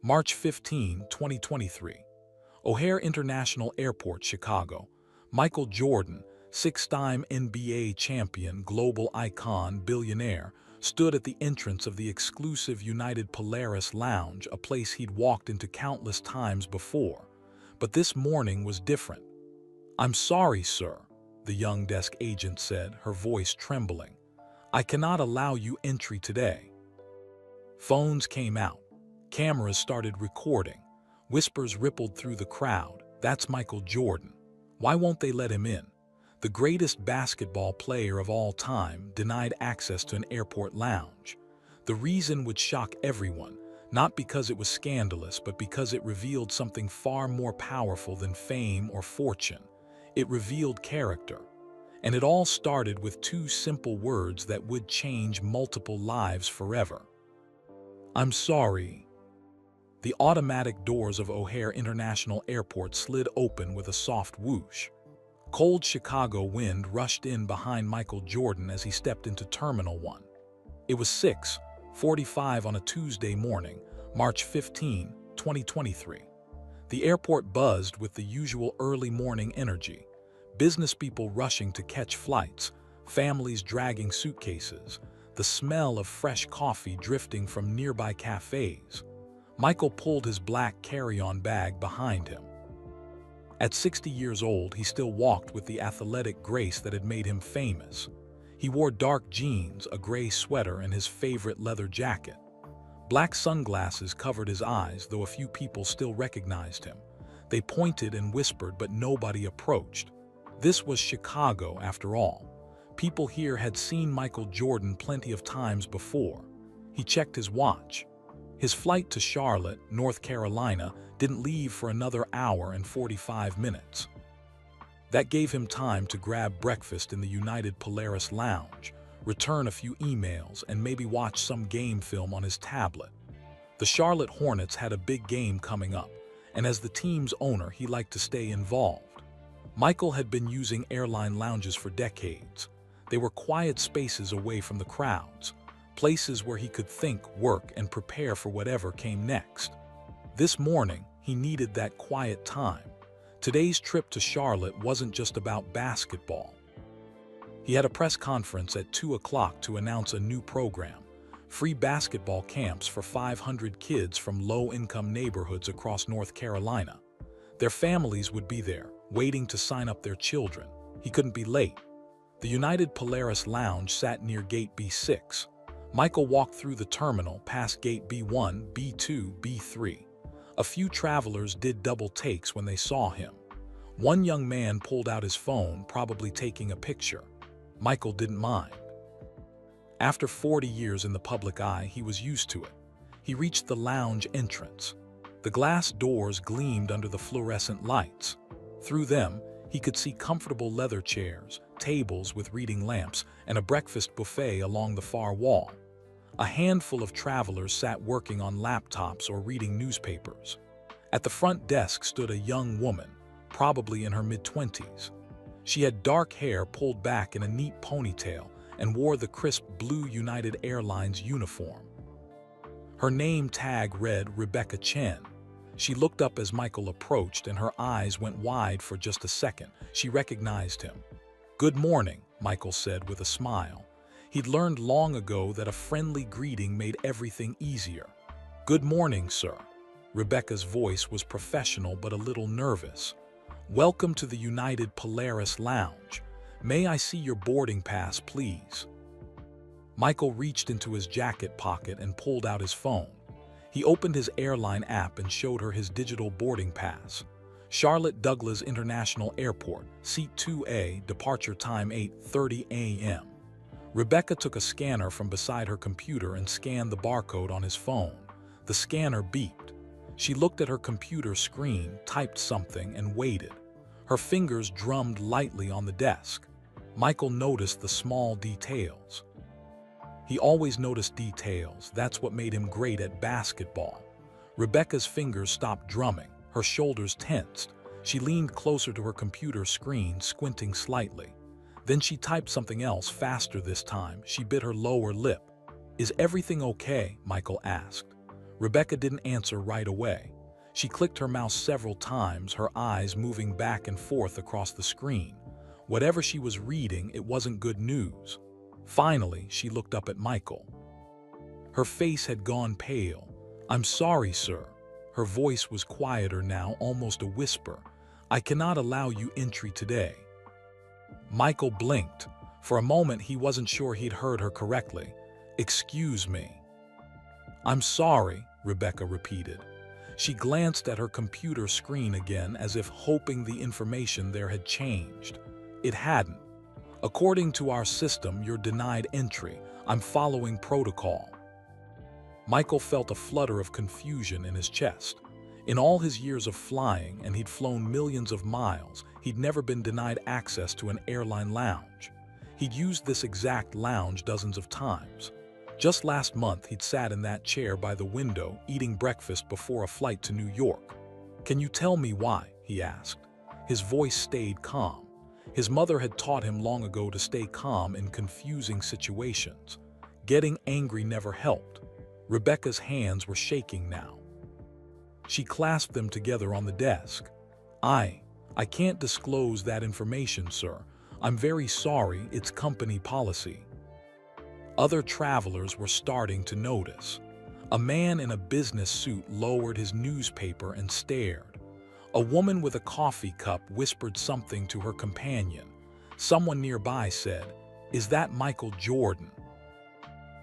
March 15, 2023. O'Hare International Airport, Chicago. Michael Jordan, six-time NBA champion, global icon, billionaire, stood at the entrance of the exclusive United Polaris Lounge, a place he'd walked into countless times before. But this morning was different. "I'm sorry, sir," the young desk agent said, her voice trembling. "I cannot allow you entry today." Phones came out. Cameras started recording. Whispers rippled through the crowd. "That's Michael Jordan. Why won't they let him in?" The greatest basketball player of all time denied access to an airport lounge. The reason would shock everyone, not because it was scandalous, but because it revealed something far more powerful than fame or fortune. It revealed character. And it all started with two simple words that would change multiple lives forever. "I'm sorry." The automatic doors of O'Hare International Airport slid open with a soft whoosh. Cold Chicago wind rushed in behind Michael Jordan as he stepped into Terminal 1. It was 6:45 on a Tuesday morning, March 15, 2023. The airport buzzed with the usual early morning energy. Business people rushing to catch flights, families dragging suitcases, the smell of fresh coffee drifting from nearby cafes. Michael pulled his black carry-on bag behind him. At 60 years old, he still walked with the athletic grace that had made him famous. He wore dark jeans, a gray sweater, and his favorite leather jacket. Black sunglasses covered his eyes, though a few people still recognized him. They pointed and whispered, but nobody approached. This was Chicago, after all. People here had seen Michael Jordan plenty of times before. He checked his watch. His flight to Charlotte, North Carolina, didn't leave for another hour and 45 minutes. That gave him time to grab breakfast in the United Polaris Lounge, return a few emails, and maybe watch some game film on his tablet. The Charlotte Hornets had a big game coming up, and as the team's owner, he liked to stay involved. Michael had been using airline lounges for decades. They were quiet spaces away from the crowds, places where he could think, work, and prepare for whatever came next. This morning, he needed that quiet time. Today's trip to Charlotte wasn't just about basketball. He had a press conference at 2 o'clock to announce a new program, free basketball camps for 500 kids from low-income neighborhoods across North Carolina. Their families would be there, waiting to sign up their children. He couldn't be late. The United Polaris Lounge sat near Gate B6. Michael walked through the terminal, past Gate B1, B2, B3. A few travelers did double takes when they saw him. One young man pulled out his phone, probably taking a picture. Michael didn't mind. After 40 years in the public eye, he was used to it. He reached the lounge entrance. The glass doors gleamed under the fluorescent lights. Through them, he could see comfortable leather chairs, tables with reading lamps, and a breakfast buffet along the far wall. A handful of travelers sat working on laptops or reading newspapers. At the front desk stood a young woman, probably in her mid-20s. She had dark hair pulled back in a neat ponytail and wore the crisp blue United Airlines uniform. Her name tag read Rebecca Chen. She looked up as Michael approached, and her eyes went wide for just a second. She recognized him. "Good morning," Michael said with a smile. He'd learned long ago that a friendly greeting made everything easier. "Good morning, sir." Rebecca's voice was professional but a little nervous. "Welcome to the United Polaris Lounge. May I see your boarding pass, please?" Michael reached into his jacket pocket and pulled out his phone. He opened his airline app and showed her his digital boarding pass. Charlotte Douglas International Airport, Seat 2A, departure time 8:30 a.m. Rebecca took a scanner from beside her computer and scanned the barcode on his phone. The scanner beeped. She looked at her computer screen, typed something, and waited. Her fingers drummed lightly on the desk. Michael noticed the small details. He always noticed details. That's what made him great at basketball. Rebecca's fingers stopped drumming. Her shoulders tensed. She leaned closer to her computer screen, squinting slightly. Then she typed something else, faster this time. She bit her lower lip. "Is everything okay?" Michael asked. Rebecca didn't answer right away. She clicked her mouse several times, her eyes moving back and forth across the screen. Whatever she was reading, it wasn't good news. Finally, she looked up at Michael. Her face had gone pale. "I'm sorry, sir." Her voice was quieter now, almost a whisper. "I cannot allow you entry today." Michael blinked. For a moment, he wasn't sure he'd heard her correctly. "Excuse me." "I'm sorry," Rebecca repeated. She glanced at her computer screen again as if hoping the information there had changed. It hadn't. "According to our system, you're denied entry. I'm following protocol." Michael felt a flutter of confusion in his chest. In all his years of flying, and he'd flown millions of miles, he'd never been denied access to an airline lounge. He'd used this exact lounge dozens of times. Just last month, he'd sat in that chair by the window, eating breakfast before a flight to New York. "Can you tell me why?" he asked. His voice stayed calm. His mother had taught him long ago to stay calm in confusing situations. Getting angry never helped. Rebecca's hands were shaking now. She clasped them together on the desk. I can't disclose that information, sir. I'm very sorry, it's company policy." Other travelers were starting to notice. A man in a business suit lowered his newspaper and stared. A woman with a coffee cup whispered something to her companion. Someone nearby said, "Is that Michael Jordan?"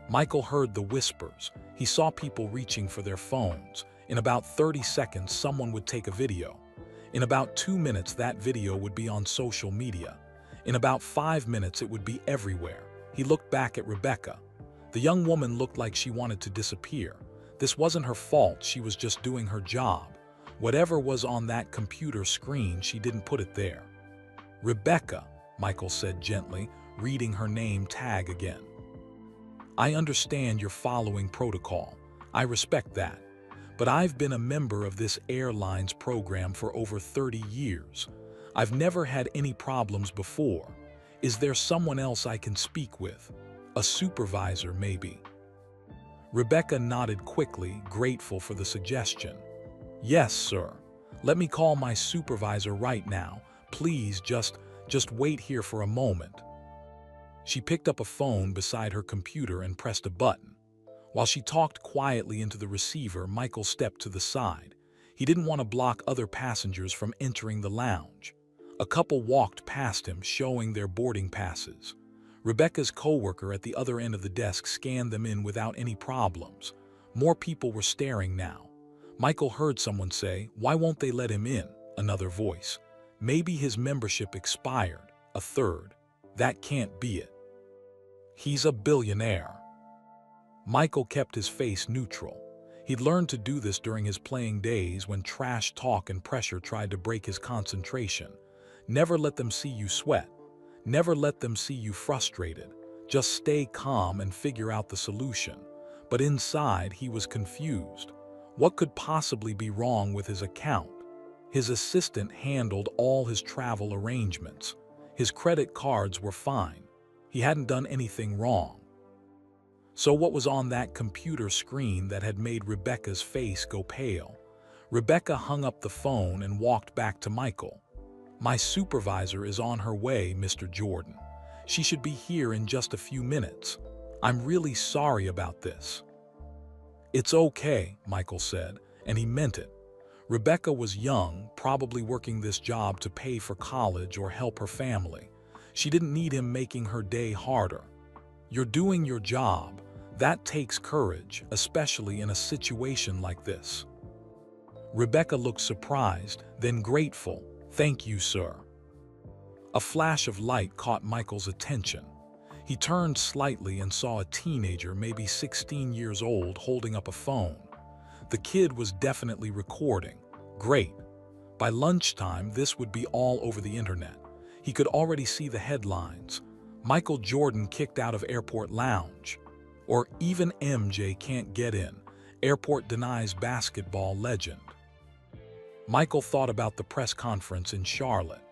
Michael heard the whispers. He saw people reaching for their phones. In about 30 seconds, someone would take a video. In about 2 minutes, that video would be on social media. In about 5 minutes, it would be everywhere. He looked back at Rebecca. The young woman looked like she wanted to disappear. This wasn't her fault, she was just doing her job. Whatever was on that computer screen, she didn't put it there. "Rebecca," Michael said gently, reading her name tag again. "I understand you're following protocol. I respect that. But I've been a member of this airline's program for over 30 years. I've never had any problems before. Is there someone else I can speak with? A supervisor, maybe?" Rebecca nodded quickly, grateful for the suggestion. "Yes, sir. Let me call my supervisor right now. Please just wait here for a moment." She picked up a phone beside her computer and pressed a button. While she talked quietly into the receiver, Michael stepped to the side. He didn't want to block other passengers from entering the lounge. A couple walked past him, showing their boarding passes. Rebecca's coworker at the other end of the desk scanned them in without any problems. More people were staring now. Michael heard someone say, "Why won't they let him in?" Another voice. "Maybe his membership expired." A third. "That can't be it. He's a billionaire." Michael kept his face neutral. He'd learned to do this during his playing days when trash talk and pressure tried to break his concentration. Never let them see you sweat. Never let them see you frustrated. Just stay calm and figure out the solution. But inside, he was confused. What could possibly be wrong with his account? His assistant handled all his travel arrangements. His credit cards were fine. He hadn't done anything wrong. So what was on that computer screen that had made Rebecca's face go pale? Rebecca hung up the phone and walked back to Michael. "My supervisor is on her way, Mr. Jordan. She should be here in just a few minutes. I'm really sorry about this." "It's okay," Michael said, and he meant it. Rebecca was young, probably working this job to pay for college or help her family. She didn't need him making her day harder. You're doing your job. That takes courage, especially in a situation like this. Rebecca looked surprised, then grateful. "Thank you, sir." A flash of light caught Michael's attention. He turned slightly and saw a teenager, maybe 16 years old, holding up a phone. The kid was definitely recording. Great. By lunchtime, this would be all over the internet. He could already see the headlines. Michael Jordan kicked out of airport lounge. Or even MJ can't get in. Airport denies basketball legend. Michael thought about the press conference in Charlotte,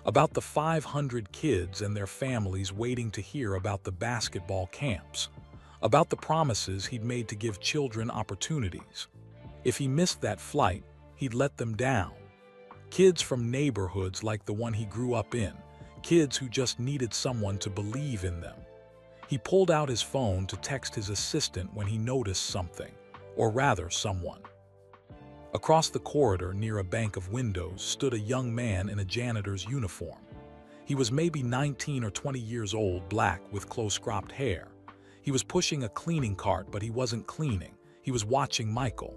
about the 500 kids and their families waiting to hear about the basketball camps. about the promises he'd made to give children opportunities. If he missed that flight, he'd let them down. Kids from neighborhoods like the one he grew up in, kids who just needed someone to believe in them. He pulled out his phone to text his assistant when he noticed something, or rather someone. Across the corridor near a bank of windows stood a young man in a janitor's uniform. He was maybe 19 or 20 years old, black with close-cropped hair. He was pushing a cleaning cart, but he wasn't cleaning. He was watching Michael.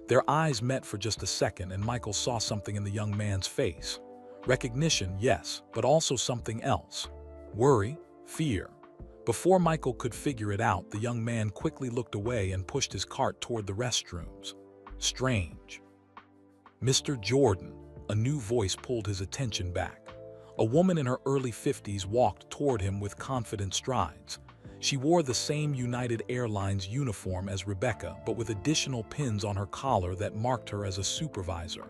Their eyes met for just a second, and Michael saw something in the young man's face. Recognition, yes, but also something else. Worry, fear. Before Michael could figure it out, the young man quickly looked away and pushed his cart toward the restrooms. Strange. Mr. Jordan, a new voice pulled his attention back. A woman in her early 50s walked toward him with confident strides. She wore the same United Airlines uniform as Rebecca, but with additional pins on her collar that marked her as a supervisor.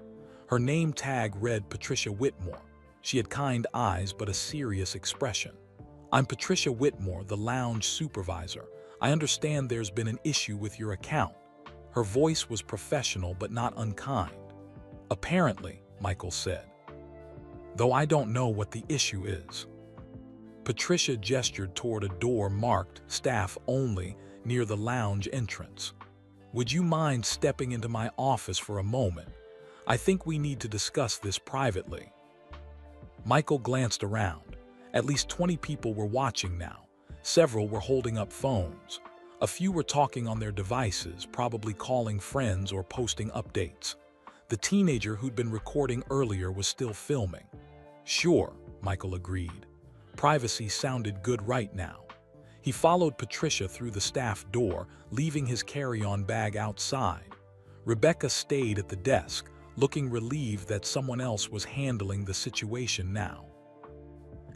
Her name tag read Patricia Whitmore. She had kind eyes but a serious expression. "I'm Patricia Whitmore, the lounge supervisor. I understand there's been an issue with your account." Her voice was professional but not unkind. "Apparently," Michael said. "Though I don't know what the issue is." Patricia gestured toward a door marked "Staff Only" near the lounge entrance. "Would you mind stepping into my office for a moment? I think we need to discuss this privately." Michael glanced around. At least 20 people were watching now. Several were holding up phones. A few were talking on their devices, probably calling friends or posting updates. The teenager who'd been recording earlier was still filming. "Sure," Michael agreed. Privacy sounded good right now. He followed Patricia through the staff door, leaving his carry-on bag outside. Rebecca stayed at the desk, looking relieved that someone else was handling the situation now.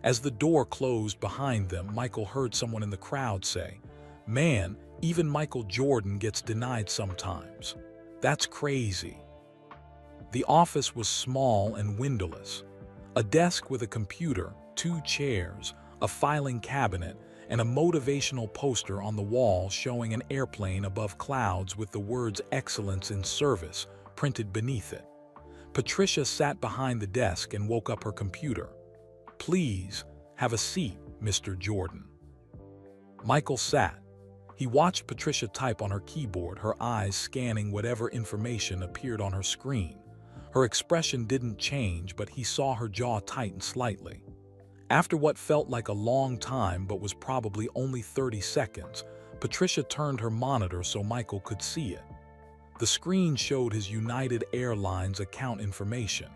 As the door closed behind them, Michael heard someone in the crowd say, "Man, even Michael Jordan gets denied sometimes. That's crazy." The office was small and windowless. A desk with a computer, 2 chairs, a filing cabinet, and a motivational poster on the wall showing an airplane above clouds with the words "Excellence in Service" printed beneath it. Patricia sat behind the desk and woke up her computer. "Please, have a seat, Mr. Jordan." Michael sat. He watched Patricia type on her keyboard, her eyes scanning whatever information appeared on her screen. Her expression didn't change, but he saw her jaw tighten slightly. After what felt like a long time but was probably only 30 seconds, Patricia turned her monitor so Michael could see it. The screen showed his United Airlines account information,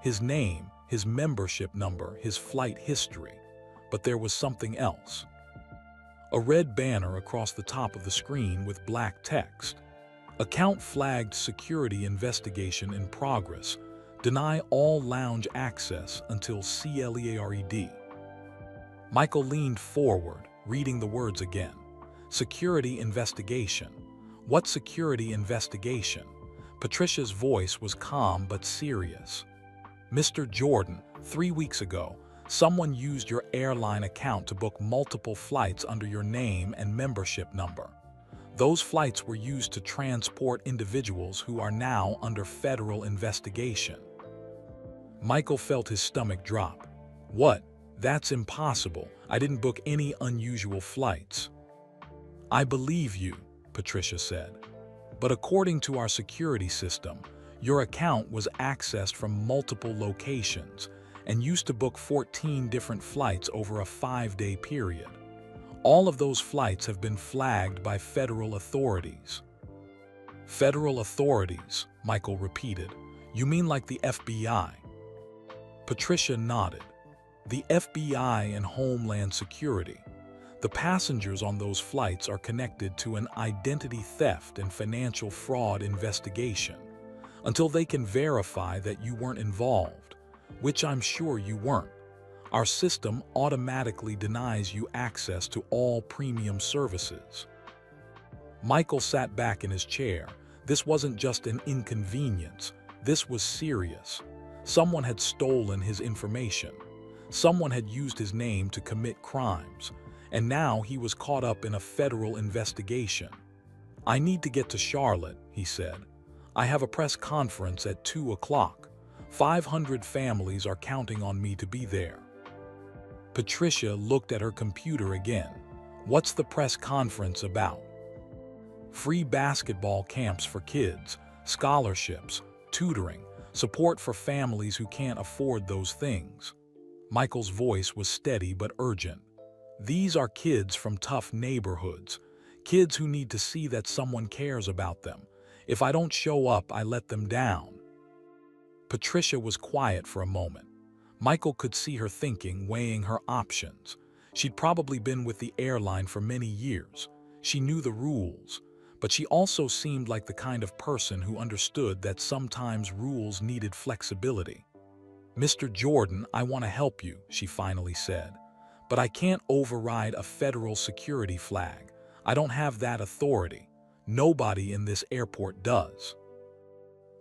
his name, his membership number, his flight history. But there was something else. A red banner across the top of the screen with black text. "Account flagged, security investigation in progress. Deny all lounge access until CLEARED." Michael leaned forward, reading the words again. "Security investigation. What security investigation?" Patricia's voice was calm but serious. "Mr. Jordan, 3 weeks ago, someone used your airline account to book multiple flights under your name and membership number. Those flights were used to transport individuals who are now under federal investigation." Michael felt his stomach drop. "What? That's impossible. I didn't book any unusual flights." "I believe you," Patricia said. "But according to our security system, your account was accessed from multiple locations and used to book 14 different flights over a 5-day period. All of those flights have been flagged by federal authorities." "Federal authorities," Michael repeated. "You mean like the FBI?" Patricia nodded. "The FBI and Homeland Security. The passengers on those flights are connected to an identity theft and financial fraud investigation. Until they can verify that you weren't involved, which I'm sure you weren't, our system automatically denies you access to all premium services." Michael sat back in his chair. This wasn't just an inconvenience. This was serious. Someone had stolen his information. Someone had used his name to commit crimes. and now he was caught up in a federal investigation. "I need to get to Charlotte," he said. "I have a press conference at 2 o'clock. 500 families are counting on me to be there." Patricia looked at her computer again. "What's the press conference about?" "Free basketball camps for kids, scholarships, tutoring, support for families who can't afford those things." Michael's voice was steady but urgent. "These are kids from tough neighborhoods, kids who need to see that someone cares about them. If I don't show up, I let them down." Patricia was quiet for a moment. Michael could see her thinking, weighing her options. She'd probably been with the airline for many years. She knew the rules, but she also seemed like the kind of person who understood that sometimes rules needed flexibility. "Mr. Jordan, I want to help you," she finally said. "But I can't override a federal security flag. I don't have that authority. Nobody in this airport does."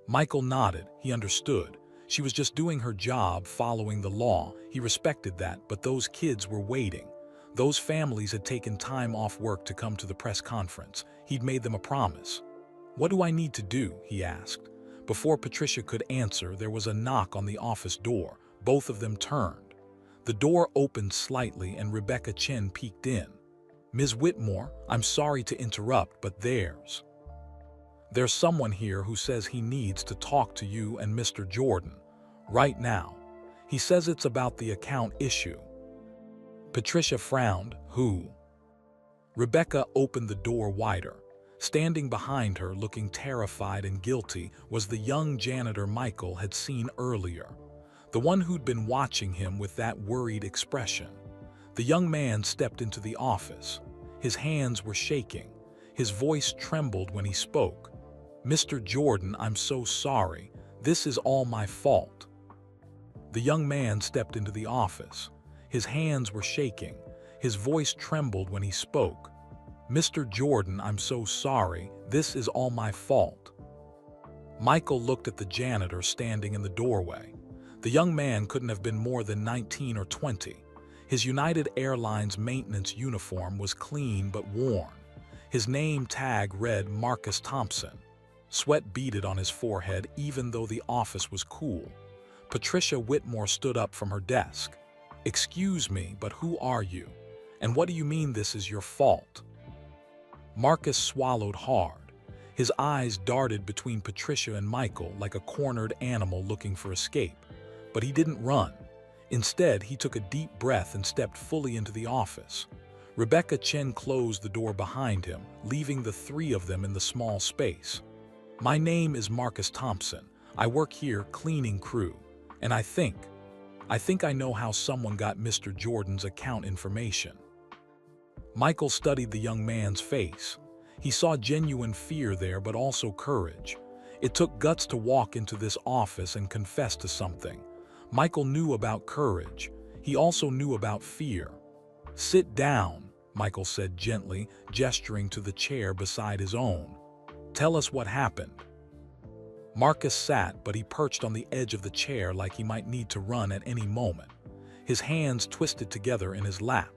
Michael nodded. He understood. She was just doing her job, following the law. He respected that, but those kids were waiting. Those families had taken time off work to come to the press conference. He'd made them a promise. "What do I need to do?" he asked. Before Patricia could answer, there was a knock on the office door. Both of them turned. The door opened slightly and Rebecca Chen peeked in. "Ms. Whitmore, I'm sorry to interrupt, but there's someone here who says he needs to talk to you and Mr. Jordan. Right now. He says it's about the account issue." Patricia frowned. "Who?" Rebecca opened the door wider. Standing behind her, looking terrified and guilty, was the young janitor Michael had seen earlier, the one who'd been watching him with that worried expression. The young man stepped into the office. His hands were shaking. His voice trembled when he spoke. "Mr. Jordan, I'm so sorry. This is all my fault." The young man stepped into the office. His hands were shaking. His voice trembled when he spoke. "Mr. Jordan, I'm so sorry. This is all my fault." Michael looked at the janitor standing in the doorway. The young man couldn't have been more than 19 or 20. His United Airlines maintenance uniform was clean but worn. His name tag read Marcus Thompson. Sweat beaded on his forehead even though the office was cool. Patricia Whitmore stood up from her desk. "Excuse me, but who are you? And what do you mean this is your fault?" Marcus swallowed hard. His eyes darted between Patricia and Michael like a cornered animal looking for escape. But he didn't run. Instead, he took a deep breath and stepped fully into the office. Rebecca Chen closed the door behind him, leaving the three of them in the small space. "My name is Marcus Thompson. I work here cleaning crew. And I think I know how someone got Mr. Jordan's account information." Michael studied the young man's face. He saw genuine fear there, but also courage. It took guts to walk into this office and confess to something. Michael knew about courage. He also knew about fear. "Sit down," Michael said gently, gesturing to the chair beside his own. "Tell us what happened." Marcus sat, but he perched on the edge of the chair like he might need to run at any moment. His hands twisted together in his lap.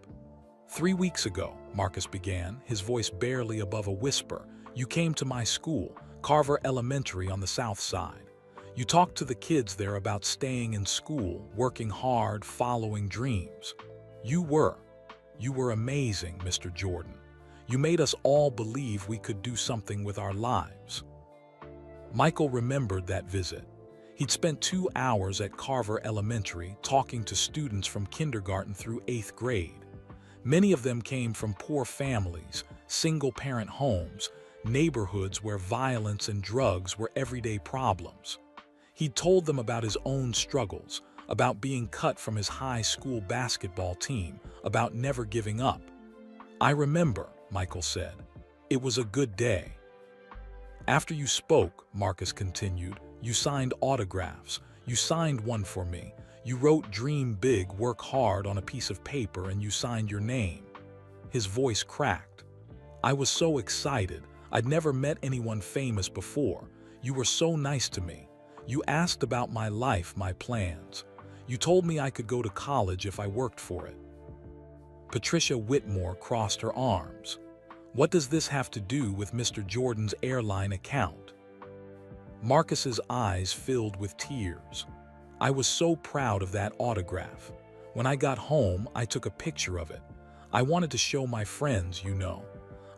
3 weeks ago, Marcus began, his voice barely above a whisper, "you came to my school, Carver Elementary on the south side. You talked to the kids there about staying in school, working hard, following dreams. You were amazing, Mr. Jordan. You made us all believe we could do something with our lives." Michael remembered that visit. He'd spent 2 hours at Carver Elementary talking to students from kindergarten through 8th grade. Many of them came from poor families, single-parent homes, neighborhoods where violence and drugs were everyday problems. He'd told them about his own struggles, about being cut from his high school basketball team, about never giving up. "I remember," Michael said. "It was a good day." "After you spoke," Marcus continued, "you signed autographs. You signed one for me. You wrote 'Dream big, work hard' on a piece of paper and you signed your name." His voice cracked. "I was so excited. I'd never met anyone famous before. You were so nice to me. You asked about my life, my plans. You told me I could go to college if I worked for it." Patricia Whitmore crossed her arms. What does this have to do with Mr. Jordan's airline account? Marcus's eyes filled with tears. I was so proud of that autograph. When I got home, I took a picture of it. I wanted to show my friends, you know.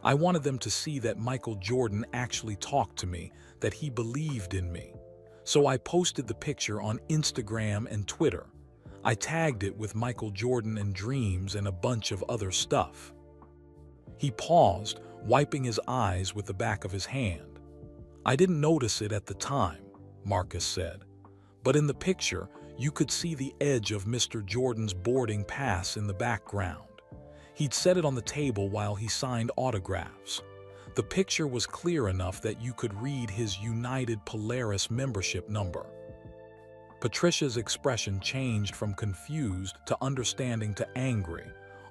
I wanted them to see that Michael Jordan actually talked to me, that he believed in me. So I posted the picture on Instagram and Twitter. I tagged it with Michael Jordan and Dreams and a bunch of other stuff. He paused, wiping his eyes with the back of his hand. I didn't notice it at the time, Marcus said. But in the picture, you could see the edge of Mr. Jordan's boarding pass in the background. He'd set it on the table while he signed autographs. The picture was clear enough that you could read his United Polaris membership number. Patricia's expression changed from confused to understanding to angry,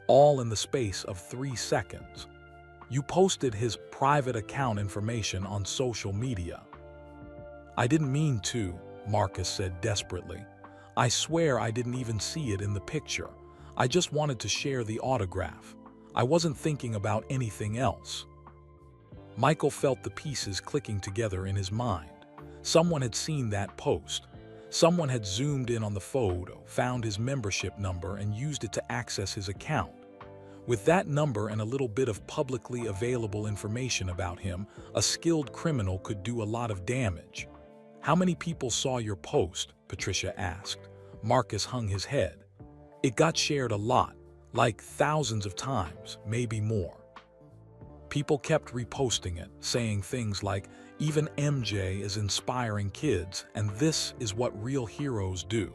all in the space of 3 seconds. You posted his private account information on social media. I didn't mean to, Marcus said desperately. I swear I didn't even see it in the picture. I just wanted to share the autograph. I wasn't thinking about anything else. Michael felt the pieces clicking together in his mind. Someone had seen that post. Someone had zoomed in on the photo, found his membership number, and used it to access his account. With that number and a little bit of publicly available information about him, a skilled criminal could do a lot of damage. How many people saw your post? Patricia asked. Marcus hung his head. It got shared a lot, like thousands of times, maybe more. People kept reposting it, saying things like, even MJ is inspiring kids, and this is what real heroes do.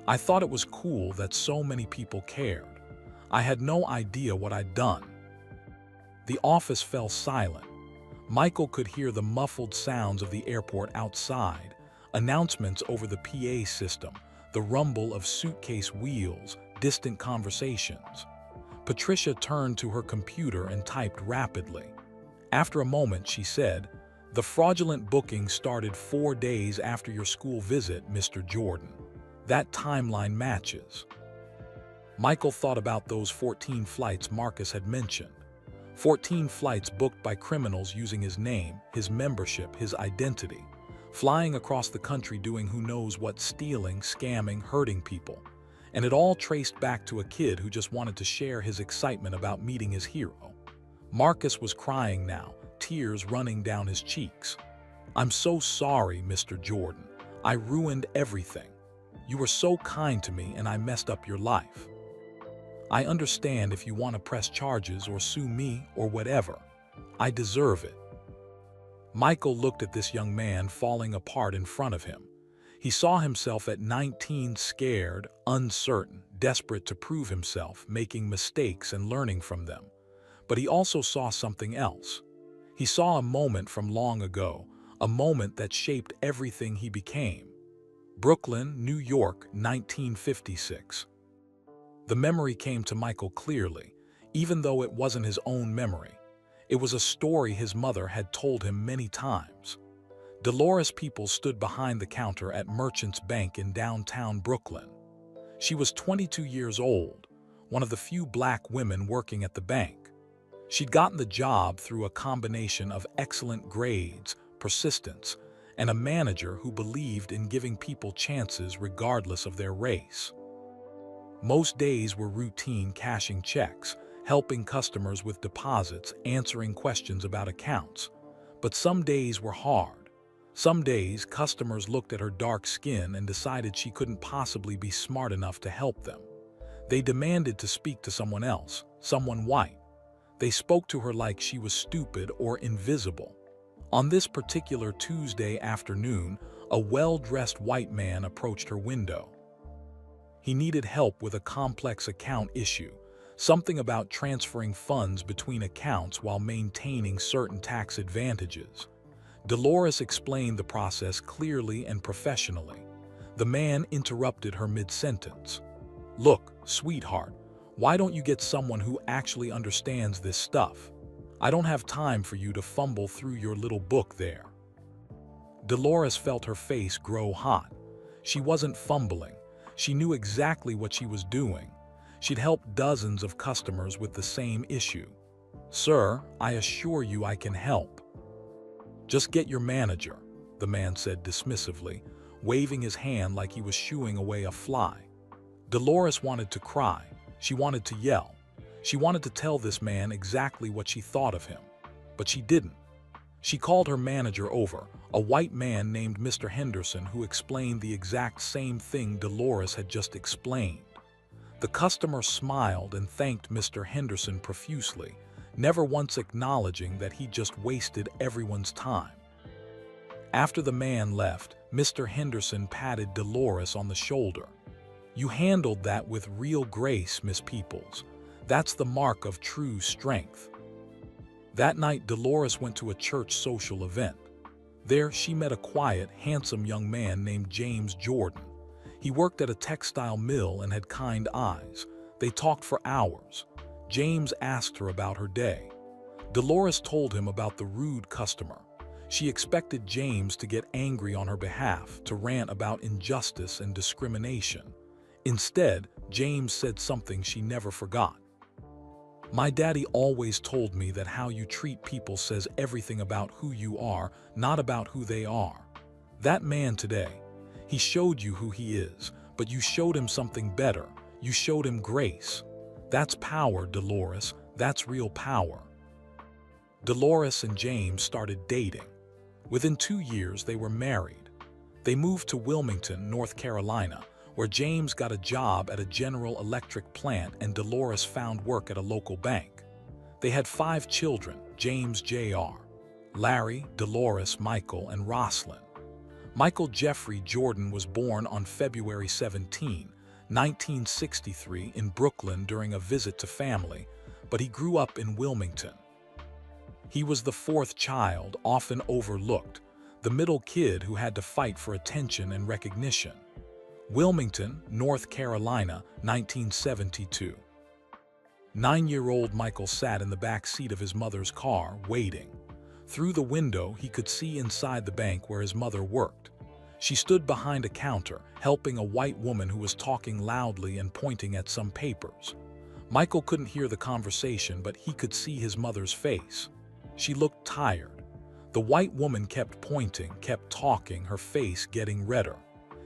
I thought it was cool that so many people cared. I had no idea what I'd done. The office fell silent. Michael could hear the muffled sounds of the airport outside, announcements over the PA system, the rumble of suitcase wheels, distant conversations. Patricia turned to her computer and typed rapidly. After a moment, she said, "The fraudulent booking started 4 days after your school visit, Mr. Jordan. That timeline matches." Michael thought about those 14 flights Marcus had mentioned. 14 flights booked by criminals using his name, his membership, his identity, flying across the country doing who knows what, stealing, scamming, hurting people. And it all traced back to a kid who just wanted to share his excitement about meeting his hero. Marcus was crying now, tears running down his cheeks. "I'm so sorry, Mr. Jordan. I ruined everything. You were so kind to me and I messed up your life. I understand if you want to press charges or sue me or whatever. I deserve it." Michael looked at this young man falling apart in front of him. He saw himself at 19, scared, uncertain, desperate to prove himself, making mistakes and learning from them. But he also saw something else. He saw a moment from long ago, a moment that shaped everything he became. Brooklyn, New York, 1956. The memory came to Michael clearly, even though it wasn't his own memory. It was a story his mother had told him many times. Dolores Peoples stood behind the counter at Merchants Bank in downtown Brooklyn. She was 22 years old, one of the few black women working at the bank. She'd gotten the job through a combination of excellent grades, persistence, and a manager who believed in giving people chances regardless of their race. Most days were routine, cashing checks, helping customers with deposits, answering questions about accounts. But some days were hard. Some days, customers looked at her dark skin and decided she couldn't possibly be smart enough to help them. They demanded to speak to someone else, someone white. They spoke to her like she was stupid or invisible. On this particular Tuesday afternoon, a well-dressed white man approached her window. He needed help with a complex account issue, something about transferring funds between accounts while maintaining certain tax advantages. Dolores explained the process clearly and professionally. The man interrupted her mid-sentence. "Look, sweetheart, why don't you get someone who actually understands this stuff? I don't have time for you to fumble through your little book there." Dolores felt her face grow hot. She wasn't fumbling. She knew exactly what she was doing. She'd helped dozens of customers with the same issue. "Sir, I assure you I can help." "Just get your manager," the man said dismissively, waving his hand like he was shooing away a fly. Dolores wanted to cry. She wanted to yell. She wanted to tell this man exactly what she thought of him. But she didn't. She called her manager over, a white man named Mr. Henderson, who explained the exact same thing Dolores had just explained. The customer smiled and thanked Mr. Henderson profusely, never once acknowledging that he just wasted everyone's time. After the man left, Mr. Henderson patted Dolores on the shoulder. "You handled that with real grace, Miss Peoples. That's the mark of true strength." That night, Dolores went to a church social event. There, she met a quiet, handsome young man named James Jordan. He worked at a textile mill and had kind eyes. They talked for hours. James asked her about her day. Dolores told him about the rude customer. She expected James to get angry on her behalf, to rant about injustice and discrimination. Instead, James said something she never forgot. "My daddy always told me that how you treat people says everything about who you are, not about who they are. That man today, he showed you who he is, but you showed him something better. You showed him grace. That's power, Dolores. That's real power." Dolores and James started dating. Within 2 years, they were married. They moved to Wilmington, North Carolina, where James got a job at a General Electric plant and Dolores found work at a local bank. They had 5 children: James Jr., Larry, Dolores, Michael, and Roslyn. Michael Jeffrey Jordan was born on February 17, 1963 in Brooklyn during a visit to family, but he grew up in Wilmington. He was the 4th child, often overlooked, the middle kid who had to fight for attention and recognition. Wilmington, North Carolina, 1972. 9-year-old Michael sat in the back seat of his mother's car, waiting. Through the window, he could see inside the bank where his mother worked. She stood behind a counter, helping a white woman who was talking loudly and pointing at some papers. Michael couldn't hear the conversation, but he could see his mother's face. She looked tired. The white woman kept pointing, kept talking, her face getting redder.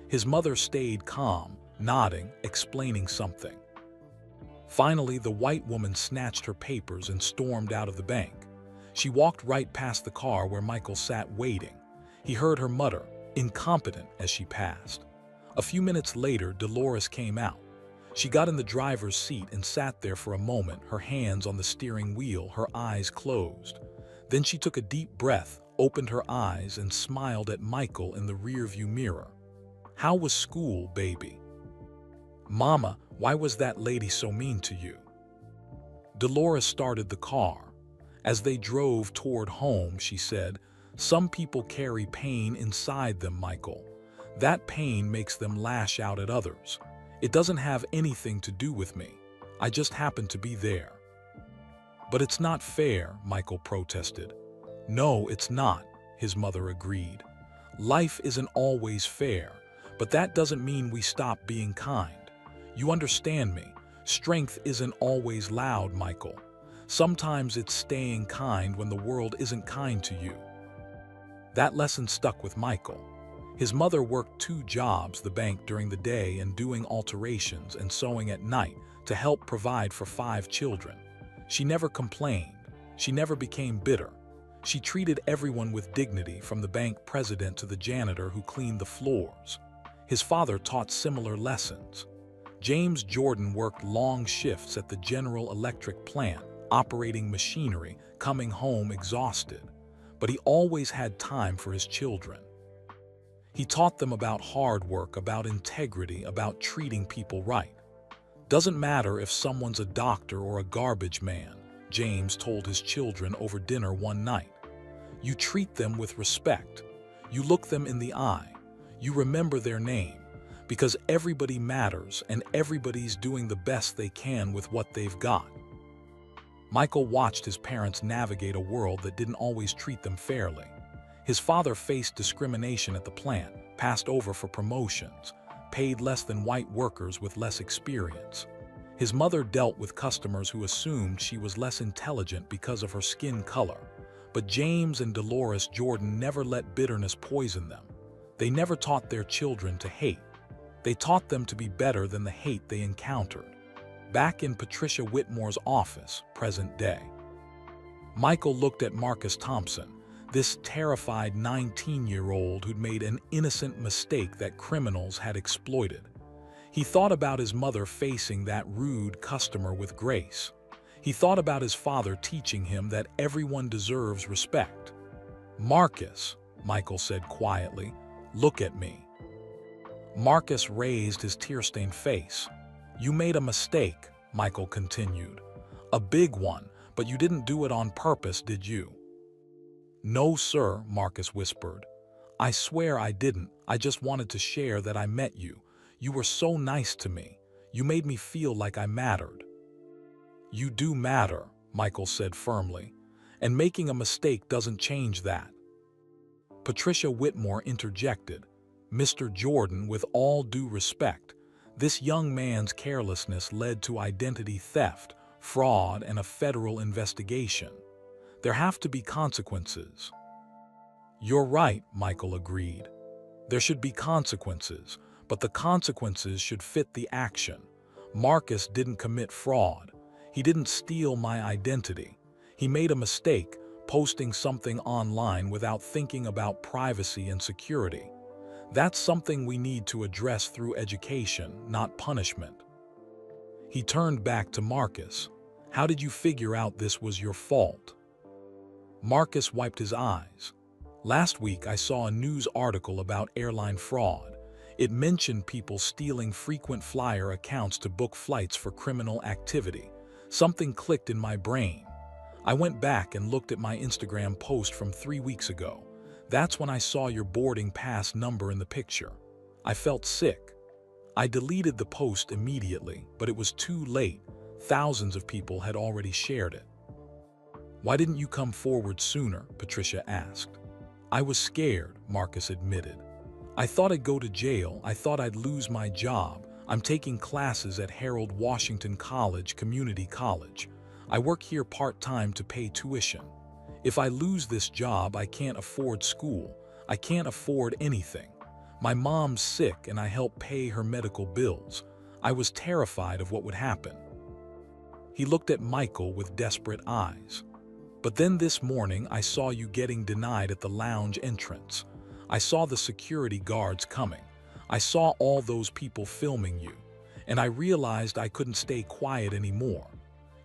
His mother stayed calm, nodding, explaining something. Finally, the white woman snatched her papers and stormed out of the bank. She walked right past the car where Michael sat waiting. He heard her mutter, "Incompetent," as she passed. A few minutes later, Dolores came out. She got in the driver's seat and sat there for a moment, her hands on the steering wheel, her eyes closed. Then she took a deep breath, opened her eyes, and smiled at Michael in the rearview mirror. "How was school, baby?" "Mama, why was that lady so mean to you?" Dolores started the car. As they drove toward home, she said, "Some people carry pain inside them, Michael. That pain makes them lash out at others. It doesn't have anything to do with me. I just happen to be there." "But it's not fair," Michael protested. "No, it's not," his mother agreed. "Life isn't always fair, but that doesn't mean we stop being kind. You understand me. Strength isn't always loud, Michael. Sometimes it's staying kind when the world isn't kind to you." That lesson stuck with Michael. His mother worked 2 jobs, the bank during the day and doing alterations and sewing at night, to help provide for 5 children. She never complained. She never became bitter. She treated everyone with dignity, from the bank president to the janitor who cleaned the floors. His father taught similar lessons. James Jordan worked long shifts at the General Electric plant, operating machinery, coming home exhausted. But he always had time for his children. He taught them about hard work, about integrity, about treating people right. "Doesn't matter if someone's a doctor or a garbage man," James told his children over dinner one night. "You treat them with respect. You look them in the eye. You remember their name, because everybody matters and everybody's doing the best they can with what they've got." Michael watched his parents navigate a world that didn't always treat them fairly. His father faced discrimination at the plant, passed over for promotions, paid less than white workers with less experience. His mother dealt with customers who assumed she was less intelligent because of her skin color. But James and Dolores Jordan never let bitterness poison them. They never taught their children to hate. They taught them to be better than the hate they encountered. Back in Patricia Whitmore's office, present day, Michael looked at Marcus Thompson, this terrified 19-year-old who'd made an innocent mistake that criminals had exploited. He thought about his mother facing that rude customer with grace. He thought about his father teaching him that everyone deserves respect. "Marcus," Michael said quietly, "look at me." Marcus raised his tear-stained face. "You made a mistake," Michael continued. "A big one, but you didn't do it on purpose, did you?" "No, sir," Marcus whispered. "I swear I didn't. I just wanted to share that I met you. You were so nice to me. You made me feel like I mattered." "You do matter," Michael said firmly, "and making a mistake doesn't change that." Patricia Whitmore interjected, "Mr. Jordan, with all due respect, this young man's carelessness led to identity theft, fraud, and a federal investigation. There have to be consequences." "You're right," Michael agreed. "There should be consequences, but the consequences should fit the action. Marcus didn't commit fraud. He didn't steal my identity. He made a mistake, posting something online without thinking about privacy and security. That's something we need to address through education, not punishment." He turned back to Marcus. "How did you figure out this was your fault?" Marcus wiped his eyes. "Last week I saw a news article about airline fraud. It mentioned people stealing frequent flyer accounts to book flights for criminal activity. Something clicked in my brain. I went back and looked at my Instagram post from 3 weeks ago. That's when I saw your boarding pass number in the picture. I felt sick. I deleted the post immediately, but it was too late. Thousands of people had already shared it." "Why didn't you come forward sooner?" Patricia asked. "I was scared," Marcus admitted. "I thought I'd go to jail. I thought I'd lose my job. I'm taking classes at Harold Washington College, Community College. I work here part-time to pay tuition. If I lose this job, I can't afford school. I can't afford anything. My mom's sick and I help pay her medical bills. I was terrified of what would happen." He looked at Michael with desperate eyes. "But then this morning I saw you getting denied at the lounge entrance. I saw the security guards coming. I saw all those people filming you. And I realized I couldn't stay quiet anymore.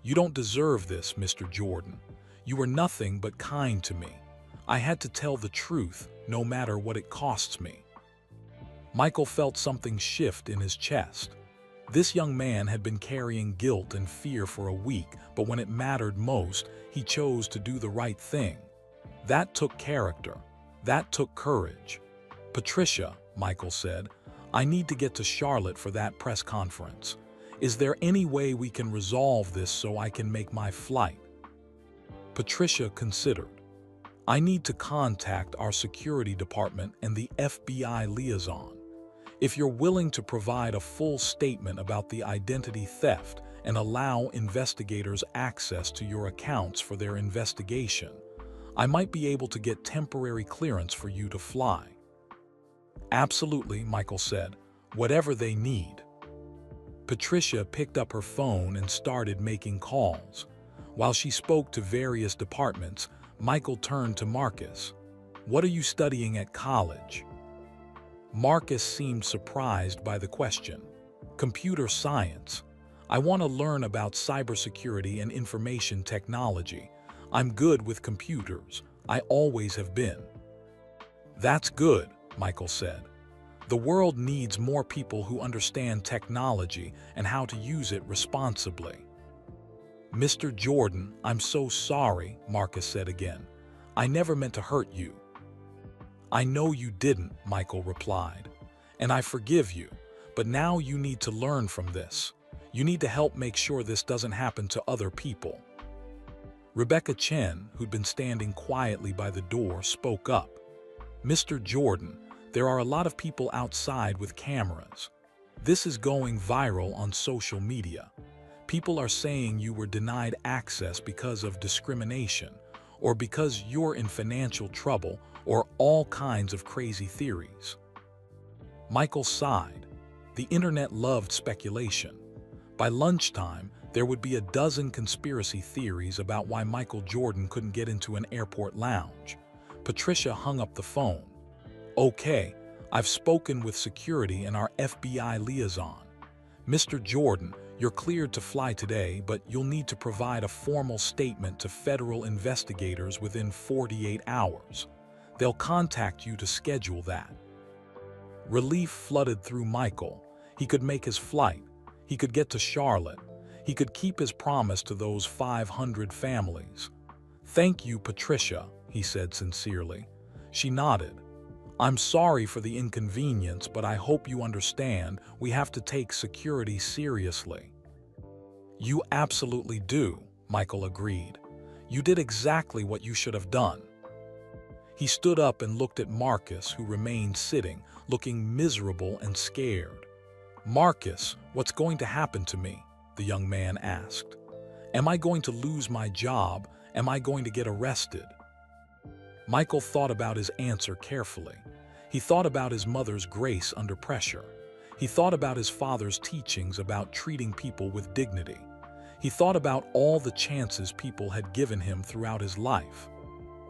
You don't deserve this, Mr. Jordan. You were nothing but kind to me. I had to tell the truth, no matter what it costs me." Michael felt something shift in his chest. This young man had been carrying guilt and fear for a week, but when it mattered most, he chose to do the right thing. That took character. That took courage. "Patricia," Michael said, "I need to get to Charlotte for that press conference. Is there any way we can resolve this so I can make my flight?" Patricia considered. "I need to contact our security department and the FBI liaison. If you're willing to provide a full statement about the identity theft and allow investigators access to your accounts for their investigation, I might be able to get temporary clearance for you to fly." "Absolutely," Michael said. "Whatever they need." Patricia picked up her phone and started making calls. While she spoke to various departments, Michael turned to Marcus. "What are you studying at college?" Marcus seemed surprised by the question. "Computer science. I want to learn about cybersecurity and information technology. I'm good with computers. I always have been." "That's good," Michael said. "The world needs more people who understand technology and how to use it responsibly." "Mr. Jordan, I'm so sorry," Marcus said again. "I never meant to hurt you." "I know you didn't," Michael replied. "And I forgive you. But now you need to learn from this. You need to help make sure this doesn't happen to other people." Rebecca Chen, who'd been standing quietly by the door, spoke up. "Mr. Jordan, there are a lot of people outside with cameras. This is going viral on social media. People are saying you were denied access because of discrimination, or because you're in financial trouble, or all kinds of crazy theories. Michael sighed. The internet loved speculation. By lunchtime, there would be a dozen conspiracy theories about why Michael Jordan couldn't get into an airport lounge. Patricia hung up the phone. "Okay, I've spoken with security and our FBI liaison. Mr. Jordan, you're cleared to fly today, but you'll need to provide a formal statement to federal investigators within 48 hours. They'll contact you to schedule that." Relief flooded through Michael. He could make his flight. He could get to Charlotte. He could keep his promise to those 500 families. "Thank you, Patricia," he said sincerely. She nodded. "I'm sorry for the inconvenience, but I hope you understand we have to take security seriously." "You absolutely do," Michael agreed. "You did exactly what you should have done." He stood up and looked at Marcus, who remained sitting, looking miserable and scared. "Marcus, what's going to happen to me?" the young man asked. "Am I going to lose my job? Am I going to get arrested?" Michael thought about his answer carefully. He thought about his mother's grace under pressure. He thought about his father's teachings about treating people with dignity. He thought about all the chances people had given him throughout his life.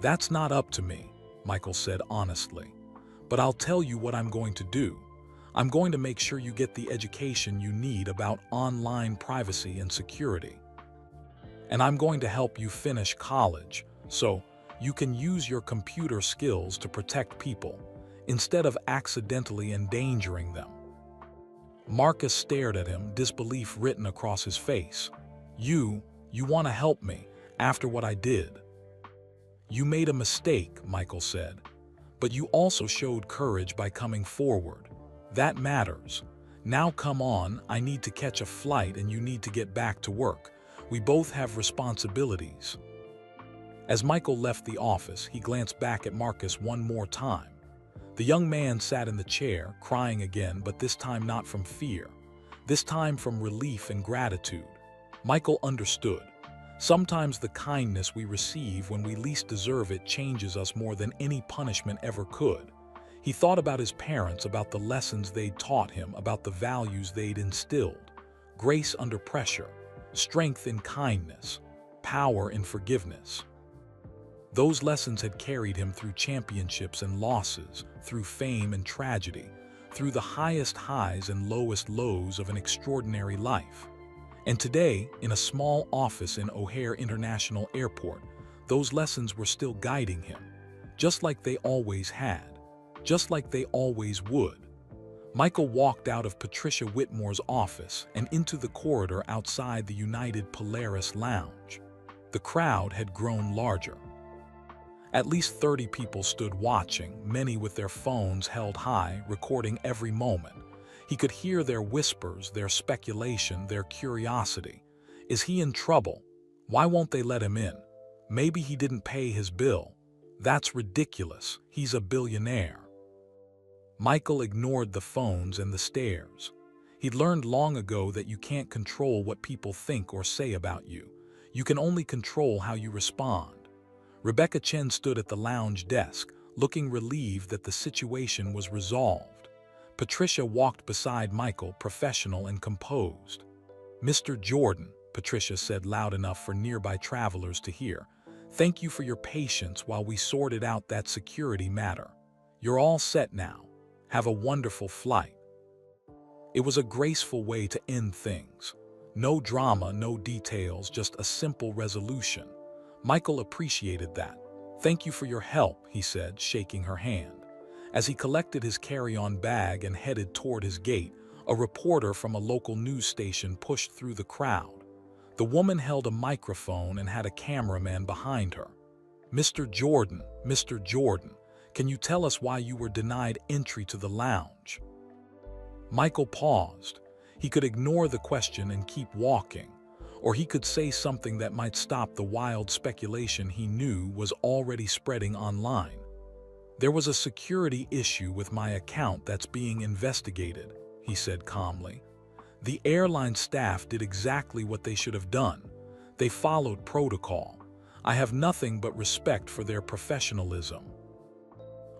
"That's not up to me," Michael said honestly. "But I'll tell you what I'm going to do. I'm going to make sure you get the education you need about online privacy and security. And I'm going to help you finish college, so you can use your computer skills to protect people, instead of accidentally endangering them." Marcus stared at him, disbelief written across his face. You want to help me, after what I did?" "You made a mistake," Michael said. "But you also showed courage by coming forward. That matters. Now come on, I need to catch a flight and you need to get back to work. We both have responsibilities." As Michael left the office, he glanced back at Marcus one more time. The young man sat in the chair, crying again, but this time not from fear. This time from relief and gratitude. Michael understood. Sometimes the kindness we receive when we least deserve it changes us more than any punishment ever could. He thought about his parents, about the lessons they'd taught him, about the values they'd instilled. Grace under pressure, strength in kindness, power in forgiveness. Those lessons had carried him through championships and losses, through fame and tragedy, through the highest highs and lowest lows of an extraordinary life. And today, in a small office in O'Hare International Airport, those lessons were still guiding him, just like they always had, just like they always would. Michael walked out of Patricia Whitmore's office and into the corridor outside the United Polaris Lounge. The crowd had grown larger. At least 30 people stood watching, many with their phones held high, recording every moment. He could hear their whispers, their speculation, their curiosity. Is he in trouble? Why won't they let him in? Maybe he didn't pay his bill. That's ridiculous. He's a billionaire. Michael ignored the phones and the stares. He'd learned long ago that you can't control what people think or say about you. You can only control how you respond. Rebecca Chen stood at the lounge desk, looking relieved that the situation was resolved. Patricia walked beside Michael, professional and composed. "Mr. Jordan," Patricia said loud enough for nearby travelers to hear, "thank you for your patience while we sorted out that security matter. You're all set now. Have a wonderful flight." It was a graceful way to end things. No drama, no details, just a simple resolution. Michael appreciated that. "Thank you for your help," he said, shaking her hand. As he collected his carry-on bag and headed toward his gate, a reporter from a local news station pushed through the crowd. The woman held a microphone and had a cameraman behind her. Mr. Jordan, can you tell us why you were denied entry to the lounge?" Michael paused. He could ignore the question and keep walking, or he could say something that might stop the wild speculation he knew was already spreading online. "There was a security issue with my account that's being investigated," he said calmly. The airline staff did exactly what they should have done. They followed protocol. I have nothing but respect for their professionalism.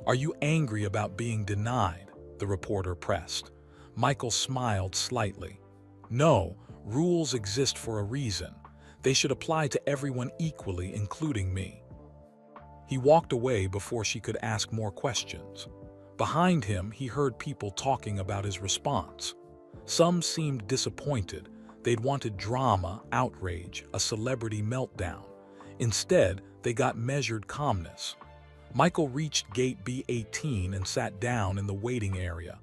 Are you angry about being denied? The reporter pressed. Michael smiled slightly. No, rules exist for a reason. They should apply to everyone equally, including me. He walked away before she could ask more questions. Behind him, he heard people talking about his response. Some seemed disappointed. They'd wanted drama, outrage, a celebrity meltdown. Instead, they got measured calmness. Michael reached gate B18 and sat down in the waiting area.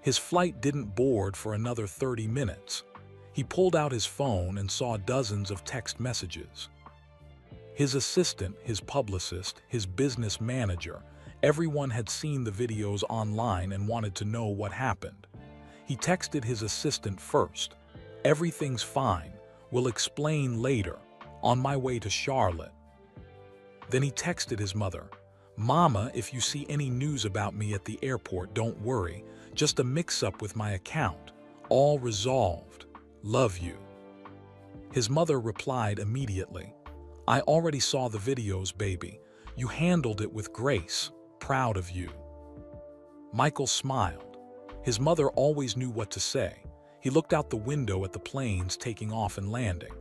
His flight didn't board for another 30 minutes. He pulled out his phone and saw dozens of text messages. His assistant, his publicist, his business manager, everyone had seen the videos online and wanted to know what happened. He texted his assistant first. "Everything's fine. We'll explain later. On my way to Charlotte." Then he texted his mother. "Mama, if you see any news about me at the airport, don't worry. Just a mix-up with my account. All resolved. Love you." His mother replied immediately. "I already saw the videos, baby. You handled it with grace. Proud of you." Michael smiled. His mother always knew what to say. He looked out the window at the planes taking off and landing.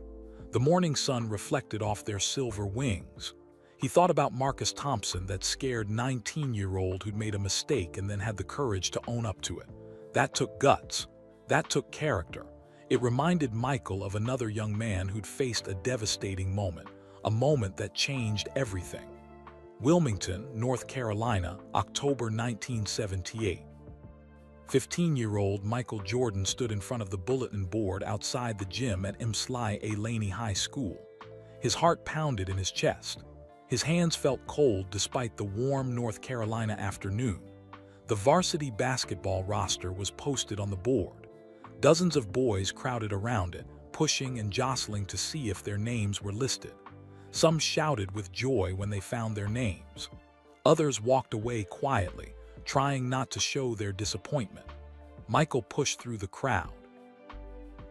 The morning sun reflected off their silver wings. He thought about Marcus Thompson, that scared 19-year-old who'd made a mistake and then had the courage to own up to it. That took guts. That took character. It reminded Michael of another young man who'd faced a devastating moment, a moment that changed everything. Wilmington, North Carolina, October 1978. 15-year-old Michael Jordan stood in front of the bulletin board outside the gym at Emslie A. Laney High School. His heart pounded in his chest. His hands felt cold despite the warm North Carolina afternoon. The varsity basketball roster was posted on the board. Dozens of boys crowded around it, pushing and jostling to see if their names were listed. Some shouted with joy when they found their names. Others walked away quietly, trying not to show their disappointment. Michael pushed through the crowd.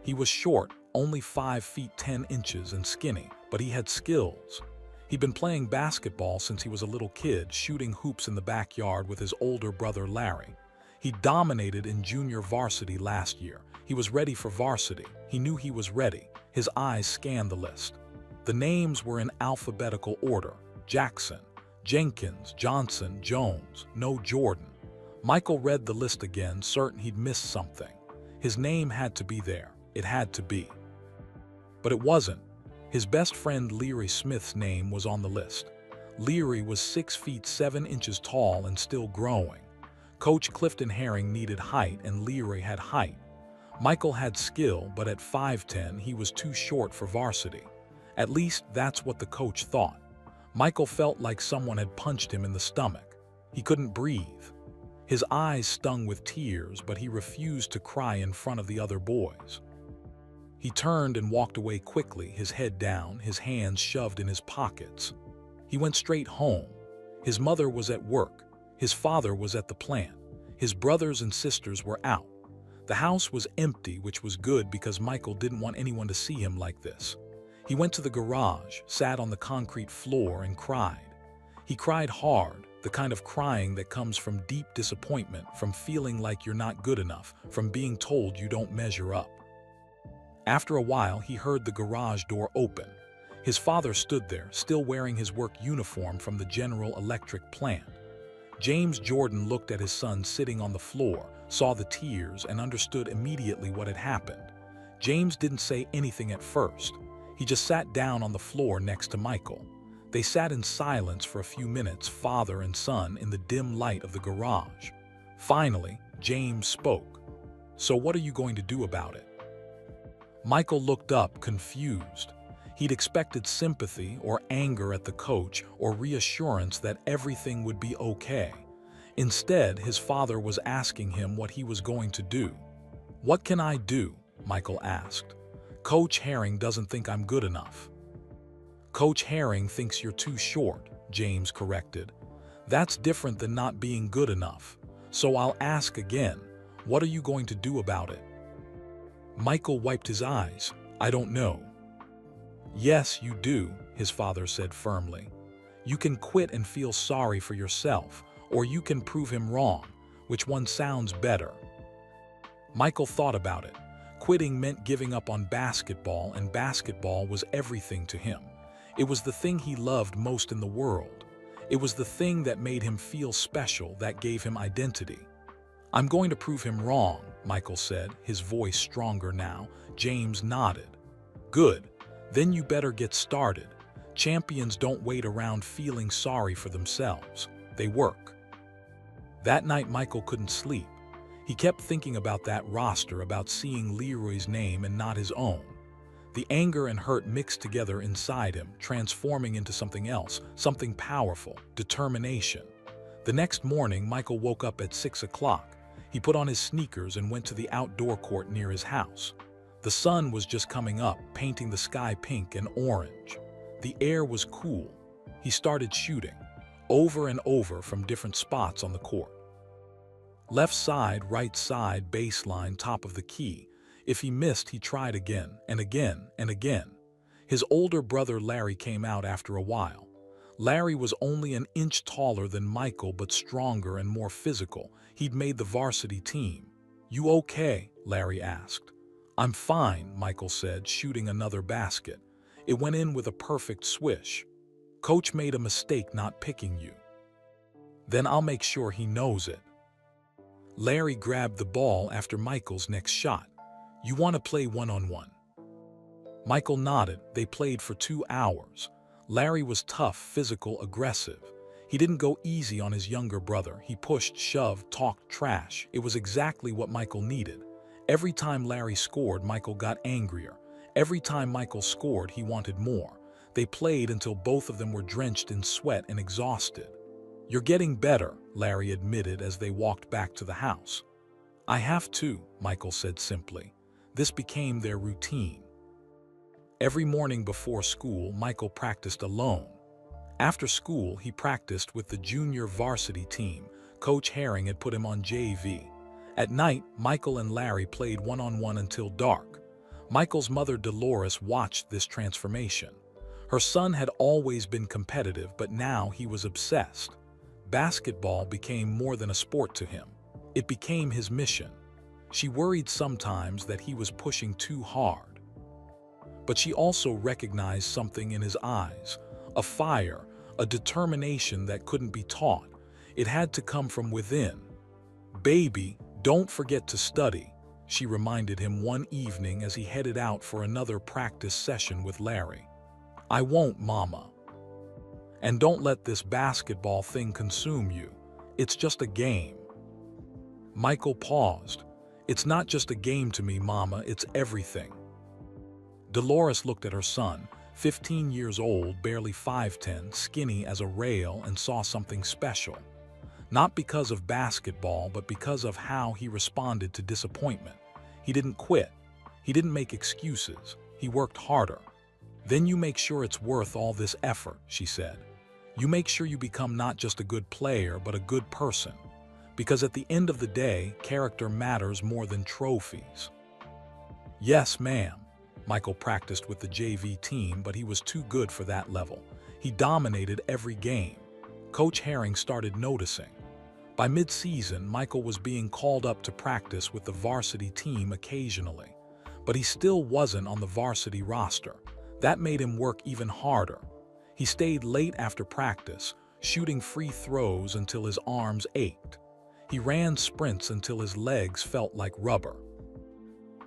He was short, only 5 feet 10 inches and skinny, but he had skills. He'd been playing basketball since he was a little kid, shooting hoops in the backyard with his older brother Larry. He dominated in junior varsity last year. He was ready for varsity. He knew he was ready. His eyes scanned the list. The names were in alphabetical order: Jackson, Jenkins, Johnson, Jones, no Jordan. Michael read the list again, certain he'd missed something. His name had to be there. It had to be. But it wasn't. His best friend Leary Smith's name was on the list. Leary was 6 feet 7 inches tall and still growing. Coach Clifton Herring needed height and Leary had height. Michael had skill, but at 5'10" he was too short for varsity. At least that's what the coach thought. Michael felt like someone had punched him in the stomach. He couldn't breathe. His eyes stung with tears, but he refused to cry in front of the other boys. He turned and walked away quickly, his head down, his hands shoved in his pockets. He went straight home. His mother was at work. His father was at the plant. His brothers and sisters were out. The house was empty, which was good because Michael didn't want anyone to see him like this. He went to the garage, sat on the concrete floor, and cried. He cried hard, the kind of crying that comes from deep disappointment, from feeling like you're not good enough, from being told you don't measure up. After a while, he heard the garage door open. His father stood there, still wearing his work uniform from the General Electric plant. James Jordan looked at his son sitting on the floor, saw the tears, and understood immediately what had happened. James didn't say anything at first. He just sat down on the floor next to Michael. They sat in silence for a few minutes, father and son, in the dim light of the garage. Finally, James spoke. "So what are you going to do about it?" Michael looked up, confused. He'd expected sympathy or anger at the coach or reassurance that everything would be okay. Instead, his father was asking him what he was going to do. "What can I do?" Michael asked. "Coach Herring doesn't think I'm good enough." "Coach Herring thinks you're too short," James corrected. "That's different than not being good enough. So I'll ask again, what are you going to do about it?" Michael wiped his eyes. I don't know. Yes, you do, his father said firmly. You can quit and feel sorry for yourself, or you can prove him wrong. Which one sounds better? Michael thought about it. Quitting meant giving up on basketball, and basketball was everything to him. It was the thing he loved most in the world. It was the thing that made him feel special, that gave him identity. I'm going to prove him wrong, Michael said, his voice stronger now. James nodded. Good. Then you better get started. Champions don't wait around feeling sorry for themselves. They work. That night, Michael couldn't sleep. He kept thinking about that roster, about seeing Leroy's name and not his own. The anger and hurt mixed together inside him, transforming into something else, something powerful, determination. The next morning, Michael woke up at 6 o'clock. He put on his sneakers and went to the outdoor court near his house. The sun was just coming up, painting the sky pink and orange. The air was cool. He started shooting, over and over from different spots on the court. Left side, right side, baseline, top of the key. If he missed, he tried again and again and again. His older brother Larry came out after a while. Larry was only an inch taller than Michael, but stronger and more physical. He'd made the varsity team. You okay? Larry asked. I'm fine, Michael said, shooting another basket. It went in with a perfect swish. Coach made a mistake not picking you. Then I'll make sure he knows it. Larry grabbed the ball after Michael's next shot. You want to play one-on-one? Michael nodded. They played for 2 hours. Larry was tough, physical, aggressive. He didn't go easy on his younger brother. He pushed, shoved, talked trash. It was exactly what Michael needed. Every time Larry scored, Michael got angrier. Every time Michael scored, he wanted more. They played until both of them were drenched in sweat and exhausted. You're getting better, Larry admitted as they walked back to the house. I have to, Michael said simply. This became their routine. Every morning before school, Michael practiced alone. After school, he practiced with the junior varsity team. Coach Herring had put him on JV. At night, Michael and Larry played one-on-one until dark. Michael's mother, Dolores, watched this transformation. Her son had always been competitive, but now he was obsessed. Basketball became more than a sport to him. It became his mission. She worried sometimes that he was pushing too hard. But she also recognized something in his eyes, a fire, a determination that couldn't be taught. It had to come from within. Baby, don't forget to study, she reminded him one evening as he headed out for another practice session with Larry. I won't, Mama. And don't let this basketball thing consume you. It's just a game. Michael paused. It's not just a game to me, Mama, it's everything. Dolores looked at her son, 15 years old, barely 5'10", skinny as a rail, and saw something special. Not because of basketball, but because of how he responded to disappointment. He didn't quit. He didn't make excuses. He worked harder. Then you make sure it's worth all this effort, she said. You make sure you become not just a good player, but a good person. Because at the end of the day, character matters more than trophies. Yes, ma'am. Michael practiced with the JV team, but he was too good for that level. He dominated every game. Coach Herring started noticing. By mid-season, Michael was being called up to practice with the varsity team occasionally. But he still wasn't on the varsity roster. That made him work even harder. He stayed late after practice, shooting free throws until his arms ached. He ran sprints until his legs felt like rubber.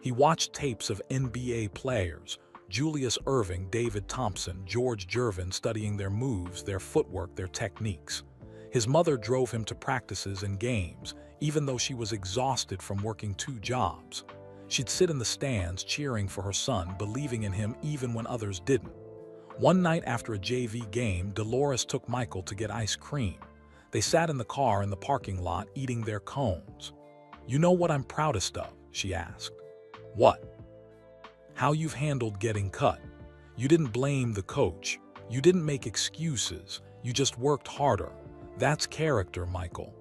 He watched tapes of NBA players, Julius Erving, David Thompson, George Gervin, studying their moves, their footwork, their techniques. His mother drove him to practices and games, even though she was exhausted from working 2 jobs. She'd sit in the stands cheering for her son, believing in him even when others didn't. One night after a JV game, Dolores took Michael to get ice cream. They sat in the car in the parking lot eating their cones. You know what I'm proudest of? She asked. What? How you've handled getting cut. You didn't blame the coach. You didn't make excuses. You just worked harder. That's character, Michael.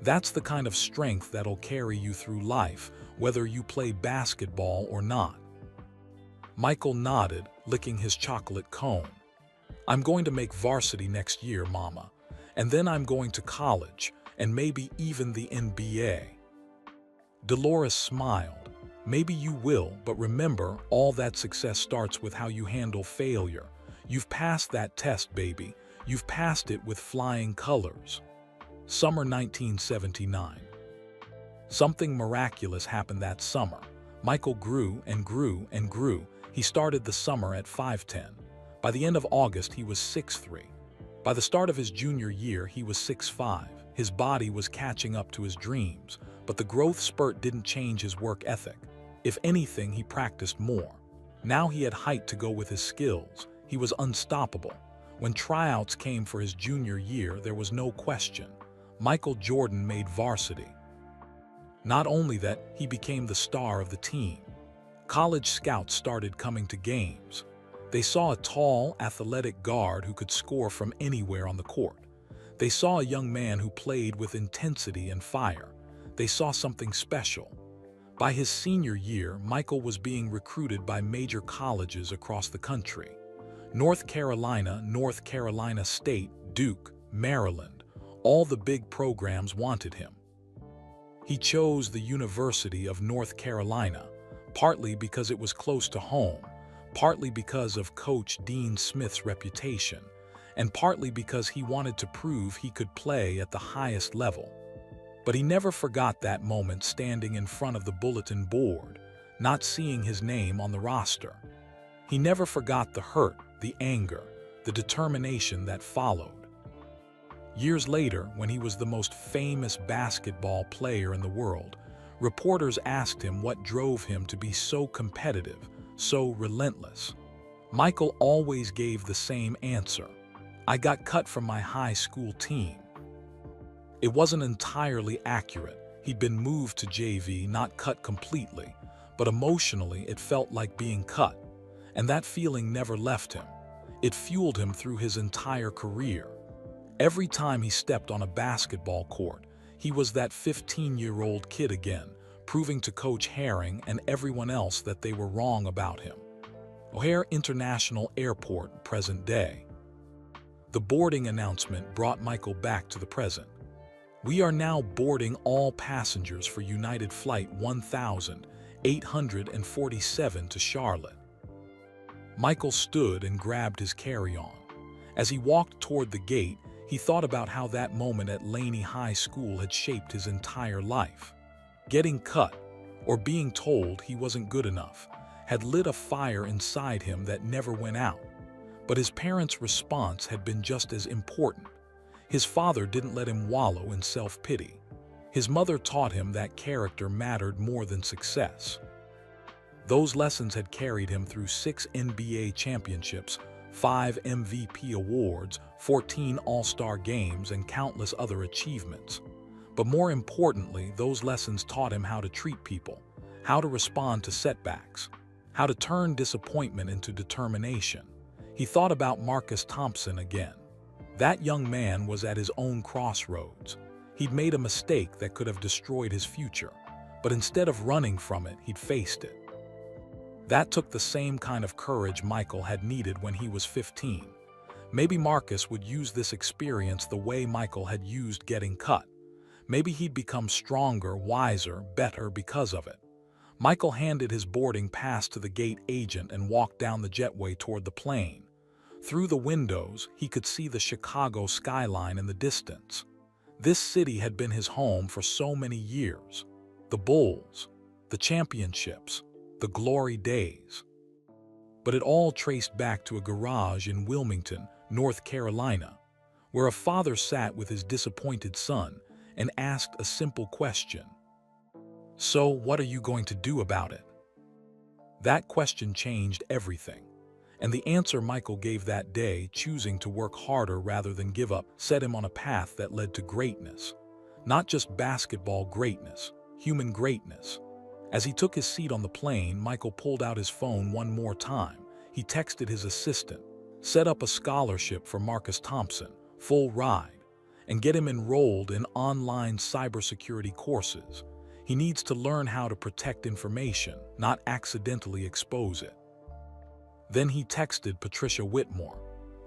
That's the kind of strength that'll carry you through life, whether you play basketball or not. Michael nodded, licking his chocolate cone. I'm going to make varsity next year, Mama. And then I'm going to college, and maybe even the NBA. Dolores smiled. Maybe you will, but remember, all that success starts with how you handle failure. You've passed that test, baby. You've passed it with flying colors. Summer 1979. Something miraculous happened that summer. Michael grew and grew and grew. He started the summer at 5'10". By the end of August, he was 6'3". By the start of his junior year, he was 6'5". His body was catching up to his dreams, but the growth spurt didn't change his work ethic. If anything, he practiced more. Now he had height to go with his skills. He was unstoppable. When tryouts came for his junior year, there was no question. Michael Jordan made varsity. Not only that, he became the star of the team. College scouts started coming to games. They saw a tall, athletic guard who could score from anywhere on the court. They saw a young man who played with intensity and fire. They saw something special. By his senior year, Michael was being recruited by major colleges across the country. North Carolina State, Duke, Maryland, all the big programs wanted him. He chose the University of North Carolina, partly because it was close to home, partly because of Coach Dean Smith's reputation, and partly because he wanted to prove he could play at the highest level. But he never forgot that moment standing in front of the bulletin board, not seeing his name on the roster. He never forgot the hurt, the anger, the determination that followed. Years later, when he was the most famous basketball player in the world, reporters asked him what drove him to be so competitive, so relentless. Michael always gave the same answer. I got cut from my high school team. It wasn't entirely accurate. He'd been moved to JV, not cut completely, but emotionally it felt like being cut. And that feeling never left him. It fueled him through his entire career. Every time he stepped on a basketball court, he was that 15-year-old kid again, proving to Coach Herring and everyone else that they were wrong about him. O'Hare International Airport, present day. The boarding announcement brought Michael back to the present. We are now boarding all passengers for United Flight 1847 to Charlotte. Michael stood and grabbed his carry-on. As he walked toward the gate, he thought about how that moment at Laney High School had shaped his entire life. Getting cut, or being told he wasn't good enough, had lit a fire inside him that never went out. But his parents' response had been just as important. His father didn't let him wallow in self-pity. His mother taught him that character mattered more than success. Those lessons had carried him through 6 NBA championships, 5 MVP awards, 14 All-Star games, and countless other achievements. But more importantly, those lessons taught him how to treat people, how to respond to setbacks, how to turn disappointment into determination. He thought about Marcus Thompson again. That young man was at his own crossroads. He'd made a mistake that could have destroyed his future, but instead of running from it, he'd faced it. That took the same kind of courage Michael had needed when he was 15. Maybe Marcus would use this experience the way Michael had used getting cut. Maybe he'd become stronger, wiser, better because of it. Michael handed his boarding pass to the gate agent and walked down the jetway toward the plane. Through the windows, he could see the Chicago skyline in the distance. This city had been his home for so many years. The Bulls, the championships, the glory days. But it all traced back to a garage in Wilmington, North Carolina, where a father sat with his disappointed son and asked a simple question. So, what are you going to do about it? That question changed everything. And the answer Michael gave that day, choosing to work harder rather than give up, set him on a path that led to greatness. Not just basketball greatness, human greatness. As he took his seat on the plane, Michael pulled out his phone one more time. He texted his assistant, set up a scholarship for Marcus Thompson, full ride. and get him enrolled in online cybersecurity courses. He needs to learn how to protect information, not accidentally expose it. Then he texted Patricia Whitmore.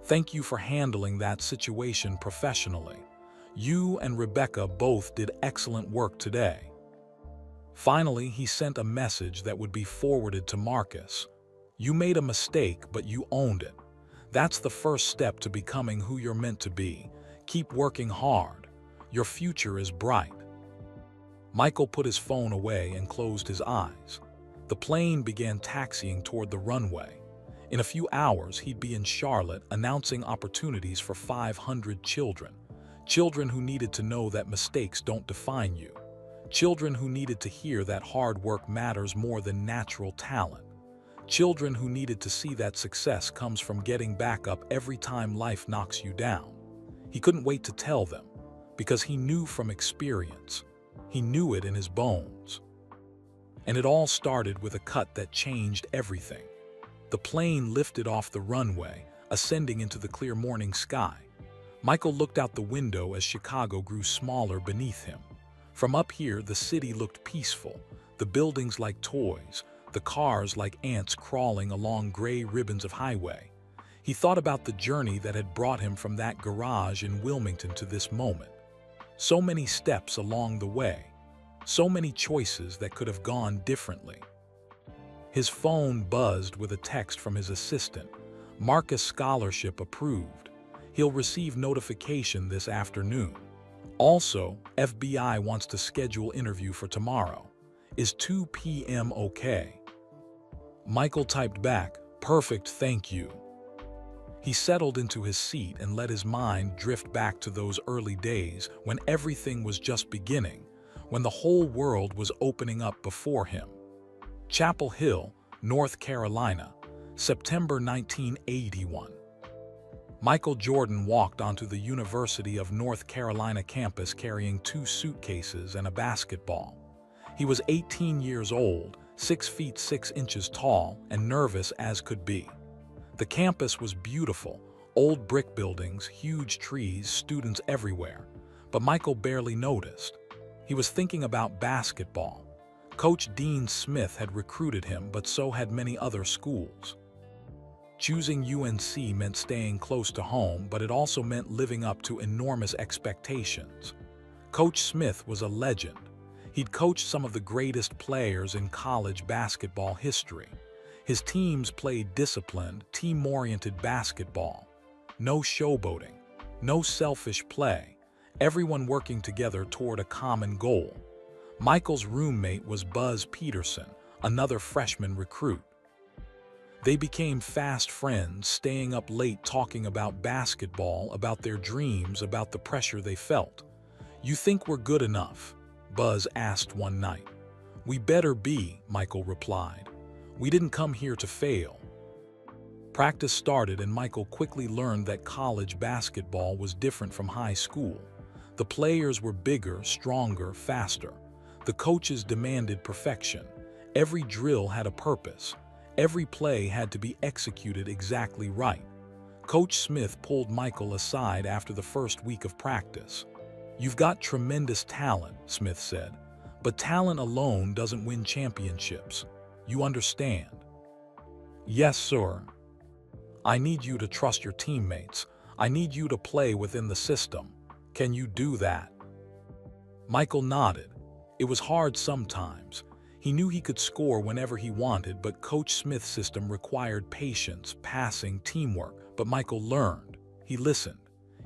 "Thank you for handling that situation professionally. You and Rebecca both did excellent work today." Finally, he sent a message that would be forwarded to Marcus. "You made a mistake, but you owned it. That's the first step to becoming who you're meant to be. Keep working hard. Your future is bright." Michael put his phone away and closed his eyes. The plane began taxiing toward the runway. In a few hours, he'd be in Charlotte announcing opportunities for 500 children. Children who needed to know that mistakes don't define you. Children who needed to hear that hard work matters more than natural talent. Children who needed to see that success comes from getting back up every time life knocks you down. He couldn't wait to tell them, because he knew from experience. He knew it in his bones. And it all started with a cut that changed everything. The plane lifted off the runway, ascending into the clear morning sky. Michael looked out the window as Chicago grew smaller beneath him. From up here, the city looked peaceful, the buildings like toys, the cars like ants crawling along gray ribbons of highway. He thought about the journey that had brought him from that garage in Wilmington to this moment. So many steps along the way, so many choices that could have gone differently. His phone buzzed with a text from his assistant. "Marcus Scholarship approved. He'll receive notification this afternoon. Also, FBI wants to schedule interview for tomorrow. Is 2 p.m. okay?" Michael typed back, "Perfect, thank you." He settled into his seat and let his mind drift back to those early days when everything was just beginning, when the whole world was opening up before him. Chapel Hill, North Carolina, September 1981. Michael Jordan walked onto the University of North Carolina campus carrying 2 suitcases and a basketball. He was 18 years old, 6 feet 6 inches tall, and nervous as could be. The campus was beautiful, old brick buildings, huge trees, students everywhere. But Michael barely noticed. He was thinking about basketball. Coach Dean Smith had recruited him, but so had many other schools. Choosing UNC meant staying close to home, but it also meant living up to enormous expectations. Coach Smith was a legend. He'd coached some of the greatest players in college basketball history. His teams played disciplined, team-oriented basketball. No showboating, no selfish play, everyone working together toward a common goal. Michael's roommate was Buzz Peterson, another freshman recruit. They became fast friends, staying up late talking about basketball, about their dreams, about the pressure they felt. "You think we're good enough?" Buzz asked one night. "We better be," Michael replied. "We didn't come here to fail." Practice started, and Michael quickly learned that college basketball was different from high school. The players were bigger, stronger, faster. The coaches demanded perfection. Every drill had a purpose. Every play had to be executed exactly right. Coach Smith pulled Michael aside after the first week of practice. "You've got tremendous talent," Smith said, "but talent alone doesn't win championships. You understand?" "Yes, sir. I need you to trust your teammates. I need you to play within the system. Can you do that?" Michael nodded. It was hard sometimes. He knew he could score whenever he wanted, but Coach Smith's system required patience, passing, teamwork. But Michael learned. He listened.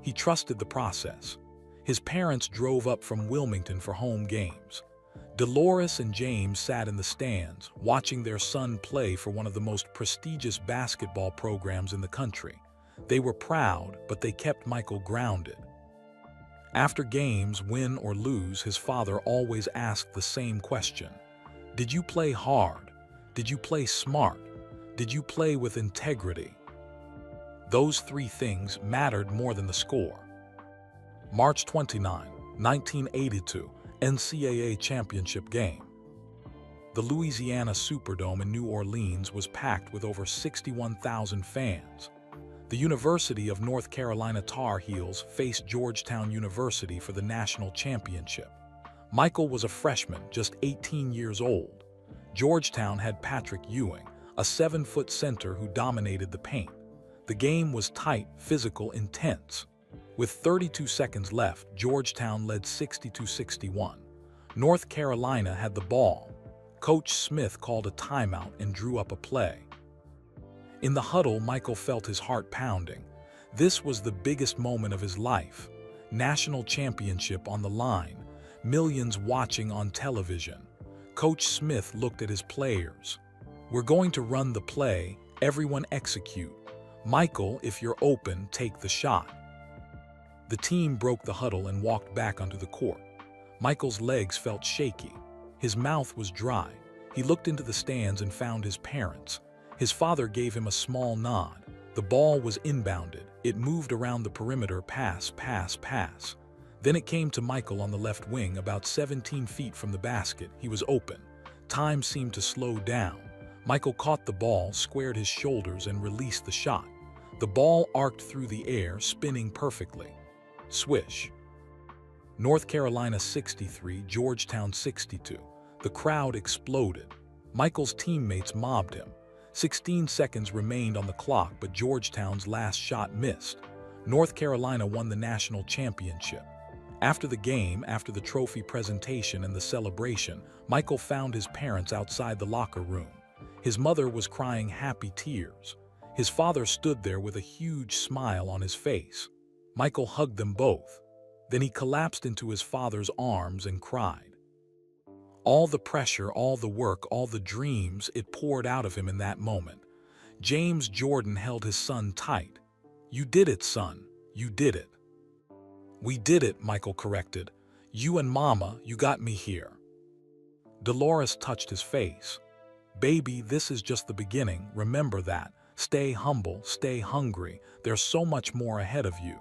He trusted the process. His parents drove up from Wilmington for home games. Dolores and James sat in the stands, watching their son play for one of the most prestigious basketball programs in the country. They were proud, but they kept Michael grounded. After games, win or lose, his father always asked the same question. Did you play hard? Did you play smart? Did you play with integrity? Those 3 things mattered more than the score. March 29, 1982, NCAA championship game. The Louisiana Superdome in New Orleans was packed with over 61,000 fans. The University of North Carolina Tar Heels faced Georgetown University for the national championship. Michael was a freshman, just 18 years old. Georgetown had Patrick Ewing, a 7-foot center who dominated the paint. The game was tight, physical, intense. With 32 seconds left, Georgetown led 62-61. North Carolina had the ball. Coach Smith called a timeout and drew up a play. In the huddle, Michael felt his heart pounding. This was the biggest moment of his life. National championship on the line. Millions watching on television. Coach Smith looked at his players. "We're going to run the play. Everyone execute. Michael, if you're open, take the shot." The team broke the huddle and walked back onto the court. Michael's legs felt shaky. His mouth was dry. He looked into the stands and found his parents. His father gave him a small nod. The ball was inbounded. It moved around the perimeter, pass, pass, pass. Then it came to Michael on the left wing, about 17 feet from the basket. He was open. Time seemed to slow down. Michael caught the ball, squared his shoulders, and released the shot. The ball arced through the air, spinning perfectly. Swish. North Carolina 63, Georgetown 62. The crowd exploded. Michael's teammates mobbed him. 16 seconds remained on the clock, but Georgetown's last shot missed. North Carolina won the national championship. After the game, after the trophy presentation and the celebration, Michael found his parents outside the locker room. His mother was crying happy tears. His father stood there with a huge smile on his face. Michael hugged them both. Then he collapsed into his father's arms and cried. All the pressure, all the work, all the dreams, it poured out of him in that moment. James Jordan held his son tight. "You did it, son. You did it." "We did it," Michael corrected. "You and Mama, you got me here." Dolores touched his face. "Baby, this is just the beginning. Remember that. Stay humble, stay hungry. There's so much more ahead of you."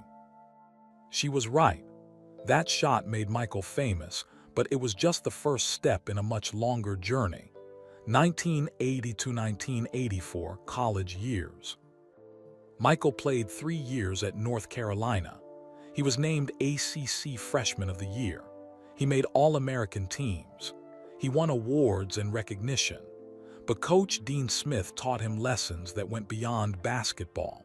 She was right. That shot made Michael famous, but it was just the first step in a much longer journey. 1980 to 1984, college years. Michael played 3 years at North Carolina. He was named ACC Freshman of the Year. He made All-American teams. He won awards and recognition. But Coach Dean Smith taught him lessons that went beyond basketball.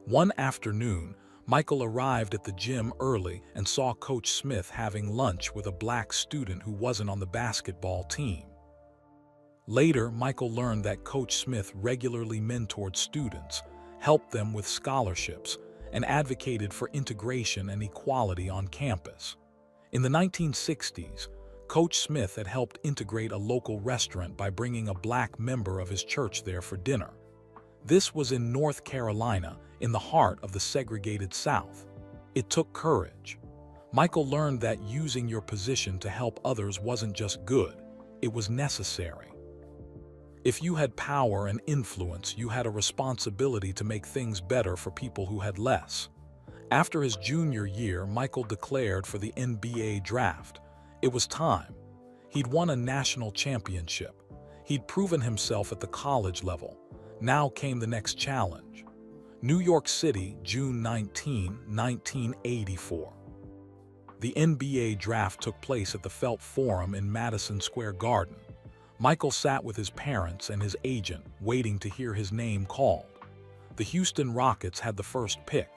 One afternoon, Michael arrived at the gym early and saw Coach Smith having lunch with a black student who wasn't on the basketball team. Later, Michael learned that Coach Smith regularly mentored students, helped them with scholarships, and advocated for integration and equality on campus. In the 1960s, Coach Smith had helped integrate a local restaurant by bringing a black member of his church there for dinner. This was in North Carolina, in the heart of the segregated South. It took courage. Michael learned that using your position to help others wasn't just good, it was necessary. If you had power and influence, you had a responsibility to make things better for people who had less. After his junior year, Michael declared for the NBA draft. It was time. He'd won a national championship. He'd proven himself at the college level. Now came the next challenge. New York City, June 19, 1984. The NBA draft took place at the Felt Forum in Madison Square Garden. Michael sat with his parents and his agent, waiting to hear his name called. The Houston Rockets had the first pick.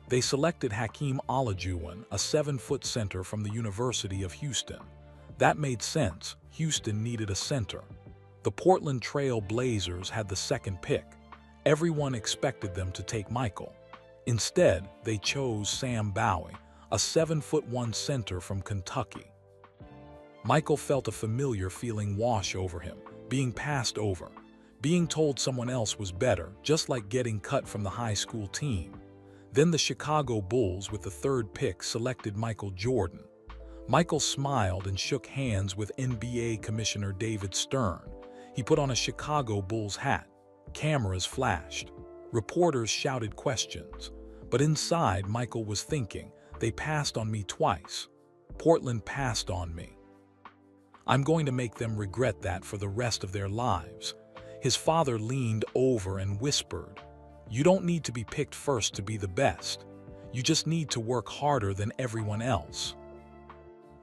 They selected Hakeem Olajuwon, a 7-foot center from the University of Houston. That made sense. Houston needed a center. The Portland Trail Blazers had the second pick. Everyone expected them to take Michael. Instead, they chose Sam Bowie, a 7'1" center from Kentucky. Michael felt a familiar feeling wash over him, being passed over, being told someone else was better, just like getting cut from the high school team. Then the Chicago Bulls, with the third pick, selected Michael Jordan. Michael smiled and shook hands with NBA Commissioner David Stern. He put on a Chicago Bulls hat. Cameras flashed. Reporters shouted questions. But inside, Michael was thinking, they passed on me twice. Portland passed on me. I'm going to make them regret that for the rest of their lives. His father leaned over and whispered, You don't need to be picked first to be the best. You just need to work harder than everyone else."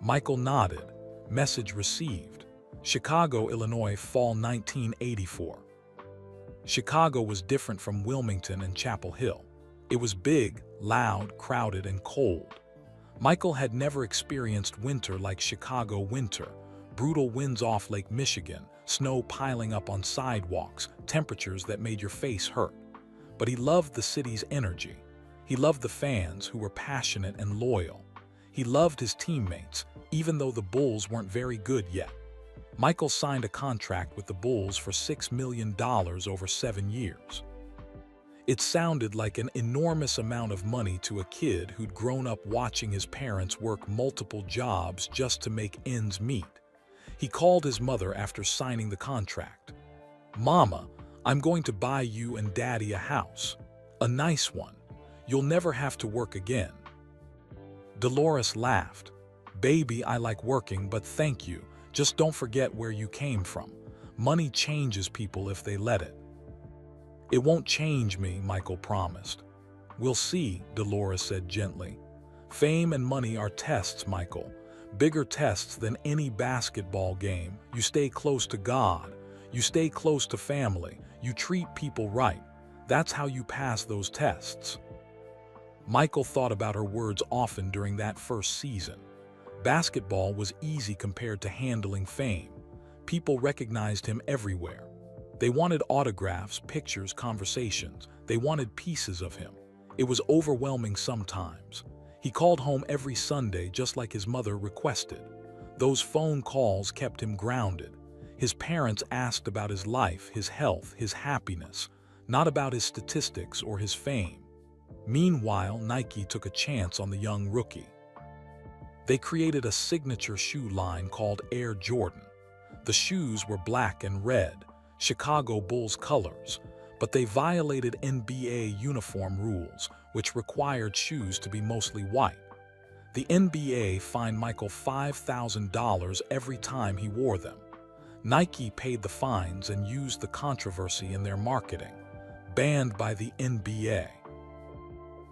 Michael nodded. Message received. Chicago, Illinois, fall 1984. Chicago was different from Wilmington and Chapel Hill. It was big, loud, crowded, and cold. Michael had never experienced winter like Chicago winter. Brutal winds off Lake Michigan, snow piling up on sidewalks, temperatures that made your face hurt. But he loved the city's energy. He loved the fans who were passionate and loyal. He loved his teammates, even though the Bulls weren't very good yet. Michael signed a contract with the Bulls for $6 million over 7 years. It sounded like an enormous amount of money to a kid who'd grown up watching his parents work multiple jobs just to make ends meet. He called his mother after signing the contract. "Mama, I'm going to buy you and Daddy a house. A nice one. You'll never have to work again." Dolores laughed. "Baby, I like working, but thank you. Just don't forget where you came from. Money changes people if they let it." "It won't change me," Michael promised. "We'll see," Dolores said gently. "Fame and money are tests, Michael. Bigger tests than any basketball game. You stay close to God. You stay close to family. You treat people right. That's how you pass those tests." Michael thought about her words often during that first season. Basketball was easy compared to handling fame. People recognized him everywhere. They wanted autographs, pictures, conversations. They wanted pieces of him. It was overwhelming sometimes. He called home every Sunday just like his mother requested. Those phone calls kept him grounded. His parents asked about his life, his health, his happiness, not about his statistics or his fame. Meanwhile, Nike took a chance on the young rookie. They created a signature shoe line called Air Jordan. The shoes were black and red, Chicago Bulls colors, but they violated NBA uniform rules, which required shoes to be mostly white. The NBA fined Michael $5,000 every time he wore them. Nike paid the fines and used the controversy in their marketing. Banned by the NBA.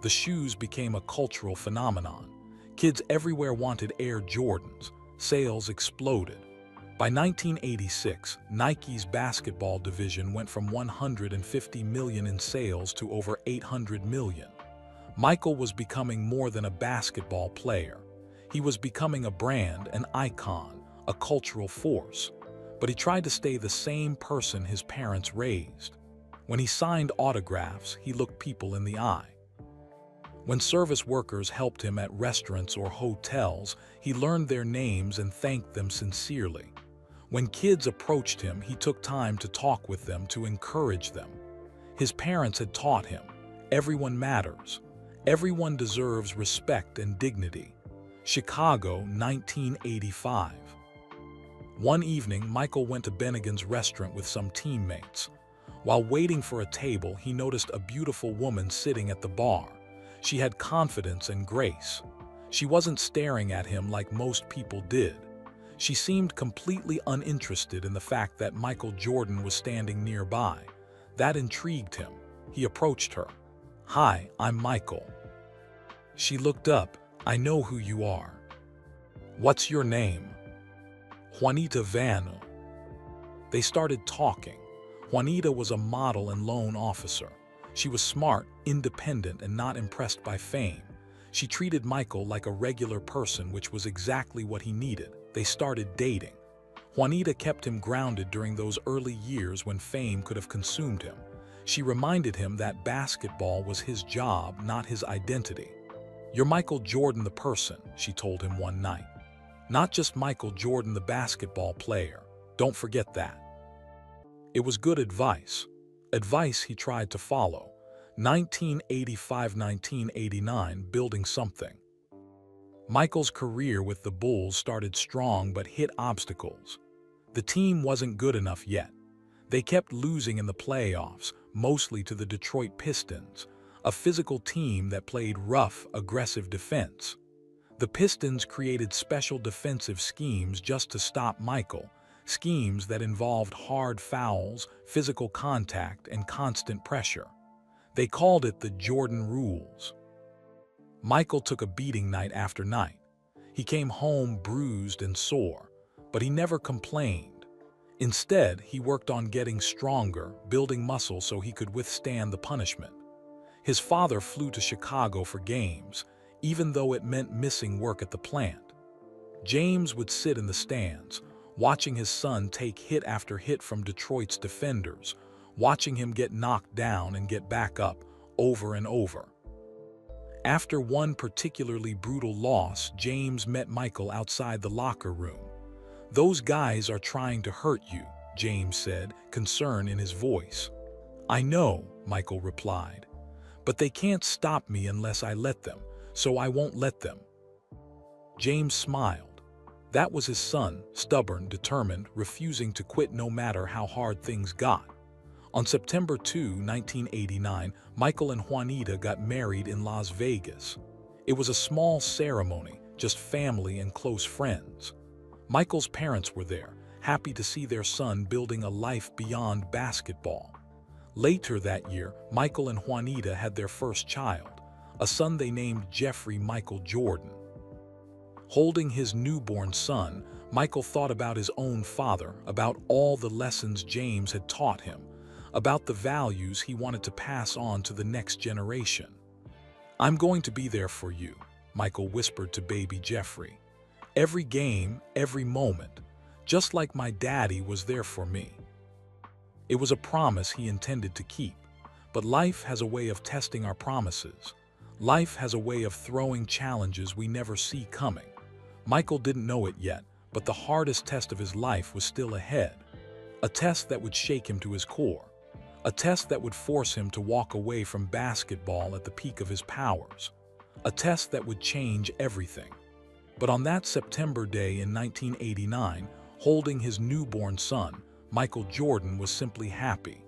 The shoes became a cultural phenomenon. Kids everywhere wanted Air Jordans. Sales exploded. By 1986, Nike's basketball division went from $150 million in sales to over $800 million. Michael was becoming more than a basketball player. He was becoming a brand, an icon, a cultural force. But he tried to stay the same person his parents raised. When he signed autographs, he looked people in the eye. When service workers helped him at restaurants or hotels, he learned their names and thanked them sincerely. When kids approached him, he took time to talk with them, to encourage them. His parents had taught him, everyone matters. Everyone deserves respect and dignity. Chicago, 1985. One evening, Michael went to Bennigan's restaurant with some teammates. While waiting for a table, he noticed a beautiful woman sitting at the bar. She had confidence and grace. She wasn't staring at him like most people did. She seemed completely uninterested in the fact that Michael Jordan was standing nearby. That intrigued him. He approached her. "Hi, I'm Michael." She looked up. "I know who you are." "What's your name?" "Juanita Vano." They started talking. Juanita was a model and loan officer. She was smart, independent, and not impressed by fame. She treated Michael like a regular person, which was exactly what he needed. They started dating. Juanita kept him grounded during those early years when fame could have consumed him. She reminded him that basketball was his job, not his identity. "You're Michael Jordan the person," she told him one night. "Not just Michael Jordan the basketball player. Don't forget that." It was good advice. Advice he tried to follow. 1985-1989, building something. Michael's career with the Bulls started strong but hit obstacles. The team wasn't good enough yet. They kept losing in the playoffs, mostly to the Detroit Pistons, a physical team that played rough, aggressive defense. The Pistons created special defensive schemes just to stop Michael, schemes that involved hard fouls, physical contact, and constant pressure. They called it the Jordan Rules. Michael took a beating night after night. He came home bruised and sore, but he never complained. Instead, he worked on getting stronger, building muscle so he could withstand the punishment. His father flew to Chicago for games, even though it meant missing work at the plant. James would sit in the stands, watching his son take hit after hit from Detroit's defenders, watching him get knocked down and get back up over and over. After one particularly brutal loss, James met Michael outside the locker room. "Those guys are trying to hurt you," James said, concern in his voice. "I know," Michael replied, "but they can't stop me unless I let them, so I won't let them." James smiled. That was his son, stubborn, determined, refusing to quit no matter how hard things got. On September 2, 1989, Michael and Juanita got married in Las Vegas. It was a small ceremony, just family and close friends. Michael's parents were there, happy to see their son building a life beyond basketball. Later that year, Michael and Juanita had their first child, a son they named Jeffrey Michael Jordan. Holding his newborn son, Michael thought about his own father, about all the lessons James had taught him, about the values he wanted to pass on to the next generation. "I'm going to be there for you," Michael whispered to baby Jeffrey. "Every game, every moment, just like my daddy was there for me." It was a promise he intended to keep, but life has a way of testing our promises. Life has a way of throwing challenges we never see coming. Michael didn't know it yet, but the hardest test of his life was still ahead. A test that would shake him to his core. A test that would force him to walk away from basketball at the peak of his powers. A test that would change everything. But on that September day in 1989, holding his newborn son, Michael Jordan was simply happy.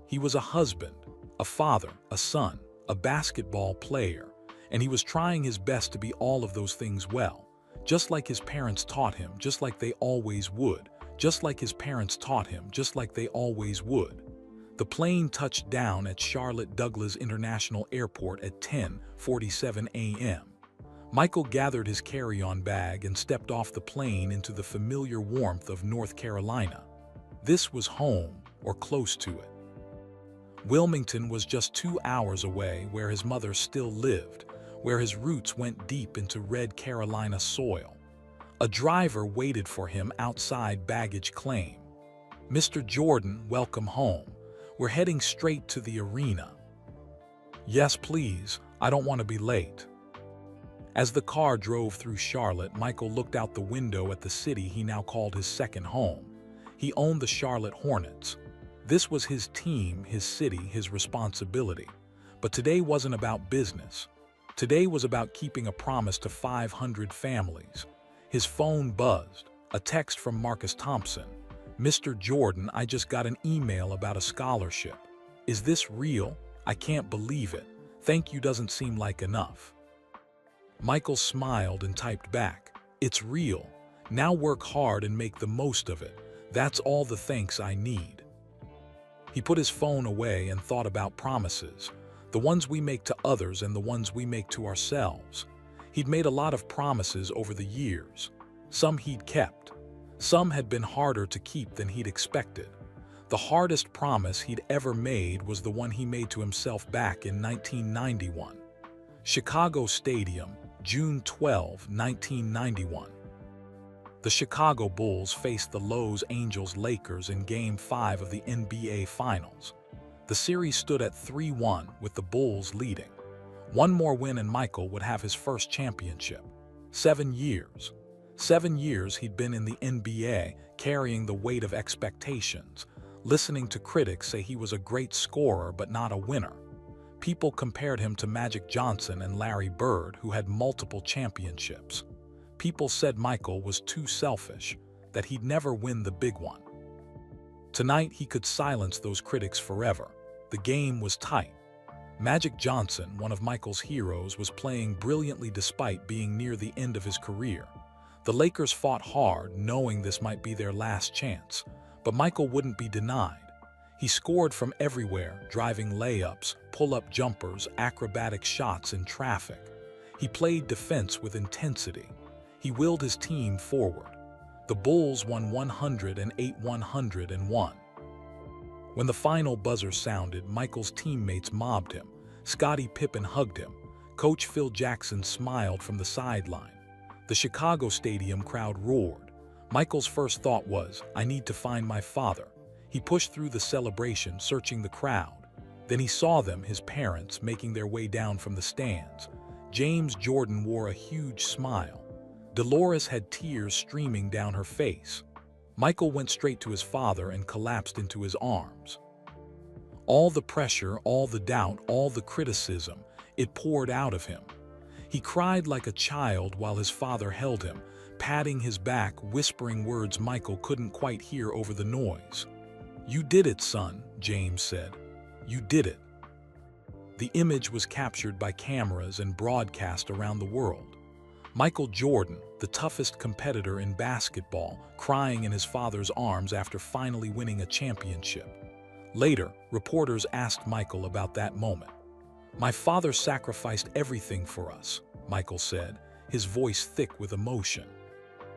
He was a husband, a father, a son, a basketball player, and he was trying his best to be all of those things well, just like his parents taught him, just like they always would, just like his parents taught him, just like they always would. The plane touched down at Charlotte Douglas International Airport at 10:47 a.m. Michael gathered his carry-on bag and stepped off the plane into the familiar warmth of North Carolina. This was home, or close to it. Wilmington was just 2 hours away, where his mother still lived, where his roots went deep into red Carolina soil. A driver waited for him outside baggage claim. "Mr. Jordan, welcome home. We're heading straight to the arena." "Yes, please. I don't want to be late." As the car drove through Charlotte, Michael looked out the window at the city he now called his second home. He owned the Charlotte Hornets. This was his team, his city, his responsibility. But today wasn't about business. Today was about keeping a promise to 500 families. His phone buzzed. A text from Marcus Thompson. "Mr. Jordan, I just got an email about a scholarship. Is this real? I can't believe it. Thank you doesn't seem like enough." Michael smiled and typed back, "It's real. Now work hard and make the most of it. That's all the thanks I need." He put his phone away and thought about promises, the ones we make to others and the ones we make to ourselves. He'd made a lot of promises over the years. Some he'd kept. Some had been harder to keep than he'd expected. The hardest promise he'd ever made was the one he made to himself back in 1991. Chicago Stadium, June 12, 1991. The Chicago Bulls faced the Los Angeles Lakers in Game 5 of the NBA Finals. The series stood at 3-1 with the Bulls leading. One more win and Michael would have his first championship. 7 years. 7 years he'd been in the NBA, carrying the weight of expectations, listening to critics say he was a great scorer but not a winner. People compared him to Magic Johnson and Larry Bird, who had multiple championships. People said Michael was too selfish, that he'd never win the big one. Tonight he could silence those critics forever. The game was tight. Magic Johnson, one of Michael's heroes, was playing brilliantly despite being near the end of his career. The Lakers fought hard, knowing this might be their last chance, but Michael wouldn't be denied. He scored from everywhere, driving layups, pull-up jumpers, acrobatic shots in traffic. He played defense with intensity. He willed his team forward. The Bulls won 108-101. When the final buzzer sounded, Michael's teammates mobbed him. Scottie Pippen hugged him. Coach Phil Jackson smiled from the sideline. The Chicago Stadium crowd roared. Michael's first thought was, "I need to find my father." He pushed through the celebration, searching the crowd. Then he saw them, his parents, making their way down from the stands. James Jordan wore a huge smile. Dolores had tears streaming down her face. Michael went straight to his father and collapsed into his arms. All the pressure, all the doubt, all the criticism, it poured out of him. He cried like a child while his father held him, patting his back, whispering words Michael couldn't quite hear over the noise. "You did it, son," James said. "You did it." The image was captured by cameras and broadcast around the world. Michael Jordan, the toughest competitor in basketball, crying in his father's arms after finally winning a championship. Later, reporters asked Michael about that moment. "My father sacrificed everything for us," Michael said, his voice thick with emotion.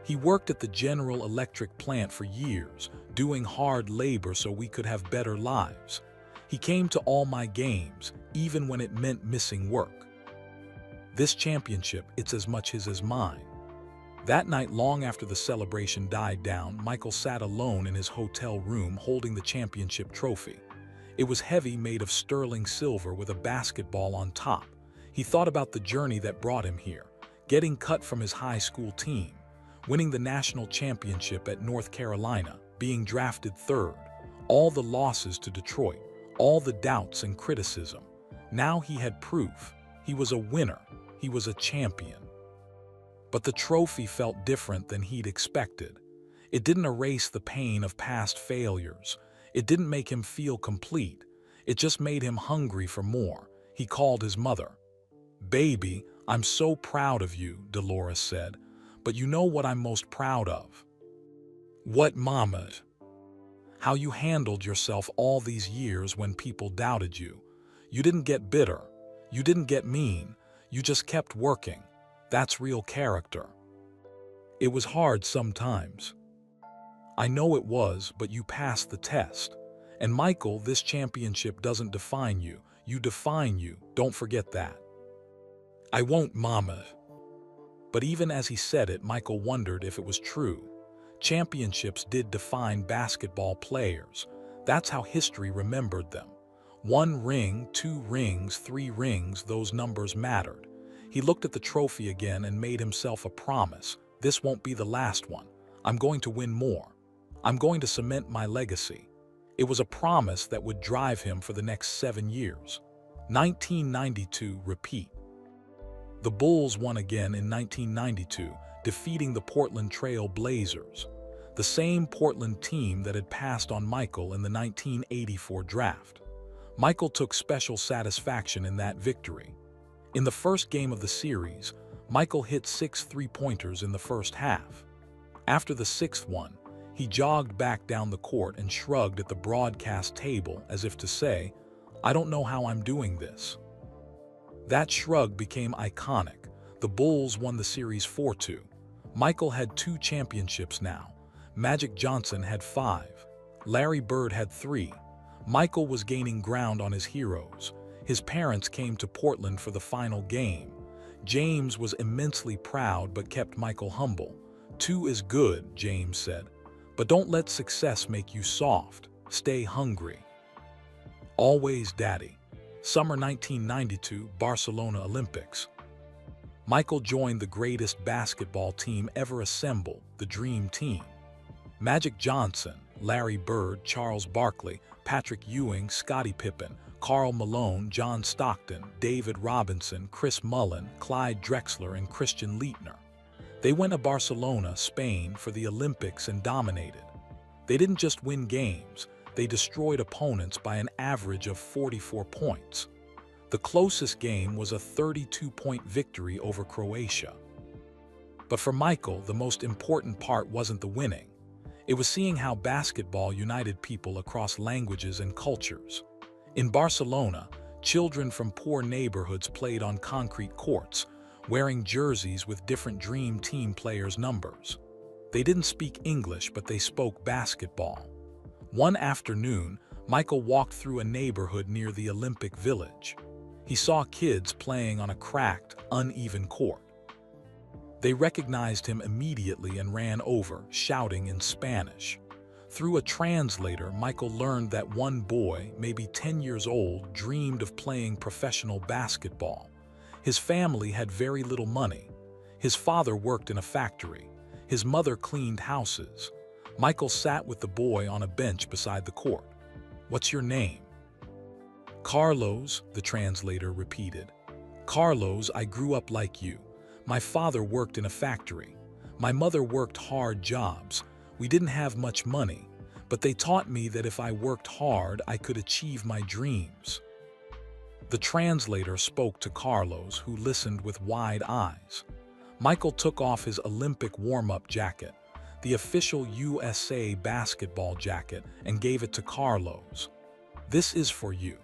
"He worked at the General Electric plant for years, doing hard labor so we could have better lives. He came to all my games, even when it meant missing work. This championship, it's as much his as mine." That night, long after the celebration died down, Michael sat alone in his hotel room holding the championship trophy. It was heavy, made of sterling silver with a basketball on top. He thought about the journey that brought him here, getting cut from his high school team, winning the national championship at North Carolina, being drafted third, all the losses to Detroit, all the doubts and criticism. Now he had proof. He was a winner. He was a champion. But the trophy felt different than he'd expected. It didn't erase the pain of past failures. It didn't make him feel complete. It just made him hungry for more. He called his mother. "Baby, I'm so proud of you," Dolores said. "But you know what I'm most proud of?" "What, Mama?" "How you handled yourself all these years when people doubted you. You didn't get bitter. You didn't get mean. You just kept working. That's real character." "It was hard sometimes." "I know it was, but you passed the test. And Michael, this championship doesn't define you. You define you. Don't forget that." "I won't, Mama." But even as he said it, Michael wondered if it was true. Championships did define basketball players. That's how history remembered them. 1 ring, 2 rings, 3 rings, those numbers mattered. He looked at the trophy again and made himself a promise. "This won't be the last one. I'm going to win more. I'm going to cement my legacy." It was a promise that would drive him for the next 7 years. 1992 repeat. The Bulls won again in 1992, defeating the Portland Trail Blazers, the same Portland team that had passed on Michael in the 1984 draft. Michael took special satisfaction in that victory. In the first game of the series, Michael hit 6 three-pointers in the first half. After the 6th one, he jogged back down the court and shrugged at the broadcast table as if to say, "I don't know how I'm doing this." That shrug became iconic. The Bulls won the series 4-2. Michael had 2 championships now. Magic Johnson had 5. Larry Bird had 3. Michael was gaining ground on his heroes. His parents came to Portland for the final game. James was immensely proud but kept Michael humble. 2 is good, James said. But don't let success make you soft. Stay hungry. Always, Daddy. Summer 1992 Barcelona Olympics. Michael joined the greatest basketball team ever assembled, the Dream Team. Magic Johnson, Larry Bird, Charles Barkley, Patrick Ewing, Scottie Pippen, Karl Malone, John Stockton, David Robinson, Chris Mullin, Clyde Drexler, and Christian Leitner. They went to Barcelona, Spain, for the Olympics and dominated. They didn't just win games, they destroyed opponents by an average of 44 points. The closest game was a 32-point victory over Croatia. But for Michael, the most important part wasn't the winning. It was seeing how basketball united people across languages and cultures. In Barcelona, children from poor neighborhoods played on concrete courts, wearing jerseys with different Dream Team players' numbers. They didn't speak English, but they spoke basketball. One afternoon, Michael walked through a neighborhood near the Olympic Village. He saw kids playing on a cracked, uneven court. They recognized him immediately and ran over, shouting in Spanish. Through a translator, Michael learned that one boy, maybe 10 years old, dreamed of playing professional basketball. His family had very little money. His father worked in a factory. His mother cleaned houses. Michael sat with the boy on a bench beside the court. "What's your name?" "Carlos," the translator repeated. "Carlos, I grew up like you. My father worked in a factory. My mother worked hard jobs. We didn't have much money, but they taught me that if I worked hard, I could achieve my dreams." The translator spoke to Carlos, who listened with wide eyes. Michael took off his Olympic warm-up jacket, the official USA basketball jacket, and gave it to Carlos. "This is for you.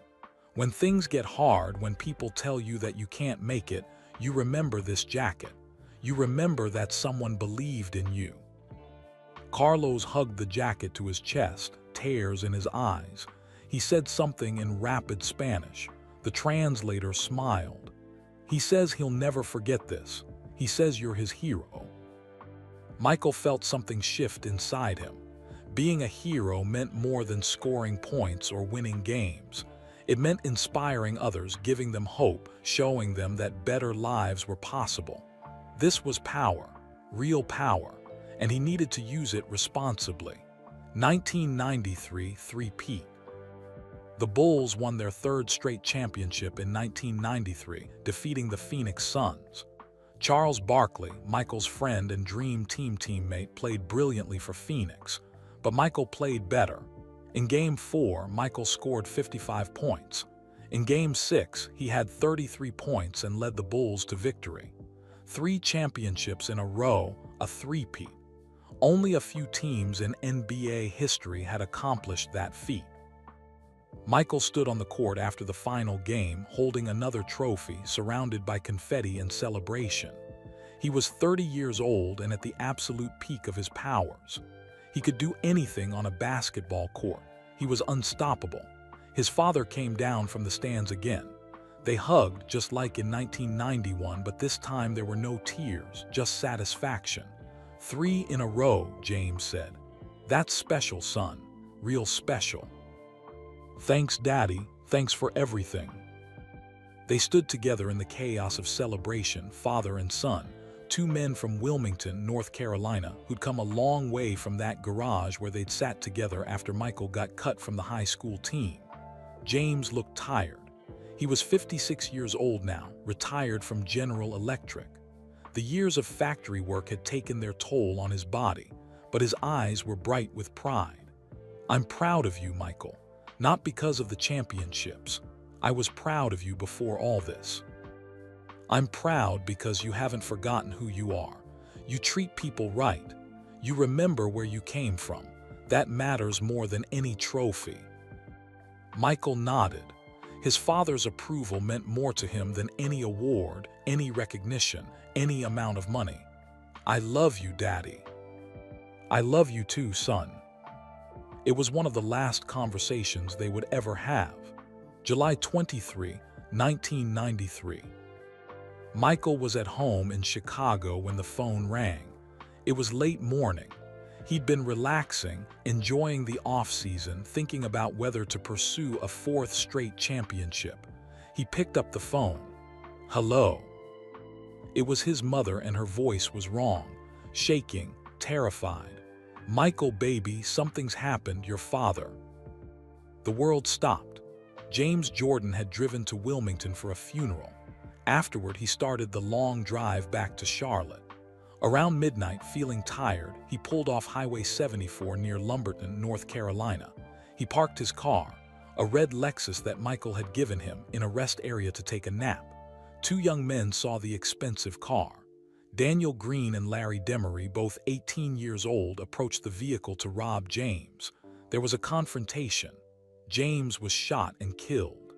When things get hard, when people tell you that you can't make it, you remember this jacket. You remember that someone believed in you." Carlos hugged the jacket to his chest, tears in his eyes. He said something in rapid Spanish. The translator smiled. "He says he'll never forget this. He says you're his hero." Michael felt something shift inside him. Being a hero meant more than scoring points or winning games. It meant inspiring others, giving them hope, showing them that better lives were possible. This was power, real power, and he needed to use it responsibly. 1993 three-peat. The Bulls won their third straight championship in 1993, defeating the Phoenix Suns. Charles Barkley, Michael's friend and Dream Team teammate, played brilliantly for Phoenix, but Michael played better. In Game 4, Michael scored 55 points. In Game 6, he had 33 points and led the Bulls to victory. 3 championships in a row, a three-peat. Only a few teams in NBA history had accomplished that feat. Michael stood on the court after the final game, holding another trophy, surrounded by confetti and celebration. He was 30 years old and at the absolute peak of his powers. He could do anything on a basketball court. He was unstoppable. His father came down from the stands again. They hugged just like in 1991, but this time there were no tears, just satisfaction. 3 in a row, James said. "That's special, son. Real special." "Thanks, Daddy. Thanks for everything." They stood together in the chaos of celebration, father and son. 2 men from Wilmington, North Carolina, who'd come a long way from that garage where they'd sat together after Michael got cut from the high school team. James looked tired. He was 56 years old now, retired from General Electric. The years of factory work had taken their toll on his body, but his eyes were bright with pride. "I'm proud of you, Michael. Not because of the championships. I was proud of you before all this. I'm proud because you haven't forgotten who you are. You treat people right. You remember where you came from. That matters more than any trophy." Michael nodded. His father's approval meant more to him than any award, any recognition, any amount of money. "I love you, Daddy." "I love you too, son." It was one of the last conversations they would ever have. July 23, 1993. Michael was at home in Chicago when the phone rang. It was late morning. He'd been relaxing, enjoying the off-season, thinking about whether to pursue a 4th straight championship. He picked up the phone. "Hello." It was his mother, and her voice was wrong, shaking, terrified. "Michael, baby, something's happened, your father." The world stopped. James Jordan had driven to Wilmington for a funeral. Afterward, he started the long drive back to Charlotte. Around midnight, feeling tired, he pulled off Highway 74 near Lumberton, North Carolina. He parked his car, a red Lexus that Michael had given him, in a rest area to take a nap. 2 young men saw the expensive car. Daniel Green and Larry Demery, both 18 years old, approached the vehicle to rob James. There was a confrontation. James was shot and killed.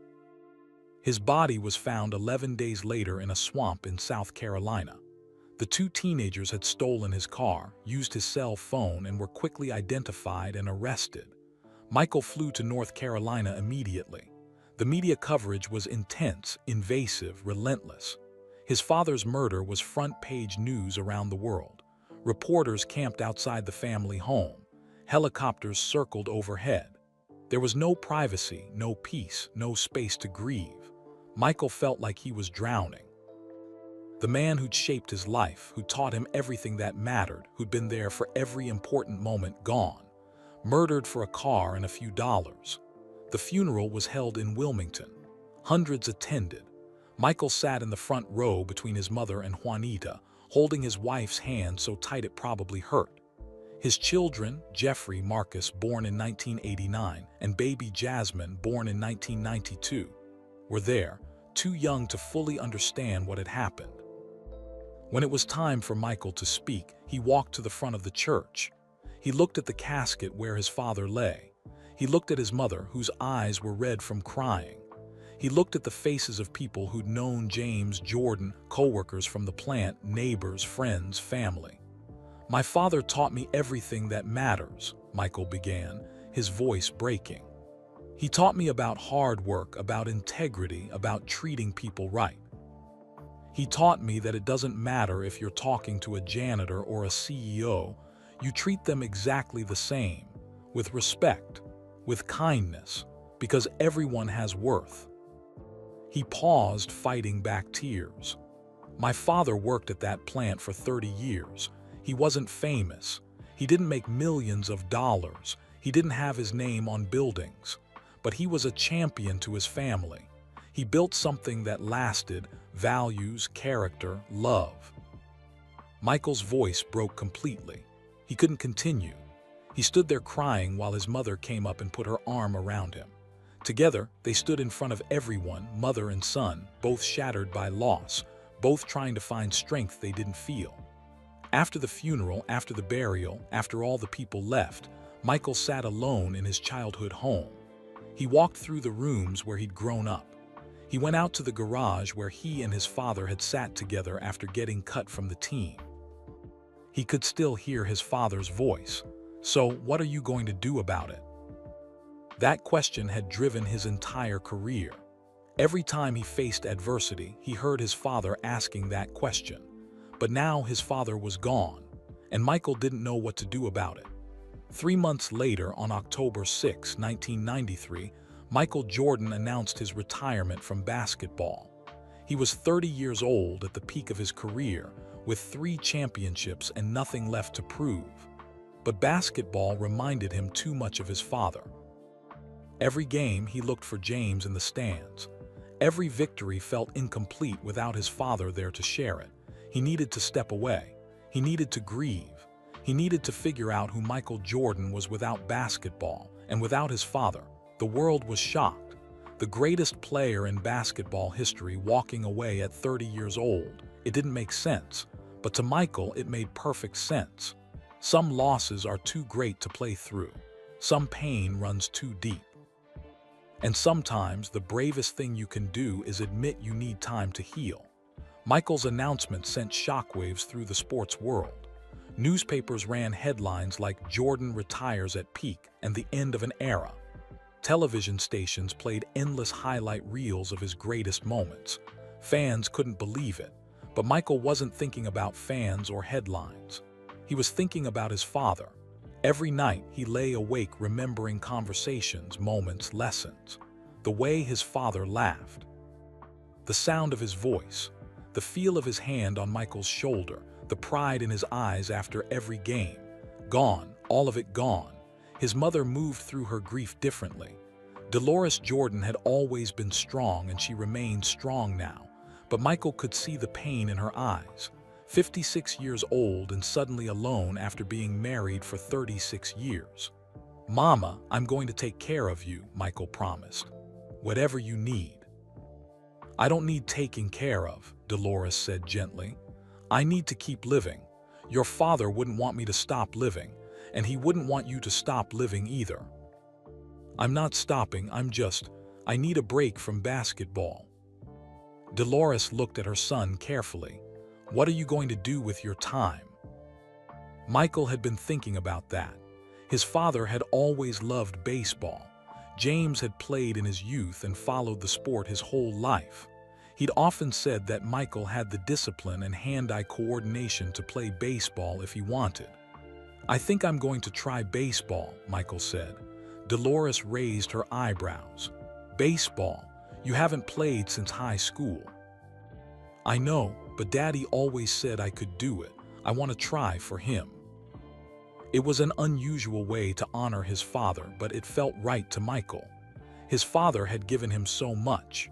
His body was found 11 days later in a swamp in South Carolina. The two teenagers had stolen his car, used his cell phone, and were quickly identified and arrested. Michael flew to North Carolina immediately. The media coverage was intense, invasive, relentless. His father's murder was front-page news around the world. Reporters camped outside the family home. Helicopters circled overhead. There was no privacy, no peace, no space to grieve. Michael felt like he was drowning. The man who'd shaped his life, who taught him everything that mattered, who'd been there for every important moment, gone. Murdered for a car and a few dollars. The funeral was held in Wilmington. Hundreds attended. Michael sat in the front row between his mother and Juanita, holding his wife's hand so tight it probably hurt. His children, Jeffrey Marcus, born in 1989, and baby Jasmine, born in 1992, were there, too young to fully understand what had happened. When it was time for Michael to speak, he walked to the front of the church. He looked at the casket where his father lay. He looked at his mother, whose eyes were red from crying. He looked at the faces of people who'd known James Jordan, co-workers from the plant, neighbors, friends, family. "My father taught me everything that matters," Michael began, his voice breaking. "He taught me about hard work, about integrity, about treating people right. He taught me that it doesn't matter if you're talking to a janitor or a CEO, you treat them exactly the same, with respect, with kindness, because everyone has worth." He paused, fighting back tears. "My father worked at that plant for 30 years. He wasn't famous. He didn't make millions of dollars. He didn't have his name on buildings. But he was a champion to his family. He built something that lasted: values, character, love." Michael's voice broke completely. He couldn't continue. He stood there crying while his mother came up and put her arm around him. Together, they stood in front of everyone, mother and son, both shattered by loss, both trying to find strength they didn't feel. After the funeral, after the burial, after all the people left, Michael sat alone in his childhood home. He walked through the rooms where he'd grown up. He went out to the garage where he and his father had sat together after getting cut from the team. He could still hear his father's voice. "So, what are you going to do about it?" That question had driven his entire career. Every time he faced adversity, he heard his father asking that question. But now his father was gone, and Michael didn't know what to do about it. 3 months later, on October 6, 1993, Michael Jordan announced his retirement from basketball. He was 30 years old at the peak of his career, with 3 championships and nothing left to prove. But basketball reminded him too much of his father. Every game, he looked for James in the stands. Every victory felt incomplete without his father there to share it. He needed to step away. He needed to grieve. He needed to figure out who Michael Jordan was without basketball, and without his father. The world was shocked. The greatest player in basketball history walking away at 30 years old. It didn't make sense, but to Michael it made perfect sense. Some losses are too great to play through. Some pain runs too deep. And sometimes the bravest thing you can do is admit you need time to heal. Michael's announcement sent shockwaves through the sports world. Newspapers ran headlines like "Jordan retires at peak" and "the end of an era." Television stations played endless highlight reels of his greatest moments. Fans couldn't believe it, but Michael wasn't thinking about fans or headlines. He was thinking about his father. Every night, he lay awake remembering conversations, moments, lessons. The way his father laughed. The sound of his voice. The feel of his hand on Michael's shoulder. The pride in his eyes after every game. Gone, all of it gone. His mother moved through her grief differently. Dolores Jordan had always been strong, and she remained strong now. But Michael could see the pain in her eyes. 56 years old and suddenly alone after being married for 36 years. "Mama, I'm going to take care of you," Michael promised. "Whatever you need." "I don't need taking care of," Dolores said gently. I need to keep living. Your father wouldn't want me to stop living, and he wouldn't want you to stop living either. I'm not stopping, I need a break from basketball. Dolores looked at her son carefully. What are you going to do with your time? Michael had been thinking about that. His father had always loved baseball. James had played in his youth and followed the sport his whole life. He'd often said that Michael had the discipline and hand-eye coordination to play baseball if he wanted. I think I'm going to try baseball, Michael said. Dolores raised her eyebrows. Baseball? You haven't played since high school. I know, but Daddy always said I could do it. I want to try for him. It was an unusual way to honor his father, but it felt right to Michael. His father had given him so much.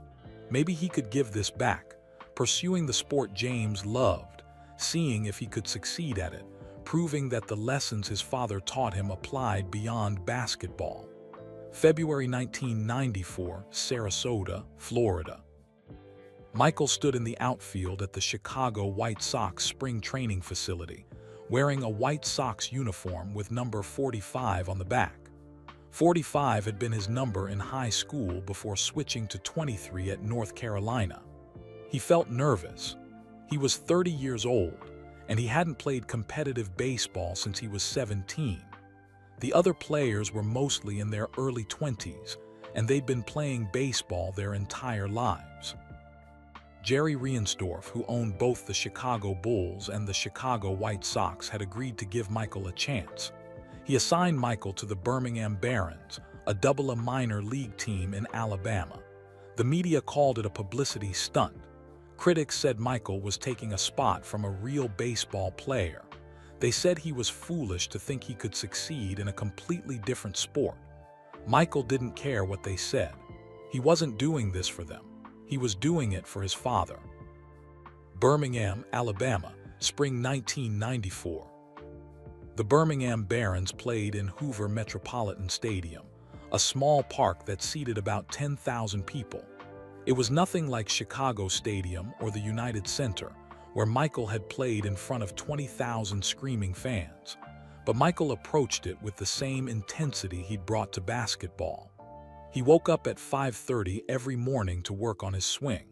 Maybe he could give this back, pursuing the sport James loved, seeing if he could succeed at it, proving that the lessons his father taught him applied beyond basketball. February 1994, Sarasota, Florida. Michael stood in the outfield at the Chicago White Sox spring training facility, wearing a White Sox uniform with number 45 on the back. 45 had been his number in high school before switching to 23 at North Carolina. He felt nervous. He was 30 years old, and he hadn't played competitive baseball since he was 17. The other players were mostly in their early 20s, and they'd been playing baseball their entire lives. Jerry Reinsdorf, who owned both the Chicago Bulls and the Chicago White Sox, had agreed to give Michael a chance. He assigned Michael to the Birmingham Barons, a double-A minor league team in Alabama. The media called it a publicity stunt. Critics said Michael was taking a spot from a real baseball player. They said he was foolish to think he could succeed in a completely different sport. Michael didn't care what they said. He wasn't doing this for them. He was doing it for his father. Birmingham, Alabama, spring 1994. The Birmingham Barons played in Hoover Metropolitan Stadium, a small park that seated about 10,000 people. It was nothing like Chicago Stadium or the United Center, where Michael had played in front of 20,000 screaming fans. But Michael approached it with the same intensity he'd brought to basketball. He woke up at 5:30 every morning to work on his swing.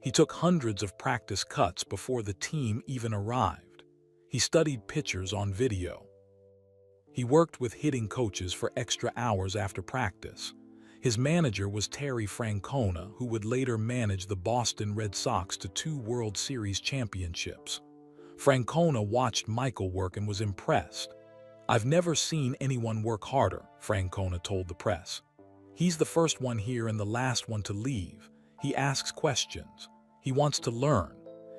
He took hundreds of practice cuts before the team even arrived. He studied pitchers on video. He worked with hitting coaches for extra hours after practice. His manager was Terry Francona, who would later manage the Boston Red Sox to 2 World Series championships. Francona watched Michael work and was impressed. "I've never seen anyone work harder," Francona told the press. "He's the first one here and the last one to leave. He asks questions. He wants to learn.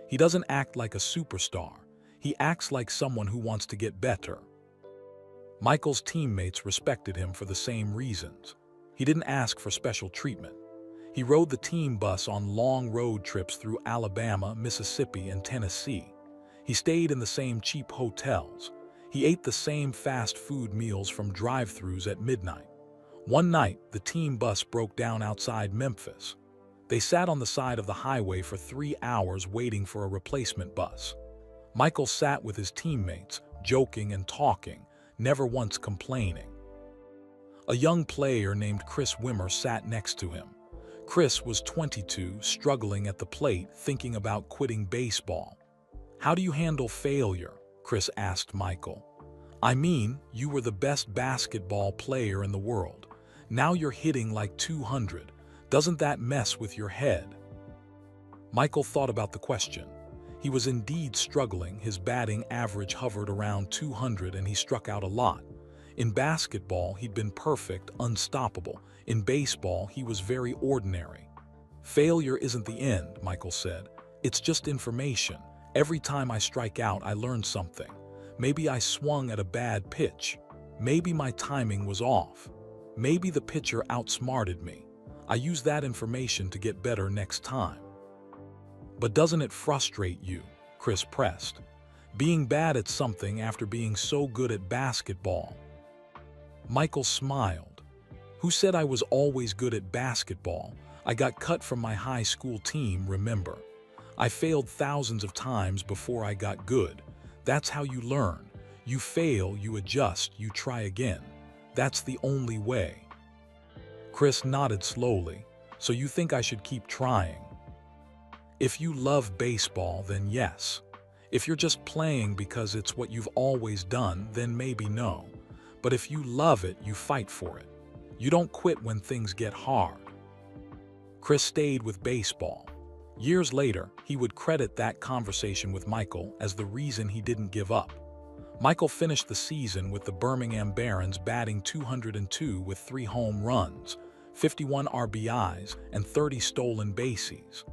He doesn't act like a superstar. He acts like someone who wants to get better." Michael's teammates respected him for the same reasons. He didn't ask for special treatment. He rode the team bus on long road trips through Alabama, Mississippi, and Tennessee. He stayed in the same cheap hotels. He ate the same fast food meals from drive-thrus at midnight. One night, the team bus broke down outside Memphis. They sat on the side of the highway for 3 hours waiting for a replacement bus. Michael sat with his teammates, joking and talking, never once complaining. A young player named Chris Wimmer sat next to him. Chris was 22, struggling at the plate, thinking about quitting baseball. "How do you handle failure?" Chris asked Michael. "I mean, you were the best basketball player in the world. Now you're hitting like 200. Doesn't that mess with your head?" Michael thought about the question. He was indeed struggling. His batting average hovered around 200 and he struck out a lot. In basketball, he'd been perfect, unstoppable. In baseball, he was very ordinary. "Failure isn't the end," Michael said. "It's just information. Every time I strike out, I learn something. Maybe I swung at a bad pitch. Maybe my timing was off. Maybe the pitcher outsmarted me. I use that information to get better next time." "But doesn't it frustrate you?" Chris pressed. "Being bad at something after being so good at basketball." Michael smiled. "Who said I was always good at basketball? I got cut from my high school team, remember? I failed thousands of times before I got good. That's how you learn. You fail, you adjust, you try again. That's the only way." Chris nodded slowly. "So you think I should keep trying?" "If you love baseball, then yes. If you're just playing because it's what you've always done, then maybe no. But if you love it, you fight for it. You don't quit when things get hard." Chris stayed with baseball. Years later, he would credit that conversation with Michael as the reason he didn't give up. Michael finished the season with the Birmingham Barons batting .202 with 3 home runs, 51 RBIs, and 30 stolen bases.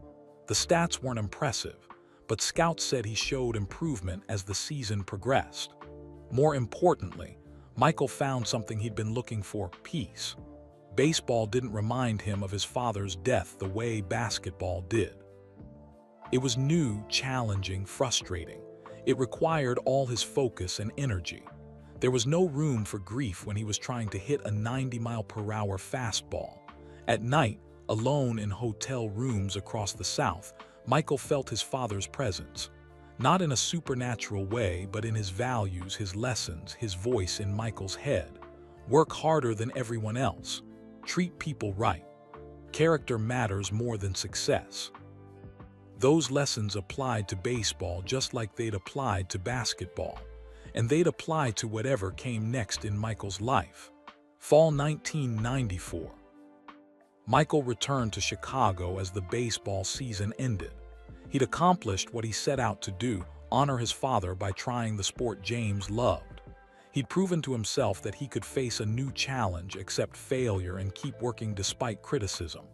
The stats weren't impressive, but scouts said he showed improvement as the season progressed. More importantly, Michael found something he'd been looking for: peace. Baseball didn't remind him of his father's death the way basketball did. It was new, challenging, frustrating. It required all his focus and energy. There was no room for grief when he was trying to hit a 90-mile-per-hour fastball. At night, alone in hotel rooms across the South, Michael felt his father's presence. Not in a supernatural way, but in his values, his lessons, his voice in Michael's head. Work harder than everyone else. Treat people right. Character matters more than success. Those lessons applied to baseball just like they'd applied to basketball, and they'd apply to whatever came next in Michael's life. Fall 1994. Michael returned to Chicago as the baseball season ended. He'd accomplished what he set out to do: honor his father by trying the sport James loved. He'd proven to himself that he could face a new challenge, accept failure, and keep working despite criticism.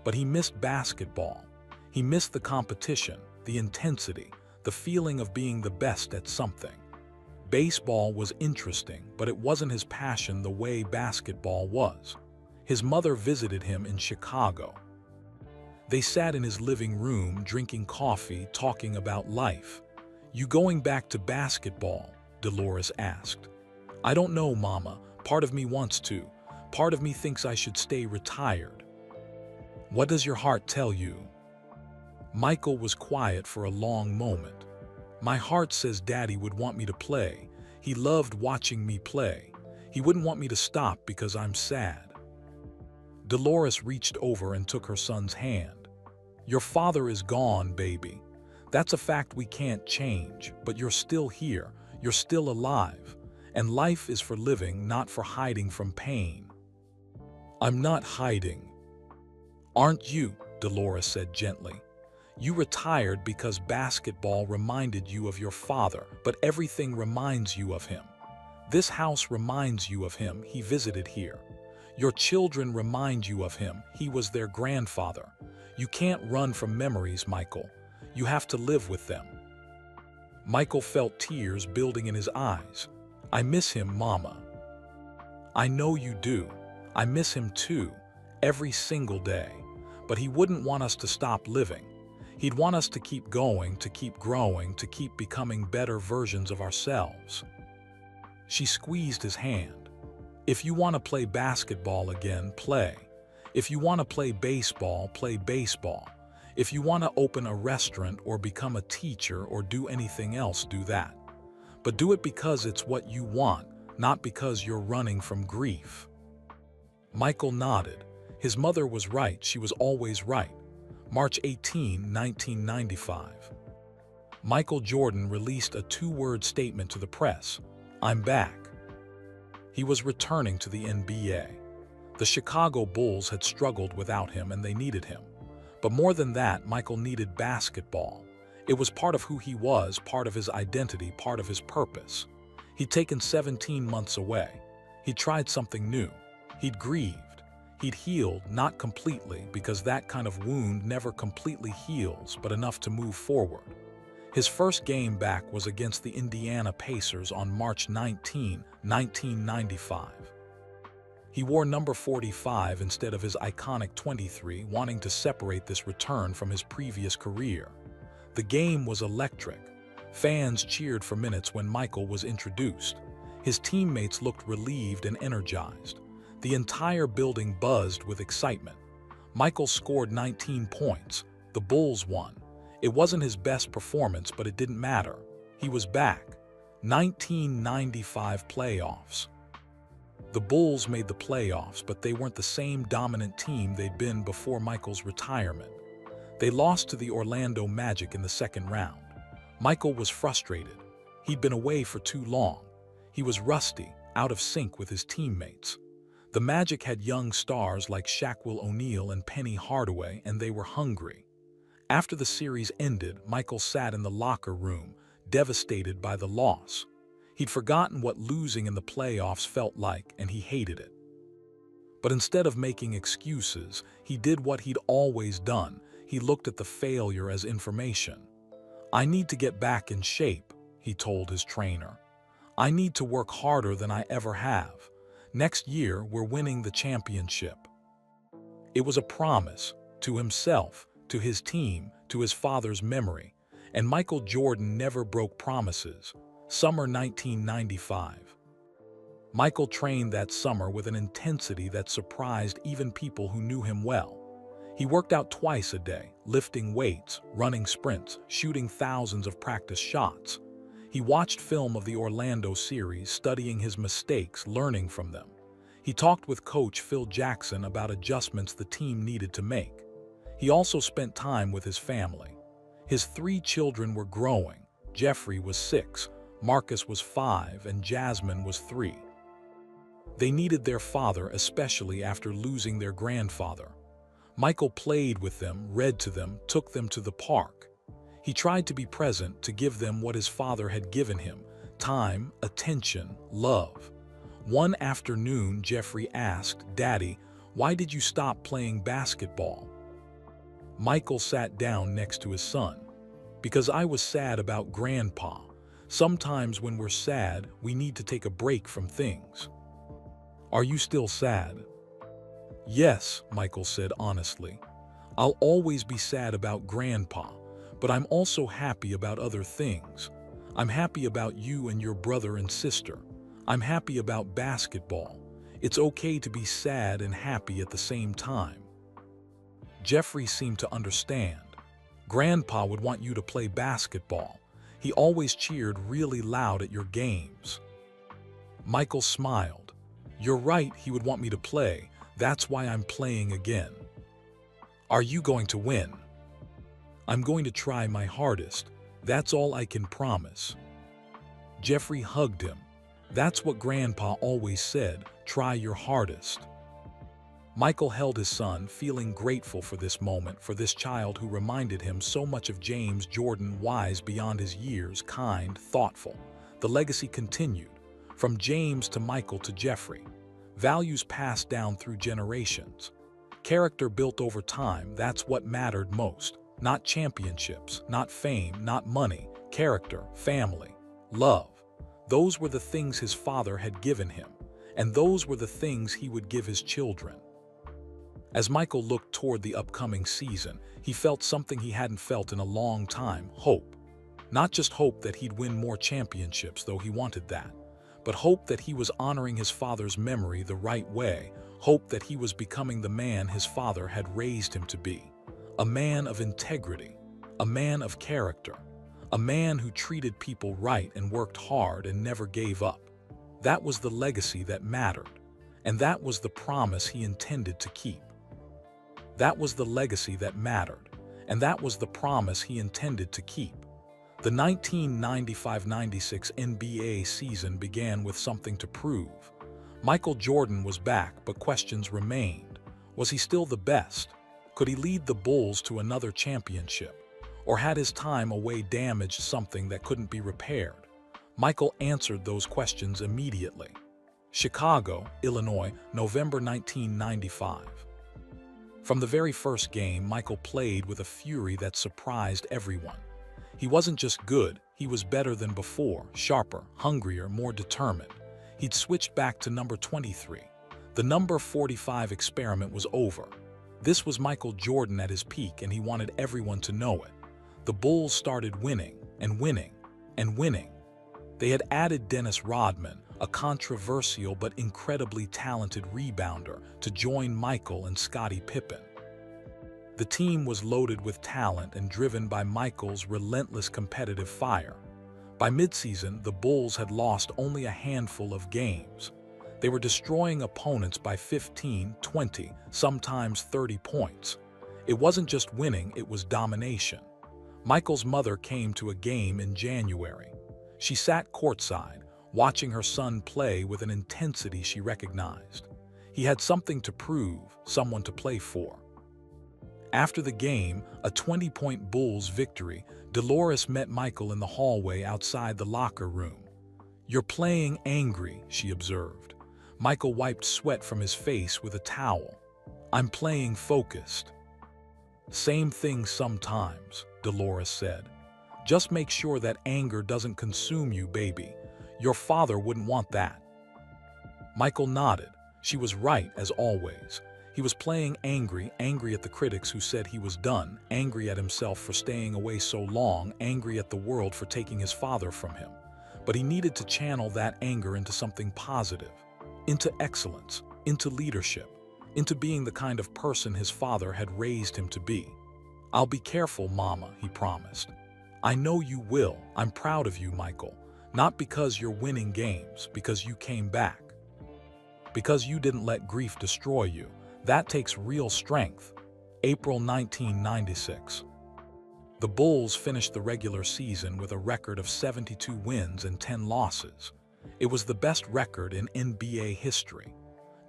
But he missed basketball. He missed the competition, the intensity, the feeling of being the best at something. Baseball was interesting, but it wasn't his passion the way basketball was. His mother visited him in Chicago. They sat in his living room, drinking coffee, talking about life. "You going back to basketball?" Dolores asked. "I don't know, Mama. Part of me wants to. Part of me thinks I should stay retired." "What does your heart tell you?" Michael was quiet for a long moment. "My heart says Daddy would want me to play. He loved watching me play. He wouldn't want me to stop because I'm sad." Dolores reached over and took her son's hand. "Your father is gone, baby. That's a fact we can't change, but you're still here. You're still alive. And life is for living, not for hiding from pain." "I'm not hiding." "Aren't you?" Dolores said gently. "You retired because basketball reminded you of your father, but everything reminds you of him. This house reminds you of him. He visited here. Your children remind you of him. He was their grandfather. You can't run from memories, Michael. You have to live with them." Michael felt tears building in his eyes. "I miss him, Mama." "I know you do. I miss him too, every single day. But he wouldn't want us to stop living. He'd want us to keep going, to keep growing, to keep becoming better versions of ourselves." She squeezed his hand. "If you want to play basketball again, play. If you want to play baseball, play baseball. If you want to open a restaurant or become a teacher or do anything else, do that. But do it because it's what you want, not because you're running from grief." Michael nodded. His mother was right. She was always right. March 18, 1995. Michael Jordan released a 2-word statement to the press: "I'm back." He was returning to the NBA. The Chicago Bulls had struggled without him and they needed him. But more than that, Michael needed basketball. It was part of who he was, part of his identity, part of his purpose. He'd taken 17 months away. He'd tried something new. He'd grieved. He'd healed, not completely, because that kind of wound never completely heals, but enough to move forward. His first game back was against the Indiana Pacers on March 19, 1995. He wore number 45 instead of his iconic 23, wanting to separate this return from his previous career. The game was electric. Fans cheered for minutes when Michael was introduced. His teammates looked relieved and energized. The entire building buzzed with excitement. Michael scored 19 points. The Bulls won. It wasn't his best performance, but it didn't matter. He was back. 1995 playoffs. The Bulls made the playoffs, but they weren't the same dominant team they'd been before Michael's retirement. They lost to the Orlando Magic in the second round. Michael was frustrated. He'd been away for too long. He was rusty, out of sync with his teammates. The Magic had young stars like Shaquille O'Neal and Penny Hardaway, and they were hungry. After the series ended, Michael sat in the locker room, devastated by the loss. He'd forgotten what losing in the playoffs felt like, and he hated it. But instead of making excuses, he did what he'd always done. He looked at the failure as information. "I need to get back in shape," he told his trainer. "I need to work harder than I ever have. Next year, we're winning the championship." It was a promise to himself, to his team, to his father's memory. And Michael Jordan never broke promises. Summer 1995. Michael trained that summer with an intensity that surprised even people who knew him well. He worked out twice a day, lifting weights, running sprints, shooting thousands of practice shots. He watched film of the Orlando series, studying his mistakes, learning from them. He talked with coach Phil Jackson about adjustments the team needed to make. He also spent time with his family. His 3 children were growing. Jeffrey was 6, Marcus was 5, and Jasmine was 3. They needed their father, especially after losing their grandfather. Michael played with them, read to them, took them to the park. He tried to be present, to give them what his father had given him: time, attention, love. One afternoon, Jeffrey asked, "Daddy, why did you stop playing basketball?" Michael sat down next to his son. "Because I was sad about Grandpa. Sometimes when we're sad, we need to take a break from things." "Are you still sad?" "Yes," Michael said honestly. "I'll always be sad about Grandpa, but I'm also happy about other things. I'm happy about you and your brother and sister. I'm happy about basketball. It's okay to be sad and happy at the same time." Jeffrey seemed to understand. "Grandpa would want you to play basketball. He always cheered really loud at your games." Michael smiled. "You're right, he would want me to play. That's why I'm playing again." "Are you going to win?" "I'm going to try my hardest. That's all I can promise." Jeffrey hugged him. "That's what Grandpa always said, try your hardest." Michael held his son, feeling grateful for this moment, for this child who reminded him so much of James Jordan, wise beyond his years, kind, thoughtful. The legacy continued, from James to Michael to Jeffrey. Values passed down through generations. Character built over time, that's what mattered most. Not championships, not fame, not money. Character, family, love. Those were the things his father had given him, and those were the things he would give his children. As Michael looked toward the upcoming season, he felt something he hadn't felt in a long time: hope. Not just hope that he'd win more championships, though he wanted that, but hope that he was honoring his father's memory the right way, hope that he was becoming the man his father had raised him to be. A man of integrity, a man of character, a man who treated people right and worked hard and never gave up. That was the legacy that mattered, and that was the promise he intended to keep. That was the legacy that mattered, and that was the promise he intended to keep. The 1995-96 NBA season began with something to prove. Michael Jordan was back, but questions remained. Was he still the best? Could he lead the Bulls to another championship? Or had his time away damaged something that couldn't be repaired? Michael answered those questions immediately. Chicago, Illinois, November 1995. From the very first game, Michael played with a fury that surprised everyone. He wasn't just good, he was better than before, sharper, hungrier, more determined. He'd switched back to number 23. The number 45 experiment was over. This was Michael Jordan at his peak, and he wanted everyone to know it. The Bulls started winning, and winning, and winning. They had added Dennis Rodman, a controversial but incredibly talented rebounder, to join Michael and Scottie Pippen. The team was loaded with talent and driven by Michael's relentless competitive fire. By midseason, the Bulls had lost only a handful of games. They were destroying opponents by 15, 20, sometimes 30 points. It wasn't just winning, it was domination. Michael's mother came to a game in January. She sat courtside, watching her son play with an intensity she recognized. He had something to prove, someone to play for. After the game, a 20-point Bulls victory, Dolores met Michael in the hallway outside the locker room. "You're playing angry," she observed. Michael wiped sweat from his face with a towel. "I'm playing focused." "Same thing sometimes," Dolores said. "Just make sure that anger doesn't consume you, baby. Your father wouldn't want that." Michael nodded. She was right, as always. He was playing angry, angry at the critics who said he was done, angry at himself for staying away so long, angry at the world for taking his father from him. But he needed to channel that anger into something positive, into excellence, into leadership, into being the kind of person his father had raised him to be. "I'll be careful, Mama," he promised. "I know you will. I'm proud of you, Michael. Not because you're winning games, because you came back. Because you didn't let grief destroy you. That takes real strength." April 1996. The Bulls finished the regular season with a record of 72 wins and 10 losses. It was the best record in NBA history.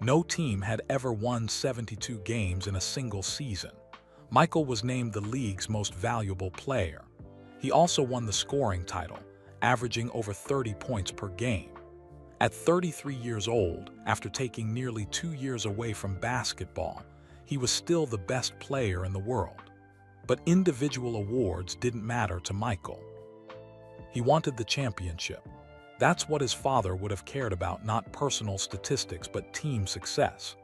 No team had ever won 72 games in a single season. Michael was named the league's most valuable player. He also won the scoring title, averaging over 30 points per game. At 33 years old, after taking nearly 2 years away from basketball, he was still the best player in the world. But individual awards didn't matter to Michael. He wanted the championship. That's what his father would have cared about, not personal statistics but team success.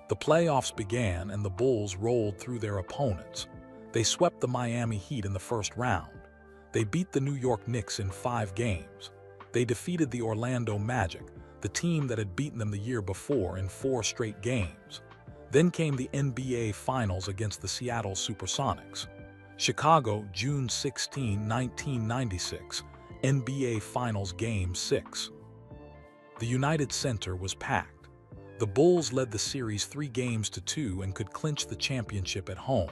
The playoffs began and the Bulls rolled through their opponents. They swept the Miami Heat in the first round. They beat the New York Knicks in 5 games. They defeated the Orlando Magic, the team that had beaten them the year before, in 4 straight games. Then came the NBA Finals against the Seattle Supersonics. Chicago, June 16, 1996, NBA Finals Game 6. The United Center was packed. The Bulls led the series 3-2 and could clinch the championship at home.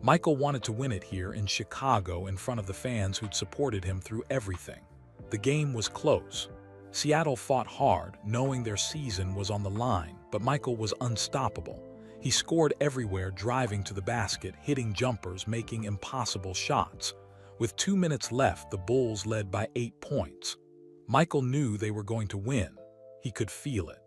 Michael wanted to win it here in Chicago in front of the fans who'd supported him through everything. The game was close. Seattle fought hard, knowing their season was on the line, but Michael was unstoppable. He scored everywhere, driving to the basket, hitting jumpers, making impossible shots. With 2 minutes left, the Bulls led by 8 points. Michael knew they were going to win. He could feel it.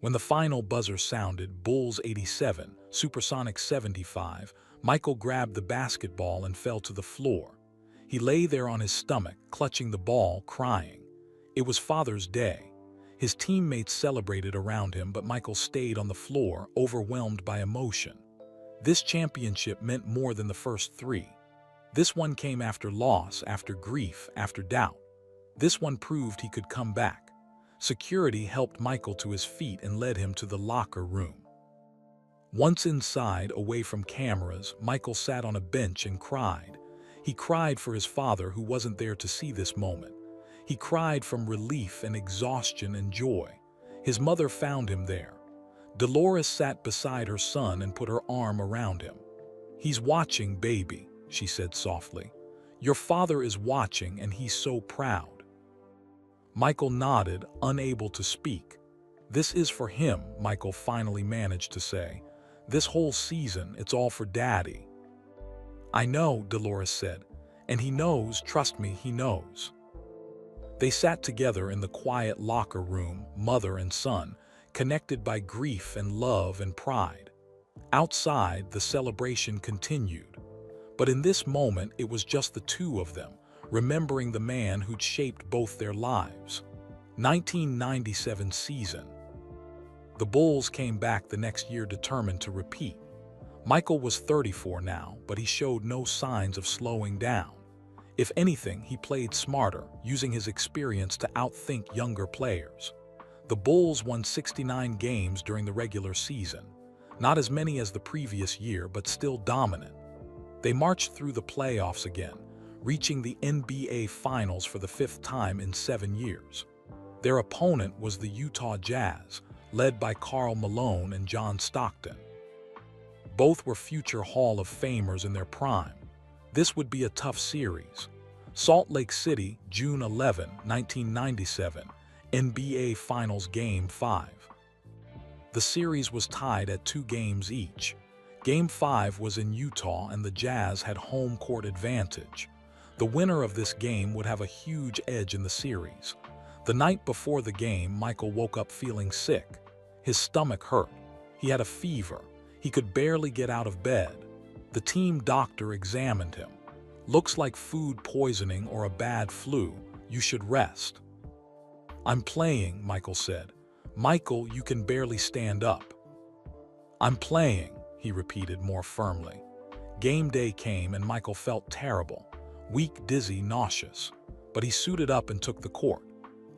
When the final buzzer sounded, Bulls 87, Supersonics 75, Michael grabbed the basketball and fell to the floor. He lay there on his stomach, clutching the ball, crying. It was Father's Day. His teammates celebrated around him, but Michael stayed on the floor, overwhelmed by emotion. This championship meant more than the first 3. This one came after loss, after grief, after doubt. This one proved he could come back. Security helped Michael to his feet and led him to the locker room. Once inside, away from cameras, Michael sat on a bench and cried. He cried for his father, who wasn't there to see this moment. He cried from relief and exhaustion and joy. His mother found him there. Dolores sat beside her son and put her arm around him. "He's watching, baby," she said softly. "Your father is watching and he's so proud." Michael nodded, unable to speak. "This is for him," Michael finally managed to say. "This whole season, it's all for Daddy." "I know," Dolores said. "And he knows, trust me, he knows." They sat together in the quiet locker room, mother and son, connected by grief and love and pride. Outside, the celebration continued. But in this moment, it was just the two of them, remembering the man who'd shaped both their lives. 1997 season. The Bulls came back the next year determined to repeat. Michael was 34 now, but he showed no signs of slowing down. If anything, he played smarter, using his experience to outthink younger players. The Bulls won 69 games during the regular season. Not as many as the previous year, but still dominant. They marched through the playoffs again, reaching the NBA Finals for the 5th time in 7 years. Their opponent was the Utah Jazz, led by Karl Malone and John Stockton. Both were future Hall of Famers in their prime. This would be a tough series. Salt Lake City, June 11, 1997, NBA Finals Game 5. The series was tied at 2 games each. Game 5 was in Utah and the Jazz had home court advantage. The winner of this game would have a huge edge in the series. The night before the game, Michael woke up feeling sick. His stomach hurt. He had a fever. He could barely get out of bed. The team doctor examined him. "Looks like food poisoning or a bad flu. You should rest." "I'm playing," Michael said. "Michael, you can barely stand up." "I'm playing," he repeated more firmly. Game day came and Michael felt terrible. Weak, dizzy, nauseous. But he suited up and took the court.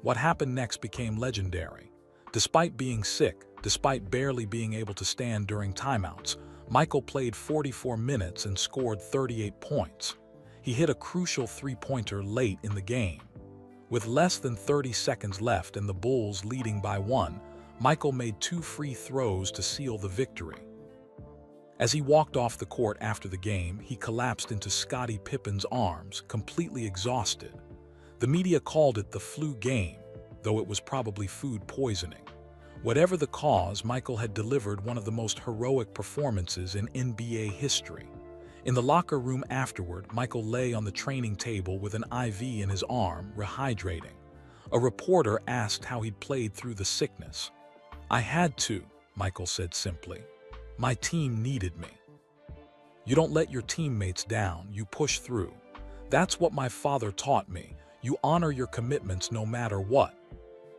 What happened next became legendary. Despite being sick, despite barely being able to stand during timeouts, Michael played 44 minutes and scored 38 points. He hit a crucial three-pointer late in the game. With less than 30 seconds left and the Bulls leading by 1, Michael made 2 free throws to seal the victory. As he walked off the court after the game, he collapsed into Scottie Pippen's arms, completely exhausted. The media called it the flu game, though it was probably food poisoning. Whatever the cause, Michael had delivered one of the most heroic performances in NBA history. In the locker room afterward, Michael lay on the training table with an IV in his arm, rehydrating. A reporter asked how he'd played through the sickness. "I had to," Michael said simply. "My team needed me." You don't let your teammates down, you push through. That's what my father taught me. You honor your commitments no matter what.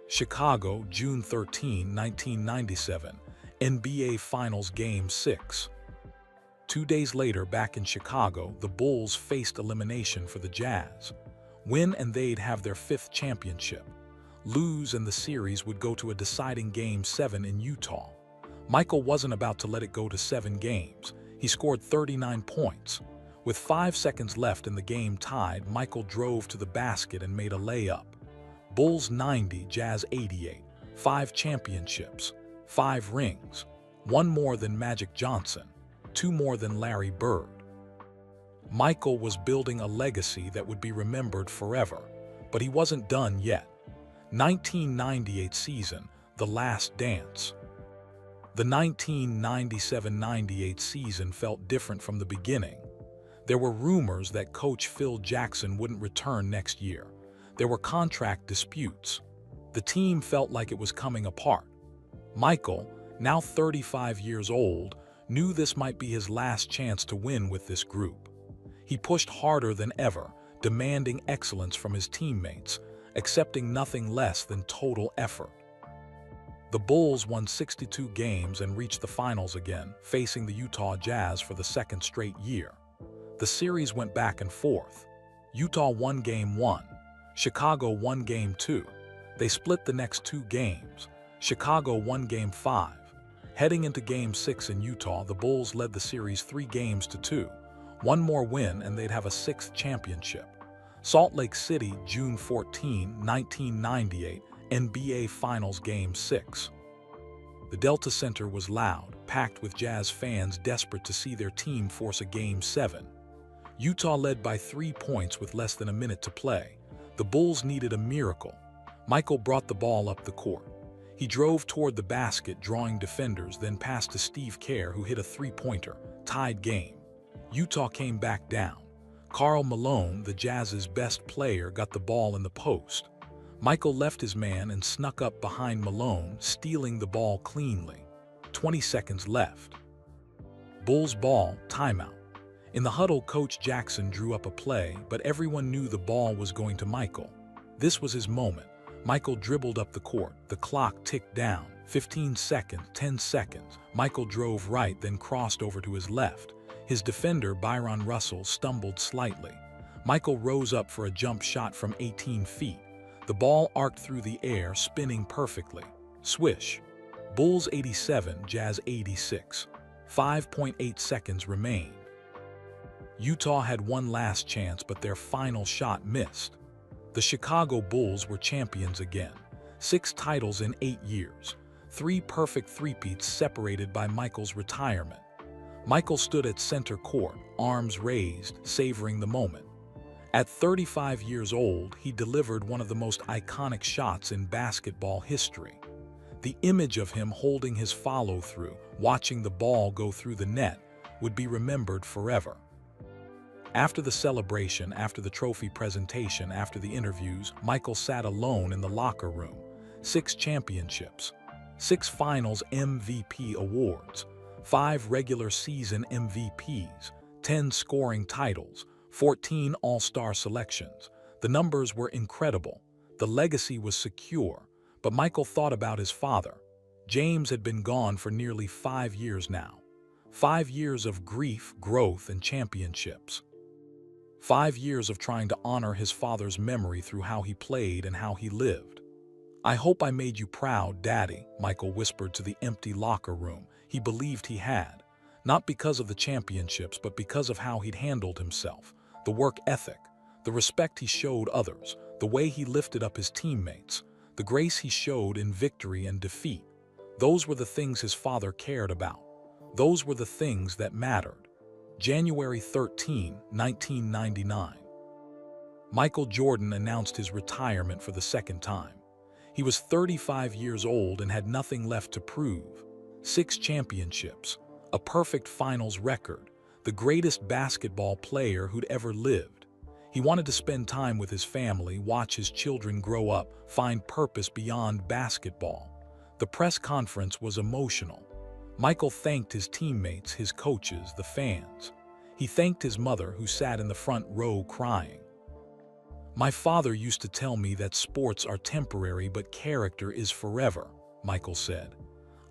Chicago, June 13, 1997, NBA Finals Game 6. 2 days later, back in Chicago, the Bulls faced elimination for the Jazz. Win and they'd have their 5th championship. Lose and the series would go to a deciding Game 7 in Utah. Michael wasn't about to let it go to 7 games. He scored 39 points. With 5 seconds left and the game tied, Michael drove to the basket and made a layup. Bulls 90, Jazz 88, 5 championships, 5 rings, 1 more than Magic Johnson, 2 more than Larry Bird. Michael was building a legacy that would be remembered forever, but he wasn't done yet. 1998 season, the last dance. The 1997-98 season felt different from the beginning. There were rumors that coach Phil Jackson wouldn't return next year. There were contract disputes. The team felt like it was coming apart. Michael, now 35 years old, knew this might be his last chance to win with this group. He pushed harder than ever, demanding excellence from his teammates, accepting nothing less than total effort. The Bulls won 62 games and reached the finals again, facing the Utah Jazz for the 2nd straight year. The series went back and forth. Utah won Game 1. Chicago won Game 2. They split the next 2 games. Chicago won Game 5. Heading into Game 6 in Utah, the Bulls led the series 3 games to 2. 1 more win and they'd have a 6th championship. Salt Lake City, June 14, 1998, NBA Finals Game 6. The Delta Center was loud, packed with Jazz fans desperate to see their team force a Game 7. Utah led by 3 points with less than a minute to play. The Bulls needed a miracle. Michael brought the ball up the court. He drove toward the basket, drawing defenders, then passed to Steve Kerr, who hit a 3-pointer. Tied game. Utah came back down. Karl Malone, the Jazz's best player, got the ball in the post. Michael left his man and snuck up behind Malone, stealing the ball cleanly. 20 seconds left. Bulls ball, timeout. In the huddle, Coach Jackson drew up a play, but everyone knew the ball was going to Michael. This was his moment. Michael dribbled up the court. The clock ticked down. 15 seconds, 10 seconds. Michael drove right, then crossed over to his left. His defender, Byron Russell, stumbled slightly. Michael rose up for a jump shot from 18 feet. The ball arced through the air, spinning perfectly. Swish. Bulls 87, Jazz 86. 5.8 seconds remained. Utah had one last chance, but their final shot missed. The Chicago Bulls were champions again. 6 titles in 8 years. 3 perfect three-peats separated by Michael's retirement. Michael stood at center court, arms raised, savoring the moment. At 35 years old, he delivered one of the most iconic shots in basketball history. The image of him holding his follow-through, watching the ball go through the net, would be remembered forever. After the celebration, after the trophy presentation, after the interviews, Michael sat alone in the locker room. 6 championships, 6 finals MVP awards, 5 regular season MVPs, 10 scoring titles, 14 All-Star selections. The numbers were incredible. The legacy was secure. But Michael thought about his father. James had been gone for nearly 5 years now. 5 years of grief, growth, and championships. 5 years of trying to honor his father's memory through how he played and how he lived. "I hope I made you proud, Daddy," Michael whispered to the empty locker room. He believed he had. Not because of the championships, but because of how he'd handled himself. The work ethic, the respect he showed others, the way he lifted up his teammates, the grace he showed in victory and defeat. Those were the things his father cared about. Those were the things that mattered. January 13, 1999. Michael Jordan announced his retirement for the second time. He was 35 years old and had nothing left to prove. 6 championships, a perfect finals record, the greatest basketball player who'd ever lived. He wanted to spend time with his family, watch his children grow up, find purpose beyond basketball. The press conference was emotional. Michael thanked his teammates, his coaches, the fans. He thanked his mother, who sat in the front row crying. "My father used to tell me that sports are temporary but character is forever," Michael said.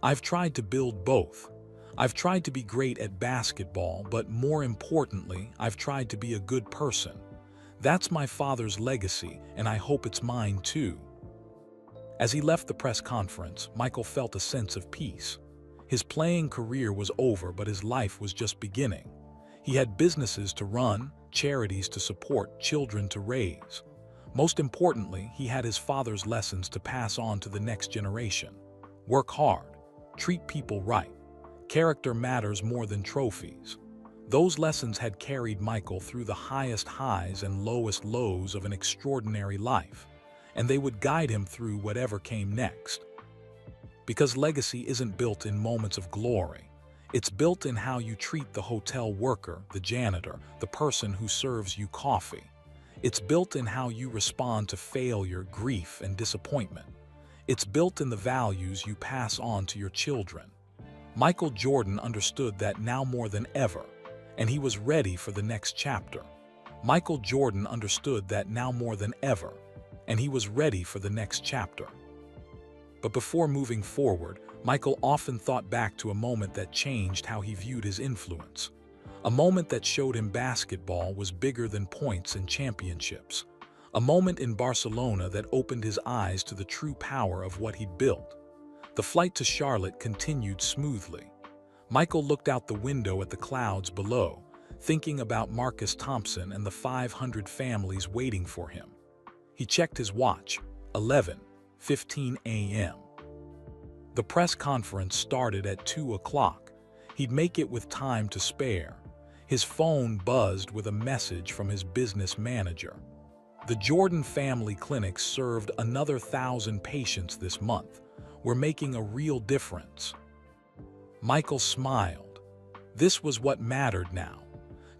"I've tried to build both. I've tried to be great at basketball, but more importantly, I've tried to be a good person. That's my father's legacy, and I hope it's mine too." As he left the press conference, Michael felt a sense of peace. His playing career was over, but his life was just beginning. He had businesses to run, charities to support, children to raise. Most importantly, he had his father's lessons to pass on to the next generation. Work hard, treat people right. Character matters more than trophies. Those lessons had carried Michael through the highest highs and lowest lows of an extraordinary life, and they would guide him through whatever came next. Because legacy isn't built in moments of glory. It's built in how you treat the hotel worker, the janitor, the person who serves you coffee. It's built in how you respond to failure, grief, and disappointment. It's built in the values you pass on to your children. Michael Jordan understood that now more than ever, and he was ready for the next chapter. Michael Jordan understood that now more than ever, and he was ready for the next chapter. But before moving forward, Michael often thought back to a moment that changed how he viewed his influence. A moment that showed him basketball was bigger than points and championships. A moment in Barcelona that opened his eyes to the true power of what he'd built. The flight to Charlotte continued smoothly. Michael looked out the window at the clouds below, thinking about Marcus Thompson and the 500 families waiting for him. He checked his watch, 11:15 a.m. The press conference started at 2 o'clock. He'd make it with time to spare. His phone buzzed with a message from his business manager. The Jordan Family Clinics served another 1,000 patients this month. We're making a real difference. Michael smiled. This was what mattered now.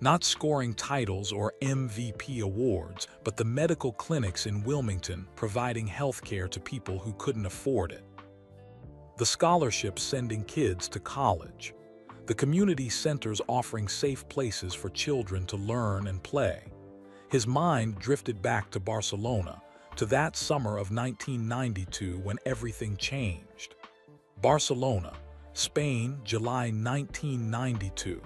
Not scoring titles or MVP awards, but the medical clinics in Wilmington providing health care to people who couldn't afford it. The scholarships sending kids to college. The community centers offering safe places for children to learn and play. His mind drifted back to Barcelona, to that summer of 1992 when everything changed. Barcelona, Spain, July 1992.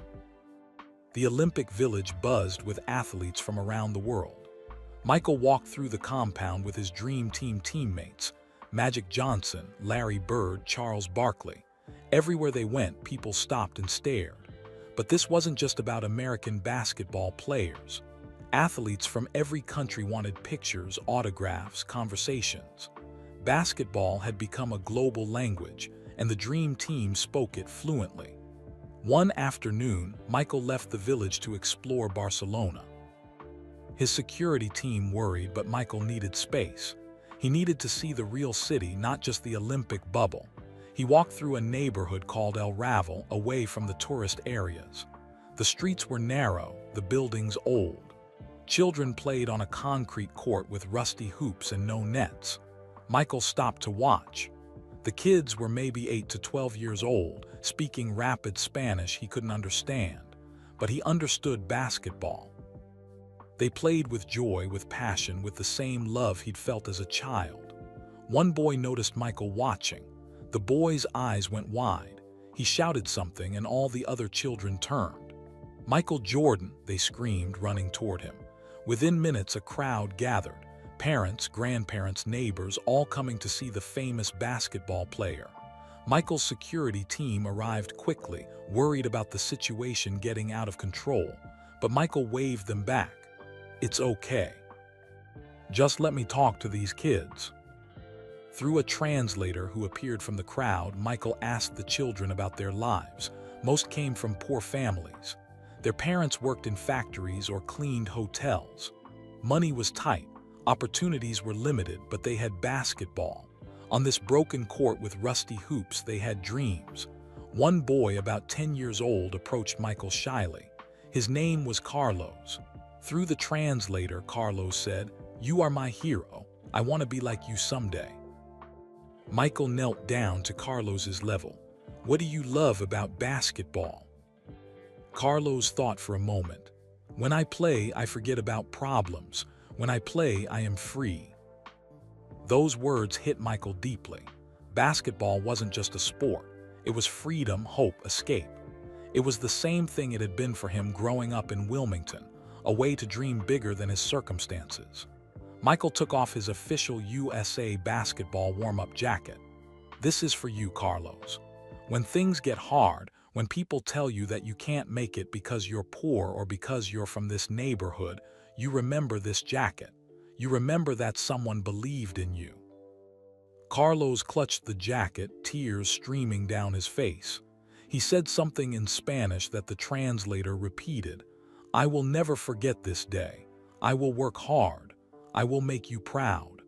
The Olympic Village buzzed with athletes from around the world. Michael walked through the compound with his dream team teammates, Magic Johnson, Larry Bird, Charles Barkley. Everywhere they went, people stopped and stared. But this wasn't just about American basketball players. Athletes from every country wanted pictures, autographs, conversations. Basketball had become a global language, and the Dream Team spoke it fluently. One afternoon, Michael left the village to explore Barcelona. His security team worried, but Michael needed space. He needed to see the real city, not just the Olympic bubble. He walked through a neighborhood called El Raval, away from the tourist areas. The streets were narrow, the buildings old. Children played on a concrete court with rusty hoops and no nets. Michael stopped to watch. The kids were maybe 8 to 12 years old, speaking rapid Spanish he couldn't understand, but he understood basketball. They played with joy, with passion, with the same love he'd felt as a child. One boy noticed Michael watching. The boy's eyes went wide. He shouted something, and all the other children turned. "Michael Jordan!" they screamed, running toward him. Within minutes, a crowd gathered. Parents, grandparents, neighbors, all coming to see the famous basketball player. Michael's security team arrived quickly, worried about the situation getting out of control. But Michael waved them back. "It's okay. Just let me talk to these kids." Through a translator who appeared from the crowd, Michael asked the children about their lives. Most came from poor families. Their parents worked in factories or cleaned hotels. Money was tight. Opportunities were limited, but they had basketball. On this broken court with rusty hoops, they had dreams. One boy, about 10 years old, approached Michael shyly. His name was Carlos. Through the translator, Carlos said, "You are my hero. I want to be like you someday." Michael knelt down to Carlos's level. "What do you love about basketball?" Carlos thought for a moment. "When I play, I forget about problems. When I play, I am free." Those words hit Michael deeply. Basketball wasn't just a sport. It was freedom, hope, escape. It was the same thing it had been for him growing up in Wilmington, a way to dream bigger than his circumstances. Michael took off his official USA basketball warm-up jacket. "This is for you, Carlos. When things get hard, when people tell you that you can't make it because you're poor or because you're from this neighborhood, you remember this jacket. You remember that someone believed in you." Carlos clutched the jacket, tears streaming down his face. He said something in Spanish that the translator repeated. "I will never forget this day. I will work hard. I will make you proud."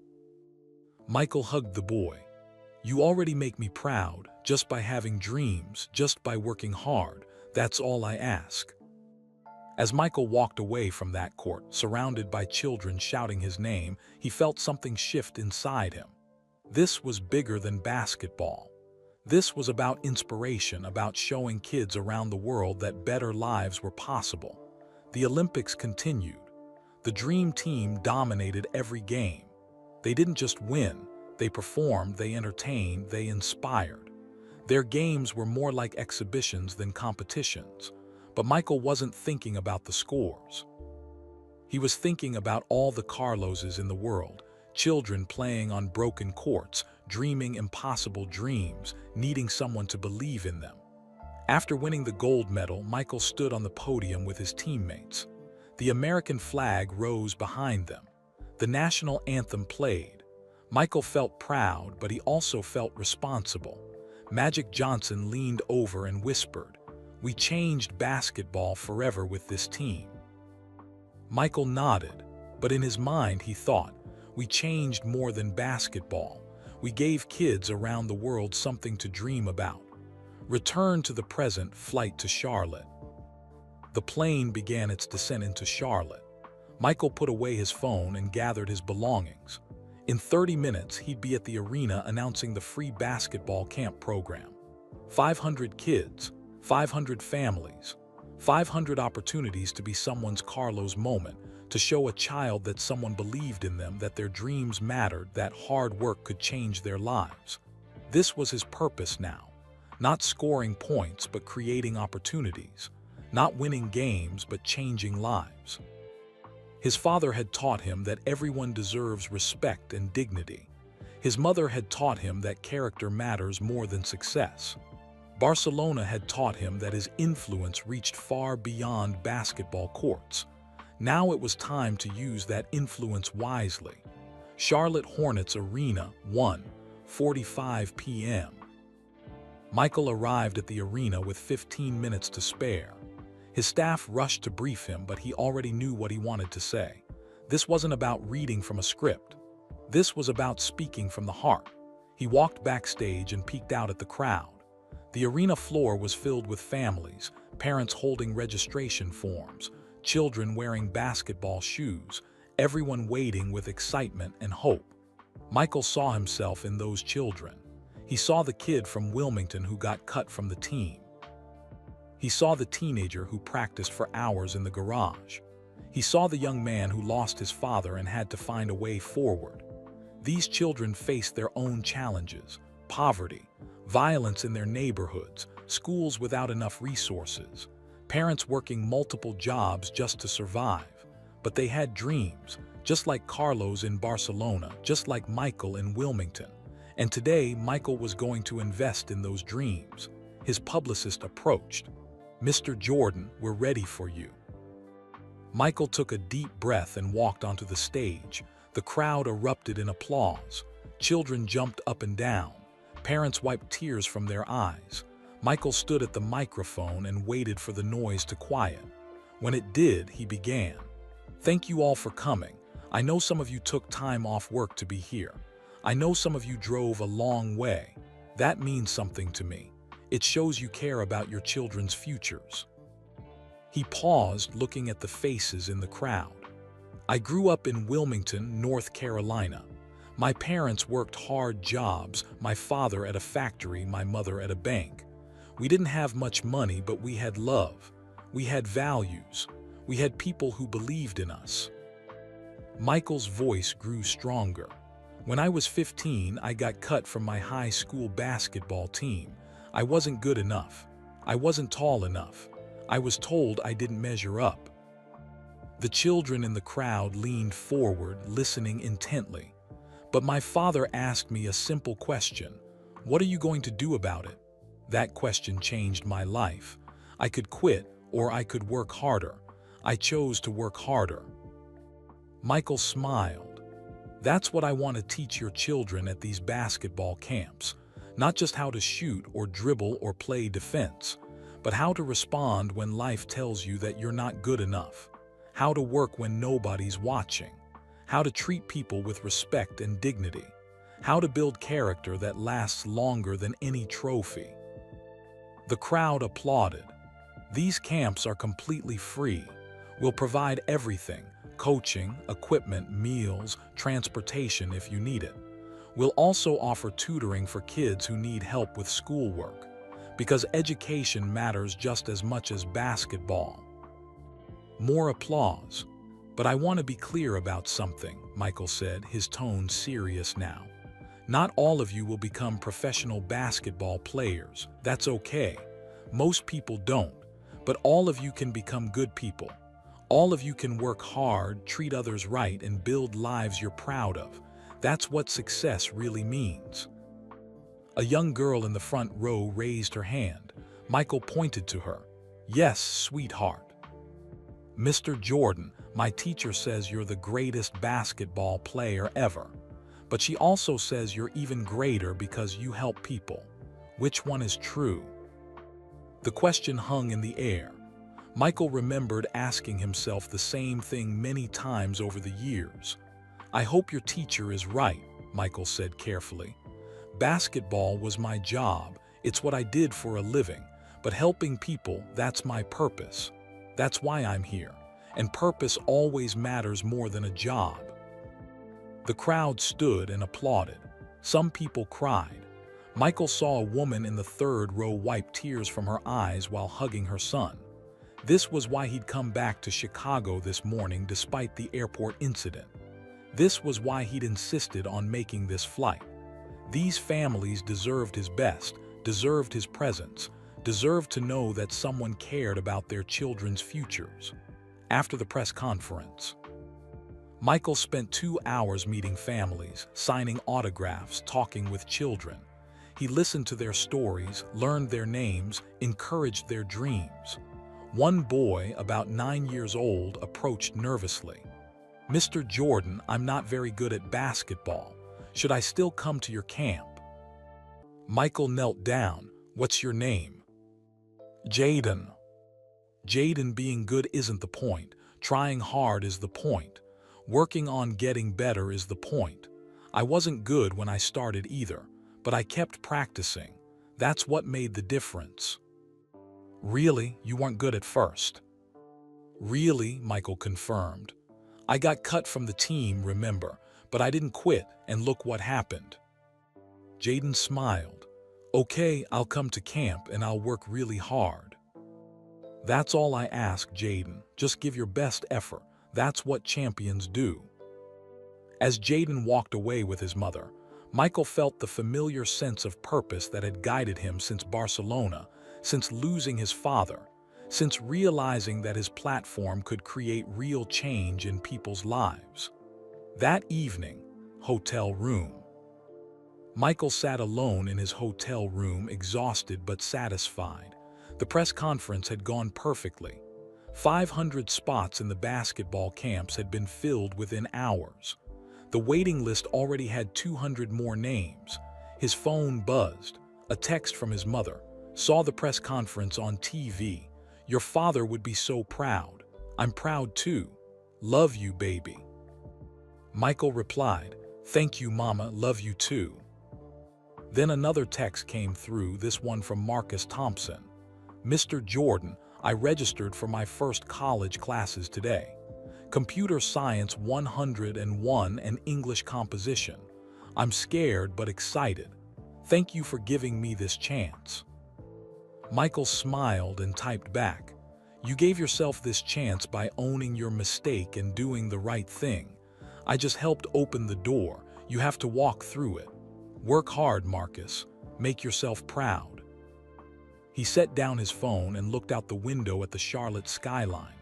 Michael hugged the boy. "You already make me proud, just by having dreams, just by working hard. That's all I ask." As Michael walked away from that court, surrounded by children shouting his name, he felt something shift inside him. This was bigger than basketball. This was about inspiration, about showing kids around the world that better lives were possible. The Olympics continued. The Dream Team dominated every game. They didn't just win, they performed, they entertained, they inspired. Their games were more like exhibitions than competitions. But Michael wasn't thinking about the scores. He was thinking about all the Carloses in the world, children playing on broken courts, dreaming impossible dreams, needing someone to believe in them. After winning the gold medal, Michael stood on the podium with his teammates. The American flag rose behind them. The national anthem played. Michael felt proud, but he also felt responsible. Magic Johnson leaned over and whispered, "We changed basketball forever with this team." Michael nodded, but in his mind he thought, "We changed more than basketball. We gave kids around the world something to dream about." Return to the present, flight to Charlotte. The plane began its descent into Charlotte. Michael put away his phone and gathered his belongings. In 30 minutes, he'd be at the arena announcing the free basketball camp program. 500 kids, 500 families, 500 opportunities to be someone's Carlos moment, to show a child that someone believed in them, that their dreams mattered, that hard work could change their lives. This was his purpose now. Not scoring points, but creating opportunities. Not winning games, but changing lives. His father had taught him that everyone deserves respect and dignity. His mother had taught him that character matters more than success. Barcelona had taught him that his influence reached far beyond basketball courts. Now it was time to use that influence wisely. Charlotte Hornets Arena, 1:45 p.m. Michael arrived at the arena with 15 minutes to spare. His staff rushed to brief him, but he already knew what he wanted to say. This wasn't about reading from a script. This was about speaking from the heart. He walked backstage and peeked out at the crowd. The arena floor was filled with families, parents holding registration forms, children wearing basketball shoes, everyone waiting with excitement and hope. Michael saw himself in those children. He saw the kid from Wilmington who got cut from the team. He saw the teenager who practiced for hours in the garage. He saw the young man who lost his father and had to find a way forward. These children faced their own challenges: poverty, violence in their neighborhoods, schools without enough resources, parents working multiple jobs just to survive. But they had dreams, just like Carlos in Barcelona, just like Michael in Wilmington. And today, Michael was going to invest in those dreams. His publicist approached. "Mr. Jordan, we're ready for you." Michael took a deep breath and walked onto the stage. The crowd erupted in applause. Children jumped up and down. Parents wiped tears from their eyes. Michael stood at the microphone and waited for the noise to quiet. When it did, he began. "Thank you all for coming. I know some of you took time off work to be here. I know some of you drove a long way. That means something to me. It shows you care about your children's futures." He paused, looking at the faces in the crowd. "I grew up in Wilmington, North Carolina. My parents worked hard jobs, my father at a factory, my mother at a bank. We didn't have much money, but we had love. We had values. We had people who believed in us." Michael's voice grew stronger. "When I was 15, I got cut from my high school basketball team. I wasn't good enough. I wasn't tall enough. I was told I didn't measure up." The children in the crowd leaned forward, listening intently. "But my father asked me a simple question. What are you going to do about it?" That question changed my life. I could quit or I could work harder. I chose to work harder. Michael smiled. "That's what I want to teach your children at these basketball camps. Not just how to shoot or dribble or play defense, but how to respond when life tells you that you're not good enough. How to work when nobody's watching. How to treat people with respect and dignity. How to build character that lasts longer than any trophy." The crowd applauded. "These camps are completely free. We'll provide everything: coaching, equipment, meals, transportation if you need it. We'll also offer tutoring for kids who need help with schoolwork, because education matters just as much as basketball." More applause. "But I want to be clear about something," Michael said, his tone serious now. "Not all of you will become professional basketball players. That's okay. Most people don't. But all of you can become good people. All of you can work hard, treat others right, and build lives you're proud of. That's what success really means." A young girl in the front row raised her hand. Michael pointed to her. "Yes, sweetheart. Mr. Jordan, my teacher says you're the greatest basketball player ever. But she also says you're even greater because you help people. Which one is true?" The question hung in the air. Michael remembered asking himself the same thing many times over the years. "I hope your teacher is right," Michael said carefully. "Basketball was my job. It's what I did for a living. But helping people, that's my purpose. That's why I'm here. And purpose always matters more than a job." The crowd stood and applauded. Some people cried. Michael saw a woman in the third row wipe tears from her eyes while hugging her son. This was why he'd come back to Chicago this morning despite the airport incident. This was why he'd insisted on making this flight. These families deserved his best, deserved his presence, deserved to know that someone cared about their children's futures. After the press conference, Michael spent 2 hours meeting families, signing autographs, talking with children. He listened to their stories, learned their names, encouraged their dreams. One boy, about 9 years old, approached nervously. "Mr. Jordan, I'm not very good at basketball. Should I still come to your camp?" Michael knelt down. "What's your name?" "Jaden." "Jaden, being good isn't the point. Trying hard is the point. Working on getting better is the point. I wasn't good when I started either, but I kept practicing. That's what made the difference." "Really? You weren't good at first?" "Really," Michael confirmed. "I got cut from the team, remember, but I didn't quit, and look what happened." Jaden smiled. "Okay, I'll come to camp and I'll work really hard." "That's all I ask, Jaden. Just give your best effort. That's what champions do." As Jaden walked away with his mother, Michael felt the familiar sense of purpose that had guided him since Barcelona, since losing his father, since realizing that his platform could create real change in people's lives. That evening, hotel room. Michael sat alone in his hotel room, exhausted but satisfied. The press conference had gone perfectly. 500 spots in the basketball camps had been filled within hours. The waiting list already had 200 more names. His phone buzzed. A text from his mother. "Saw the press conference on TV. Your father would be so proud. I'm proud too. Love you, baby." Michael replied, "Thank you, Mama. Love you too." Then another text came through, this one from Marcus Thompson. "Mr. Jordan, I registered for my first college classes today. Computer Science 101 and English Composition. I'm scared but excited. Thank you for giving me this chance." Michael smiled and typed back, "You gave yourself this chance by owning your mistake and doing the right thing. I just helped open the door. You have to walk through it. Work hard, Marcus. Make yourself proud." He set down his phone and looked out the window at the Charlotte skyline.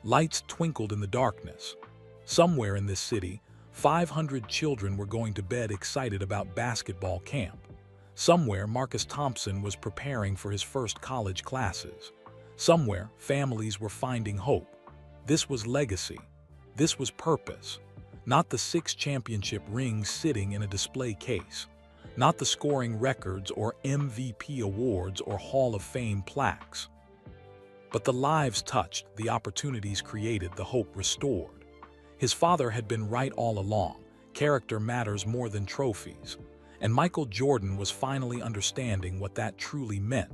Lights twinkled in the darkness. Somewhere in this city, 500 children were going to bed excited about basketball camp. Somewhere, Marcus Thompson was preparing for his first college classes. Somewhere, families were finding hope. This was legacy. This was purpose. Not the 6 championship rings sitting in a display case. Not the scoring records or MVP awards or Hall of Fame plaques. But the lives touched, the opportunities created, the hope restored. His father had been right all along. Character matters more than trophies. And Michael Jordan was finally understanding what that truly meant.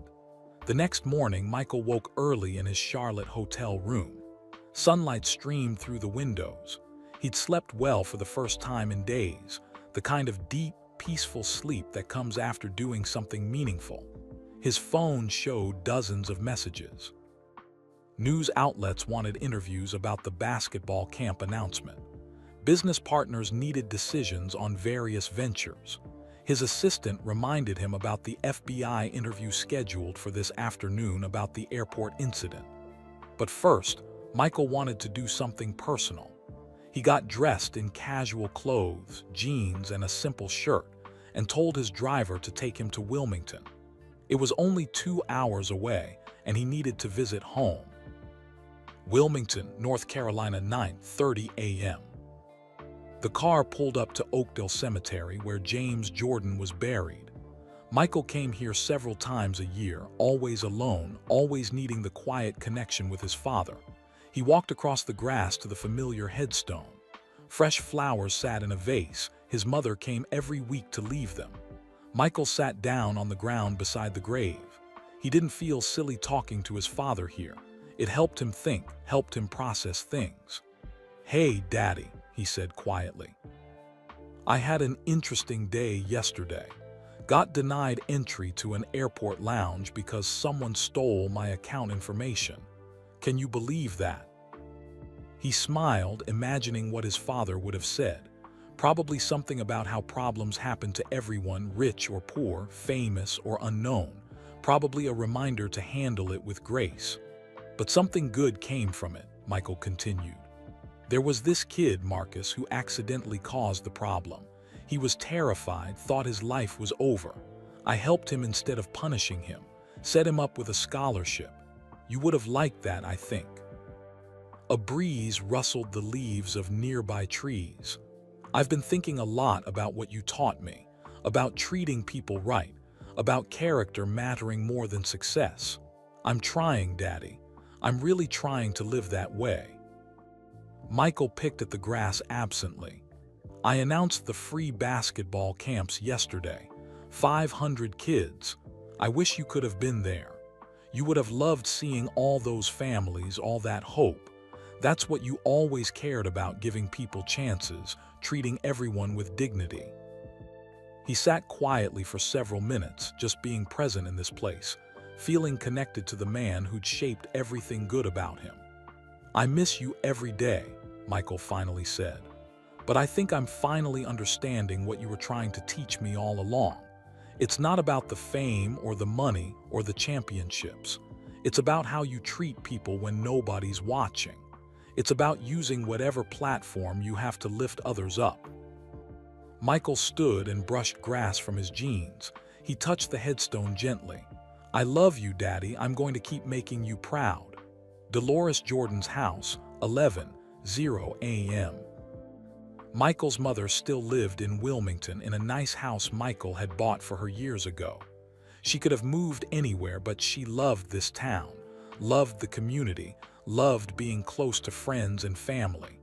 The next morning, Michael woke early in his Charlotte hotel room. Sunlight streamed through the windows. He'd slept well for the first time in days, the kind of deep, peaceful sleep that comes after doing something meaningful. His phone showed dozens of messages. News outlets wanted interviews about the basketball camp announcement. Business partners needed decisions on various ventures. His assistant reminded him about the FBI interview scheduled for this afternoon about the airport incident. But first, Michael wanted to do something personal. He got dressed in casual clothes, jeans, and a simple shirt, and told his driver to take him to Wilmington. It was only 2 hours away, and he needed to visit home. Wilmington, North Carolina, 9:30 a.m. The car pulled up to Oakdale Cemetery, where James Jordan was buried. Michael came here several times a year, always alone, always needing the quiet connection with his father. He walked across the grass to the familiar headstone. Fresh flowers sat in a vase. His mother came every week to leave them. Michael sat down on the ground beside the grave. He didn't feel silly talking to his father here. It helped him think, helped him process things. "Hey, Daddy," he said quietly. "I had an interesting day yesterday. Got denied entry to an airport lounge because someone stole my account information. Can you believe that?" He smiled, imagining what his father would have said. Probably something about how problems happen to everyone, rich or poor, famous or unknown. Probably a reminder to handle it with grace. But something good came from it, Michael continued. There was this kid, Marcus, who accidentally caused the problem. He was terrified, thought his life was over. I helped him instead of punishing him, set him up with a scholarship. You would have liked that, I think." A breeze rustled the leaves of nearby trees. "I've been thinking a lot about what you taught me, about treating people right, about character mattering more than success. I'm trying, Daddy. I'm really trying to live that way." Michael picked at the grass absently. "I announced the free basketball camps yesterday. 500 kids. I wish you could have been there. You would have loved seeing all those families, all that hope. That's what you always cared about, giving people chances, treating everyone with dignity." He sat quietly for several minutes, just being present in this place, feeling connected to the man who'd shaped everything good about him. "I miss you every day," Michael finally said. "But I think I'm finally understanding what you were trying to teach me all along. It's not about the fame or the money or the championships. It's about how you treat people when nobody's watching. It's about using whatever platform you have to lift others up." Michael stood and brushed grass from his jeans. He touched the headstone gently. "I love you, Daddy. I'm going to keep making you proud." Dolores Jordan's house, 11:00 a.m. Michael's mother still lived in Wilmington in a nice house Michael had bought for her years ago. She could have moved anywhere, but she loved this town, loved the community, loved being close to friends and family.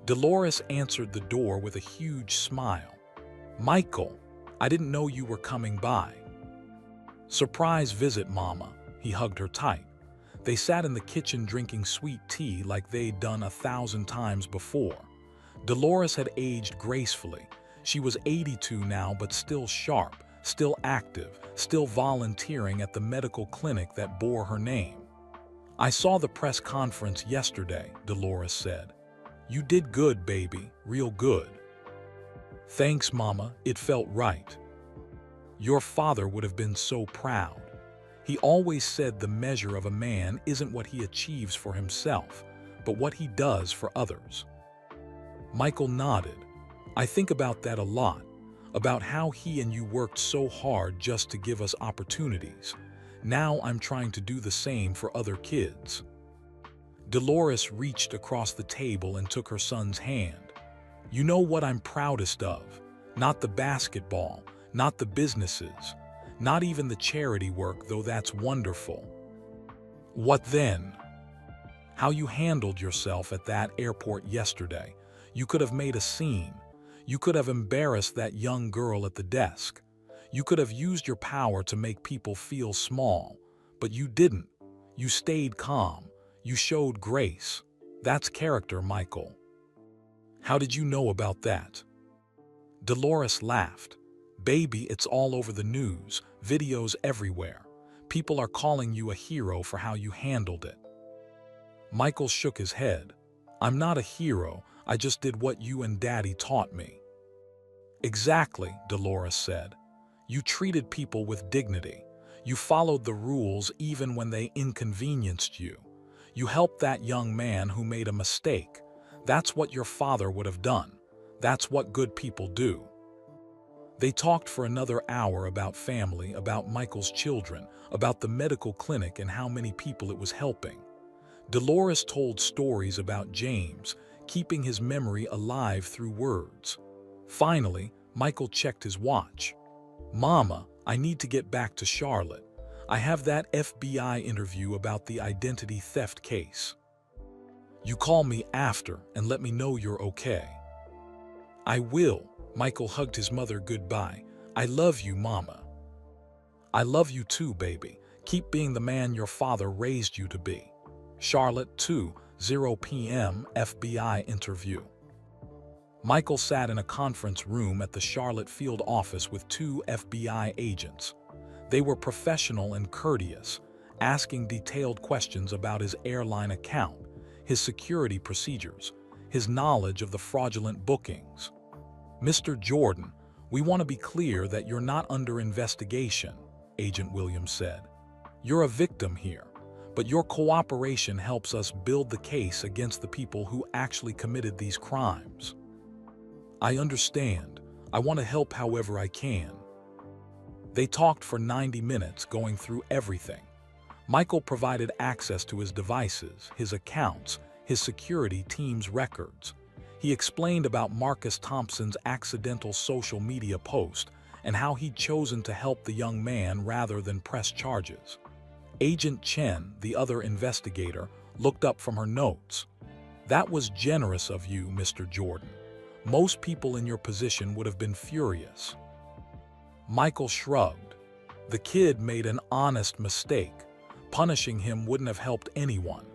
Dolores answered the door with a huge smile. "Michael, I didn't know you were coming by." "Surprise visit, Mama." He hugged her tight. They sat in the kitchen drinking sweet tea like they'd done 1,000 times before. Dolores had aged gracefully. She was 82 now, but still sharp, still active, still volunteering at the medical clinic that bore her name. "I saw the press conference yesterday," Dolores said. "You did good, baby, real good." "Thanks, Mama, it felt right." "Your father would have been so proud. He always said the measure of a man isn't what he achieves for himself, but what he does for others." Michael nodded. "I think about that a lot, about how he and you worked so hard just to give us opportunities. Now I'm trying to do the same for other kids." Dolores reached across the table and took her son's hand. "You know what I'm proudest of? Not the basketball, not the businesses, not even the charity work, though that's wonderful." "What then?" "How you handled yourself at that airport yesterday. You could have made a scene. You could have embarrassed that young girl at the desk. You could have used your power to make people feel small, but you didn't. You stayed calm. You showed grace. That's character, Michael." "How did you know about that?" Dolores laughed. "Baby, it's all over the news, videos everywhere. People are calling you a hero for how you handled it." Michael shook his head. "I'm not a hero. I just did what you and Daddy taught me." "Exactly," Dolores said. "You treated people with dignity. You followed the rules even when they inconvenienced you. You helped that young man who made a mistake. That's what your father would have done. That's what good people do." They talked for another hour about family, about Michael's children, about the medical clinic and how many people it was helping. Dolores told stories about James, keeping his memory alive through words. Finally, Michael checked his watch. "Mama, I need to get back to Charlotte. I have that FBI interview about the identity theft case. You call me after and let me know you're okay." "I will." Michael hugged his mother goodbye. "I love you, Mama." "I love you too, baby. Keep being the man your father raised you to be." Charlotte, 2:00 p.m. FBI interview. Michael sat in a conference room at the Charlotte field office with 2 FBI agents. They were professional and courteous, asking detailed questions about his airline account, his security procedures, his knowledge of the fraudulent bookings. "Mr. Jordan, we want to be clear that you're not under investigation," Agent Williams said. "You're a victim here, but your cooperation helps us build the case against the people who actually committed these crimes." "I understand. I want to help however I can." They talked for 90 minutes, going through everything. Michael provided access to his devices, his accounts, his security team's records. He explained about Marcus Thompson's accidental social media post and how he'd chosen to help the young man rather than press charges. Agent Chen, the other investigator, looked up from her notes. "That was generous of you, Mr. Jordan. Most people in your position would have been furious." Michael shrugged. The kid made an honest mistake. Punishing him wouldn't have helped anyone.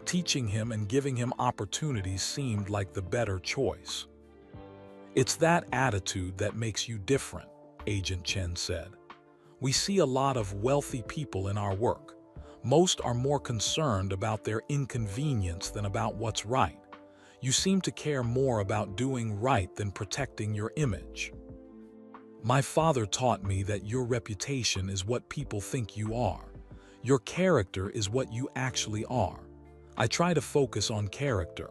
Teaching him and giving him opportunities seemed like the better choice. "It's that attitude that makes you different," Agent Chen said. "We see a lot of wealthy people in our work. Most are more concerned about their inconvenience than about what's right. You seem to care more about doing right than protecting your image. My father taught me that your reputation is what people think you are. Your character is what you actually are. I try to focus on character."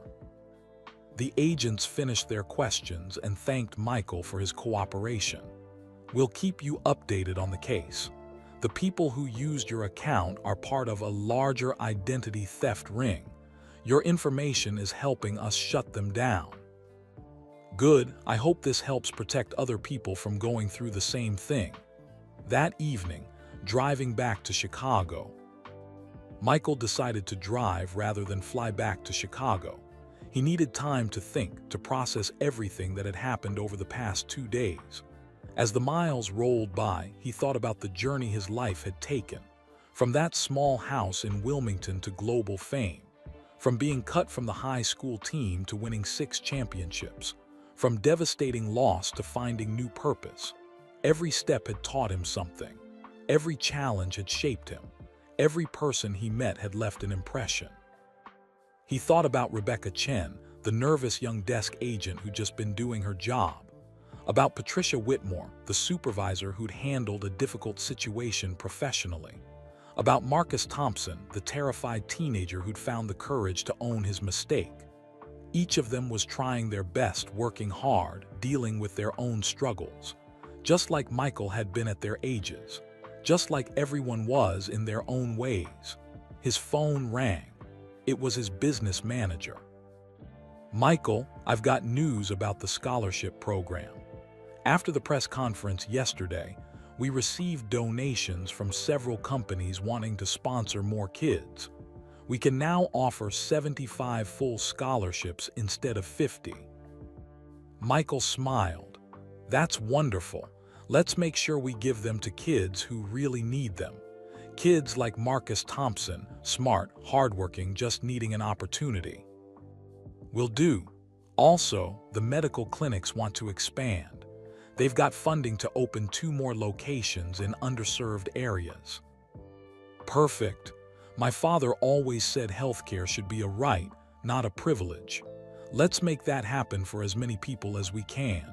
The agents finished their questions and thanked Michael for his cooperation. "We'll keep you updated on the case. The people who used your account are part of a larger identity theft ring. Your information is helping us shut them down." "Good. I hope this helps protect other people from going through the same thing." That evening, driving back to Chicago, Michael decided to drive rather than fly back to Chicago. He needed time to think, to process everything that had happened over the past 2 days. As the miles rolled by, he thought about the journey his life had taken. From that small house in Wilmington to global fame. From being cut from the high school team to winning 6 championships. From devastating loss to finding new purpose. Every step had taught him something. Every challenge had shaped him. Every person he met had left an impression. He thought about Rebecca Chen, the nervous young desk agent who'd just been doing her job. About Patricia Whitmore, the supervisor who'd handled a difficult situation professionally. About Marcus Thompson, the terrified teenager who'd found the courage to own his mistake. Each of them was trying their best, working hard, dealing with their own struggles. Just like Michael had been at their ages. Just like everyone was in their own ways. His phone rang. It was his business manager. "Michael, I've got news about the scholarship program. After the press conference yesterday, we received donations from several companies wanting to sponsor more kids. We can now offer 75 full scholarships instead of 50. Michael smiled. "That's wonderful. Let's make sure we give them to kids who really need them. Kids like Marcus Thompson, smart, hardworking, just needing an opportunity." "Will do. Also, the medical clinics want to expand. They've got funding to open 2 more locations in underserved areas." "Perfect. My father always said healthcare should be a right, not a privilege. Let's make that happen for as many people as we can."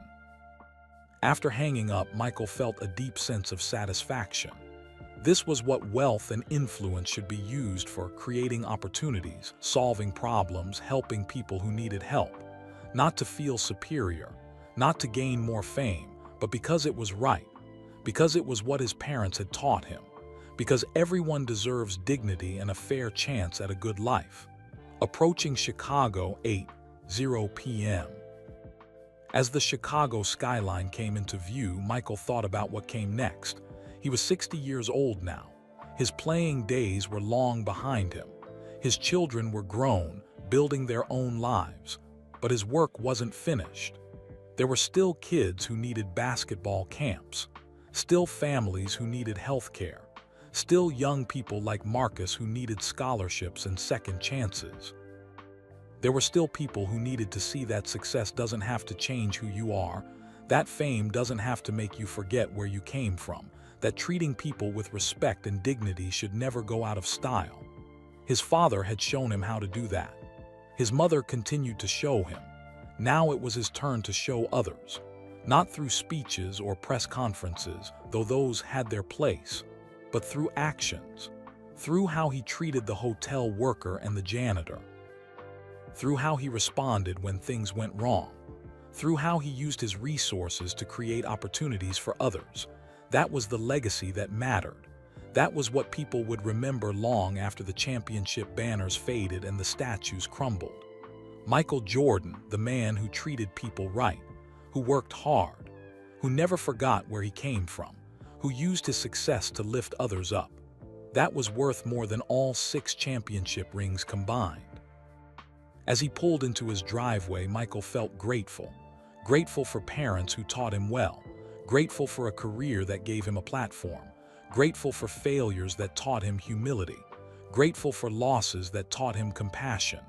After hanging up, Michael felt a deep sense of satisfaction. This was what wealth and influence should be used for: creating opportunities, solving problems, helping people who needed help. Not to feel superior, not to gain more fame, but because it was right. Because it was what his parents had taught him. Because everyone deserves dignity and a fair chance at a good life. Approaching Chicago, 8:00 p.m. As the Chicago skyline came into view, Michael thought about what came next. He was 60 years old now. His playing days were long behind him. His children were grown, building their own lives. But his work wasn't finished. There were still kids who needed basketball camps. Still families who needed health care. Still young people like Marcus who needed scholarships and second chances. There were still people who needed to see that success doesn't have to change who you are, that fame doesn't have to make you forget where you came from, that treating people with respect and dignity should never go out of style. His father had shown him how to do that. His mother continued to show him. Now it was his turn to show others. Not through speeches or press conferences, though those had their place, but through actions. Through how he treated the hotel worker and the janitor. Through how he responded when things went wrong. Through how he used his resources to create opportunities for others. That was the legacy that mattered. That was what people would remember long after the championship banners faded and the statues crumbled. Michael Jordan, the man who treated people right, who worked hard, who never forgot where he came from, who used his success to lift others up. That was worth more than all 6 championship rings combined. As he pulled into his driveway, Michael felt grateful. Grateful for parents who taught him well. Grateful for a career that gave him a platform. Grateful for failures that taught him humility. Grateful for losses that taught him compassion.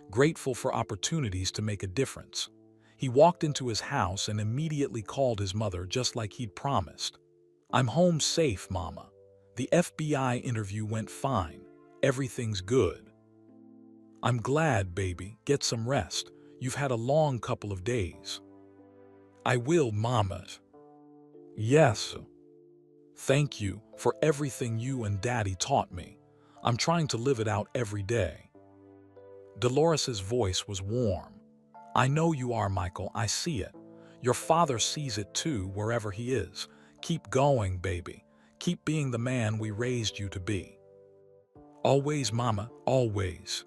Grateful for opportunities to make a difference. He walked into his house and immediately called his mother just like he'd promised. "I'm home safe, Mama. The FBI interview went fine. Everything's good." "I'm glad, baby. Get some rest. You've had a long couple of days." "I will, Mama." "Yes. Thank you for everything you and Daddy taught me. I'm trying to live it out every day." Dolores's voice was warm. "I know you are, Michael. I see it. Your father sees it too, wherever he is. Keep going, baby. Keep being the man we raised you to be." "Always, Mama, always."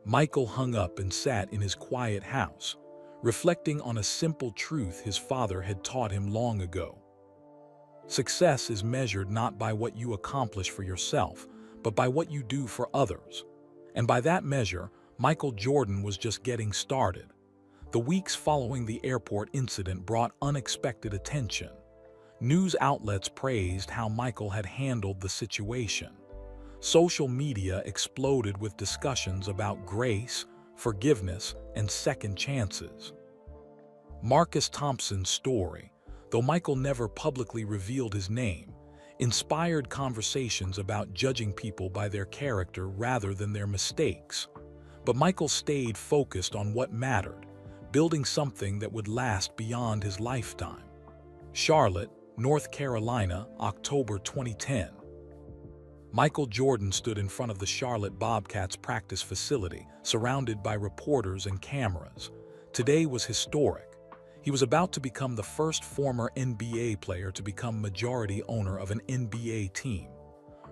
Michael hung up and sat in his quiet house, reflecting on a simple truth his father had taught him long ago. Success is measured not by what you accomplish for yourself, but by what you do for others. And by that measure, Michael Jordan was just getting started. The weeks following the airport incident brought unexpected attention. News outlets praised how Michael had handled the situation. Social media exploded with discussions about grace, forgiveness, and second chances. Marcus Thompson's story, though Michael never publicly revealed his name, inspired conversations about judging people by their character rather than their mistakes. But Michael stayed focused on what mattered, building something that would last beyond his lifetime. Charlotte, North Carolina, October 2010. Michael Jordan stood in front of the Charlotte Bobcats practice facility, surrounded by reporters and cameras. Today was historic. He was about to become the first former NBA player to become majority owner of an NBA team.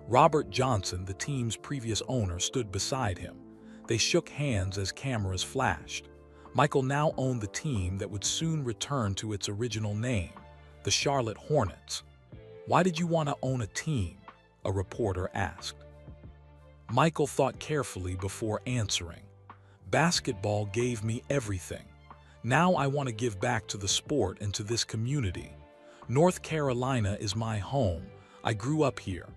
Robert Johnson, the team's previous owner, stood beside him. They shook hands as cameras flashed. Michael now owned the team that would soon return to its original name, the Charlotte Hornets. "Why did you want to own a team?" a reporter asked. Michael thought carefully before answering. "Basketball gave me everything. Now I want to give back to the sport and to this community. North Carolina is my home. I grew up here.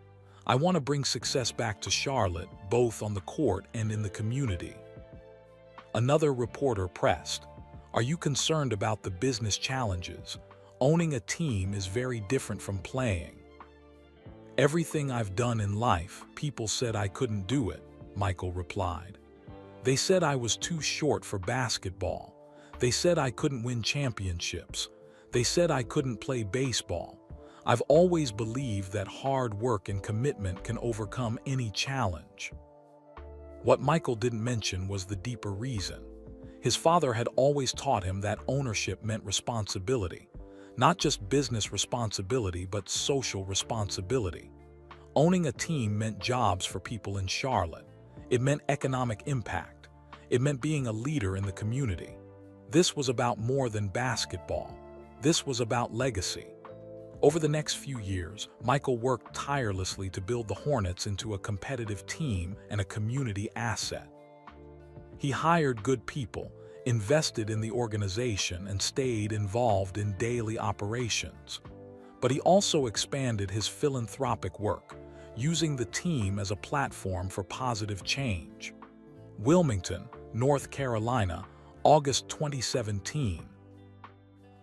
I want to bring success back to Charlotte, both on the court and in the community." Another reporter pressed, "Are you concerned about the business challenges? Owning a team is very different from playing." "Everything I've done in life, people said I couldn't do it," Michael replied. "They said I was too short for basketball. They said I couldn't win championships. They said I couldn't play baseball. I've always believed that hard work and commitment can overcome any challenge." What Michael didn't mention was the deeper reason. His father had always taught him that ownership meant responsibility. Not just business responsibility, but social responsibility. Owning a team meant jobs for people in Charlotte. It meant economic impact. It meant being a leader in the community. This was about more than basketball. This was about legacy. Over the next few years, Michael worked tirelessly to build the Hornets into a competitive team and a community asset. He hired good people, invested in the organization, and stayed involved in daily operations. But he also expanded his philanthropic work, using the team as a platform for positive change. Wilmington, North Carolina, August 2017.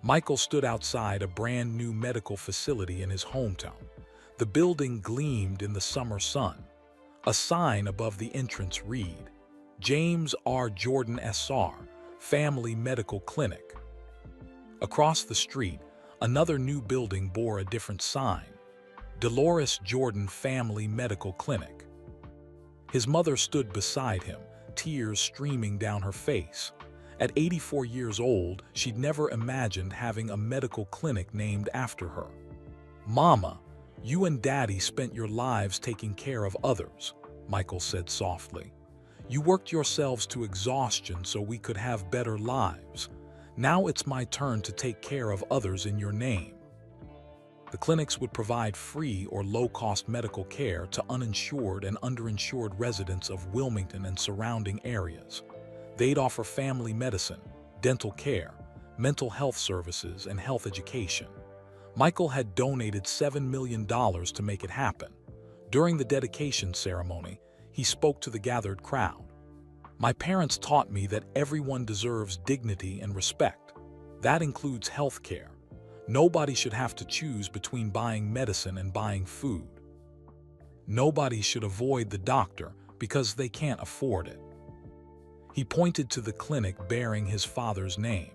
Michael stood outside a brand new medical facility in his hometown. The building gleamed in the summer sun. A sign above the entrance read, "James R. Jordan SR, Family Medical Clinic." Across the street, another new building bore a different sign, "Dolores Jordan Family Medical Clinic." His mother stood beside him, tears streaming down her face. At 84 years old, she'd never imagined having a medical clinic named after her. "Mama, you and Daddy spent your lives taking care of others," Michael said softly. "You worked yourselves to exhaustion so we could have better lives. Now it's my turn to take care of others in your name." The clinics would provide free or low-cost medical care to uninsured and underinsured residents of Wilmington and surrounding areas. They'd offer family medicine, dental care, mental health services, and health education. Michael had donated $7 million to make it happen. During the dedication ceremony, he spoke to the gathered crowd. "My parents taught me that everyone deserves dignity and respect. That includes health care. Nobody should have to choose between buying medicine and buying food. Nobody should avoid the doctor because they can't afford it." He pointed to the clinic bearing his father's name.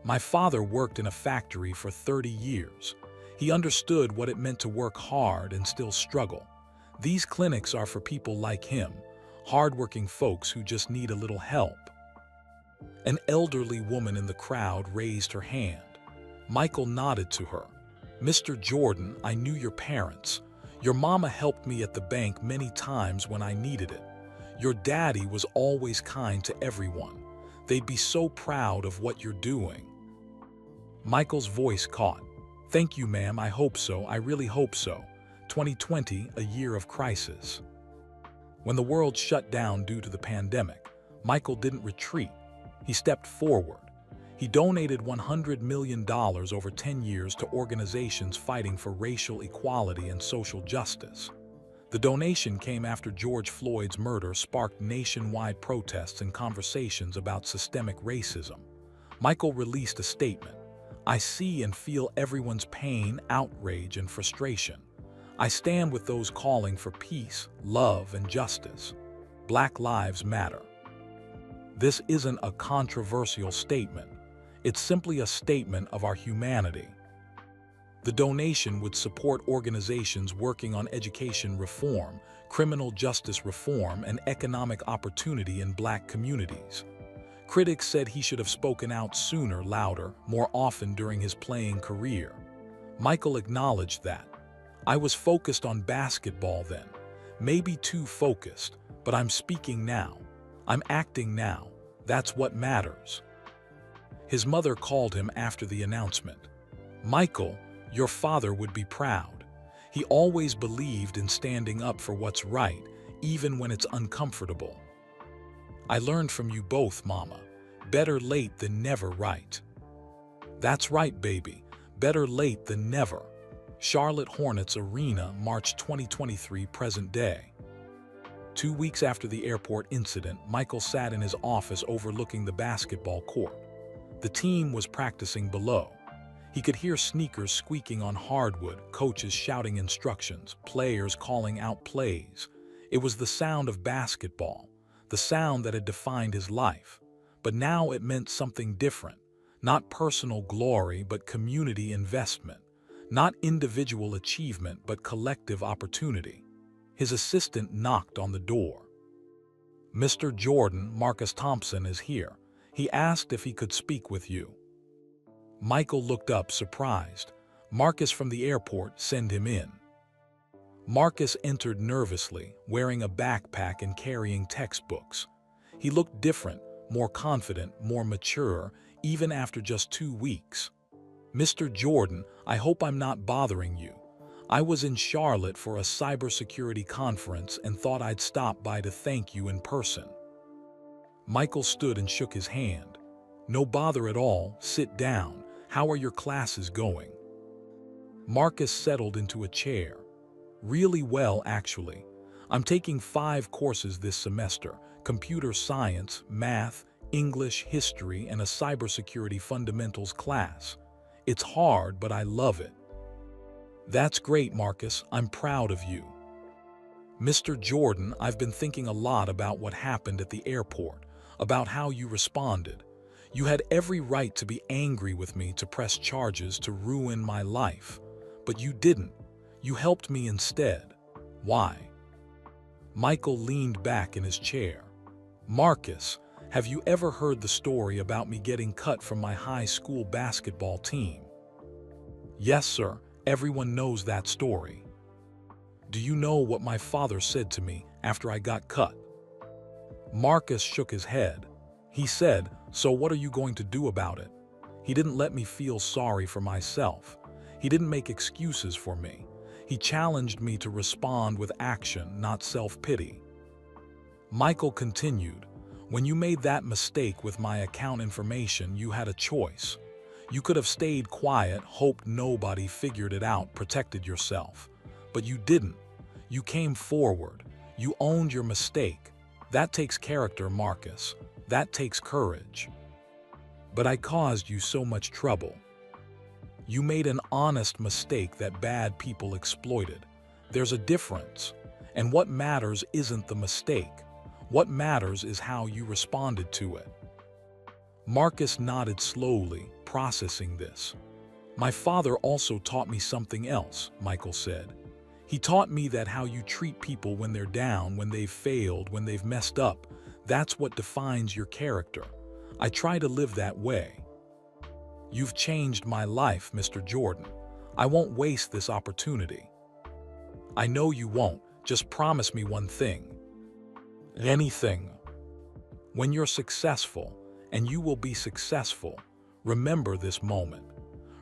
"My father worked in a factory for 30 years. He understood what it meant to work hard and still struggle. These clinics are for people like him, hardworking folks who just need a little help." An elderly woman in the crowd raised her hand. Michael nodded to her. "Mr. Jordan, I knew your parents. Your mama helped me at the bank many times when I needed it. Your daddy was always kind to everyone. They'd be so proud of what you're doing." Michael's voice caught. "Thank you, ma'am. I hope so. I really hope so. 2020, a year of crisis." When the world shut down due to the pandemic, Michael didn't retreat. He stepped forward. He donated $100 million over 10 years to organizations fighting for racial equality and social justice. The donation came after George Floyd's murder sparked nationwide protests and conversations about systemic racism. Michael released a statement. "I see and feel everyone's pain, outrage, and frustration. I stand with those calling for peace, love, and justice. Black lives matter." This isn't a controversial statement. It's simply a statement of our humanity. The donation would support organizations working on education reform, criminal justice reform, and economic opportunity in Black communities. Critics said he should have spoken out sooner, louder, more often during his playing career. Michael acknowledged that. "I was focused on basketball then. Maybe too focused, but I'm speaking now. I'm acting now. That's what matters." His mother called him after the announcement. "Michael, your father would be proud. He always believed in standing up for what's right, even when it's uncomfortable." "I learned from you both, Mama. Better late than never, right?" "That's right, baby. Better late than never." Charlotte Hornets Arena, March 2023, present day. 2 weeks after the airport incident, Michael sat in his office overlooking the basketball court. The team was practicing below. He could hear sneakers squeaking on hardwood, coaches shouting instructions, players calling out plays. It was the sound of basketball, the sound that had defined his life. But now it meant something different. Not personal glory, but community investment. Not individual achievement, but collective opportunity. His assistant knocked on the door. "Mr. Jordan, Marcus Thompson is here. He asked if he could speak with you." Michael looked up, surprised. "Marcus from the airport, send him in." Marcus entered nervously, wearing a backpack and carrying textbooks. He looked different, more confident, more mature, even after just 2 weeks. "Mr. Jordan, I hope I'm not bothering you. I was in Charlotte for a cybersecurity conference and thought I'd stop by to thank you in person." Michael stood and shook his hand. "No bother at all. Sit down. How are your classes going?" Marcus settled into a chair. "Really well, actually. I'm taking 5 courses this semester: computer science, math, English, history, and a cybersecurity fundamentals class. It's hard, but I love it." "That's great, Marcus. I'm proud of you." "Mr. Jordan, I've been thinking a lot about what happened at the airport, about how you responded. You had every right to be angry with me, to press charges, to ruin my life. But you didn't. You helped me instead. Why?" Michael leaned back in his chair. "Marcus, have you ever heard the story about me getting cut from my high school basketball team?" "Yes, sir. Everyone knows that story. Do you know what my father said to me after I got cut? Marcus shook his head. He said, "So what are you going to do about it?" He didn't let me feel sorry for myself. He didn't make excuses for me. He challenged me to respond with action, not self-pity. Michael continued, "When you made that mistake with my account information, you had a choice. You could have stayed quiet, hoped nobody figured it out, protected yourself. But you didn't. You came forward. You owned your mistake. That takes character, Marcus. That takes courage. But I caused you so much trouble. You made an honest mistake that bad people exploited. There's a difference. And what matters isn't the mistake. What matters is how you responded to it." Marcus nodded slowly, processing this. "My father also taught me something else," Michael said. "He taught me that how you treat people when they're down, when they've failed, when they've messed up, that's what defines your character. I try to live that way." "You've changed my life, Mr. Jordan. I won't waste this opportunity." "I know you won't. Just promise me one thing." "Anything." "When you're successful, and you will be successful, remember this moment.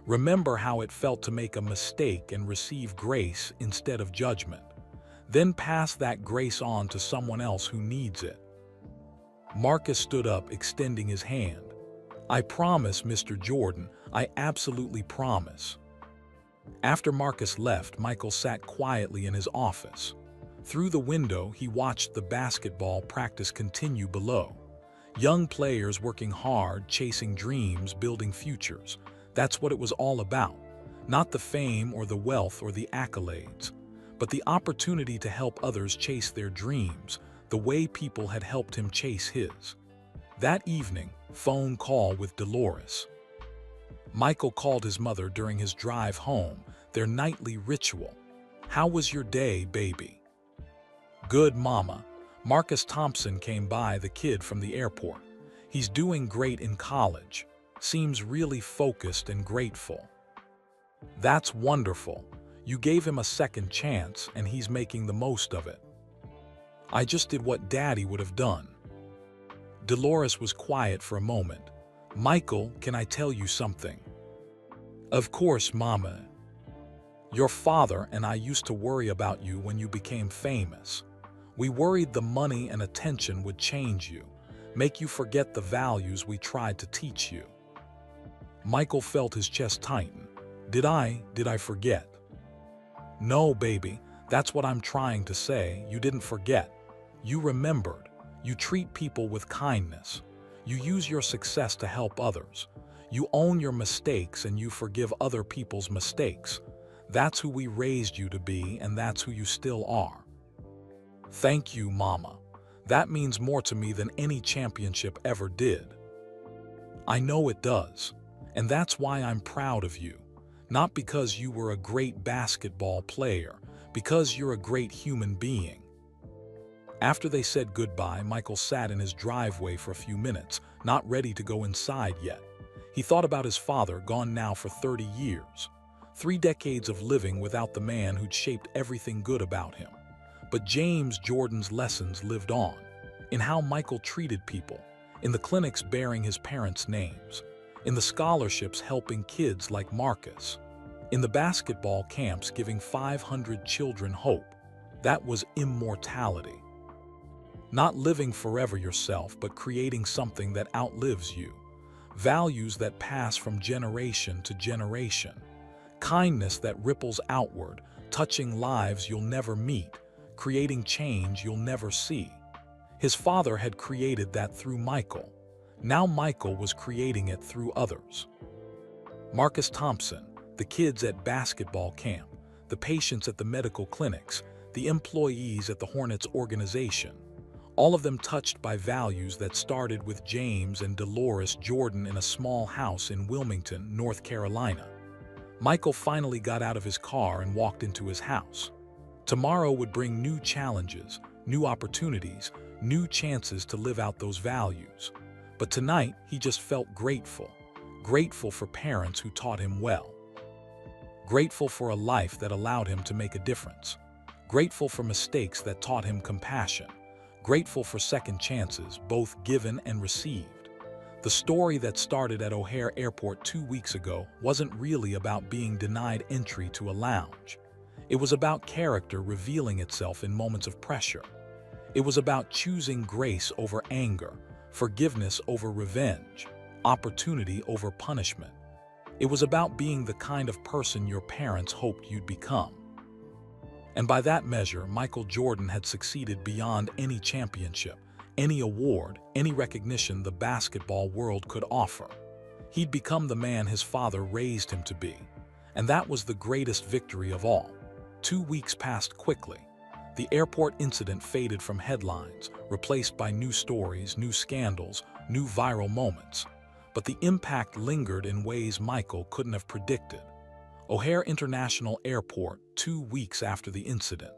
Remember how it felt to make a mistake and receive grace instead of judgment. Then pass that grace on to someone else who needs it." Marcus stood up, extending his hand. "I promise, Mr. Jordan, I absolutely promise." After Marcus left, Michael sat quietly in his office. Through the window, he watched the basketball practice continue below. Young players working hard, chasing dreams, building futures. That's what it was all about. Not the fame or the wealth or the accolades, but the opportunity to help others chase their dreams, the way people had helped him chase his. That evening, phone call with Dolores. Michael called his mother during his drive home, their nightly ritual. "How was your day, baby?" "Good, Mama. Marcus Thompson came by, the kid from the airport. He's doing great in college. Seems really focused and grateful." "That's wonderful. You gave him a second chance and he's making the most of it." "I just did what Daddy would have done." Dolores was quiet for a moment. "Michael, can I tell you something?" "Of course, Mama." "Your father and I used to worry about you when you became famous. We worried the money and attention would change you, make you forget the values we tried to teach you." Michael felt his chest tighten. Did I forget?" "No, baby, that's what I'm trying to say. You didn't forget. You remembered. You treat people with kindness. You use your success to help others. You own your mistakes and you forgive other people's mistakes. That's who we raised you to be, and that's who you still are." "Thank you, Mama. That means more to me than any championship ever did." "I know it does. And that's why I'm proud of you. Not because you were a great basketball player, because you're a great human being." After they said goodbye, Michael sat in his driveway for a few minutes, not ready to go inside yet. He thought about his father, gone now for 30 years. 3 decades of living without the man who'd shaped everything good about him. But James Jordan's lessons lived on, in how Michael treated people, in the clinics bearing his parents' names, in the scholarships helping kids like Marcus, in the basketball camps giving 500 children hope. That was immortality. Not living forever yourself, but creating something that outlives you. Values that pass from generation to generation. Kindness that ripples outward, touching lives you'll never meet, creating change you'll never see. His father had created that through Michael. Now Michael was creating it through others. Marcus Thompson, the kids at basketball camp, the patients at the medical clinics, the employees at the Hornets organization, all of them touched by values that started with James and Dolores Jordan in a small house in Wilmington, North Carolina. Michael finally got out of his car and walked into his house. Tomorrow would bring new challenges, new opportunities, new chances to live out those values. But tonight, he just felt grateful. Grateful for parents who taught him well. Grateful for a life that allowed him to make a difference. Grateful for mistakes that taught him compassion. Grateful for second chances, both given and received. The story that started at O'Hare Airport 2 weeks ago wasn't really about being denied entry to a lounge. It was about character revealing itself in moments of pressure. It was about choosing grace over anger, forgiveness over revenge, opportunity over punishment. It was about being the kind of person your parents hoped you'd become. And by that measure, Michael Jordan had succeeded beyond any championship, any award, any recognition the basketball world could offer. He'd become the man his father raised him to be. And that was the greatest victory of all. 2 weeks passed quickly. The airport incident faded from headlines, replaced by new stories, new scandals, new viral moments. But the impact lingered in ways Michael couldn't have predicted. O'Hare International Airport, 2 weeks after the incident.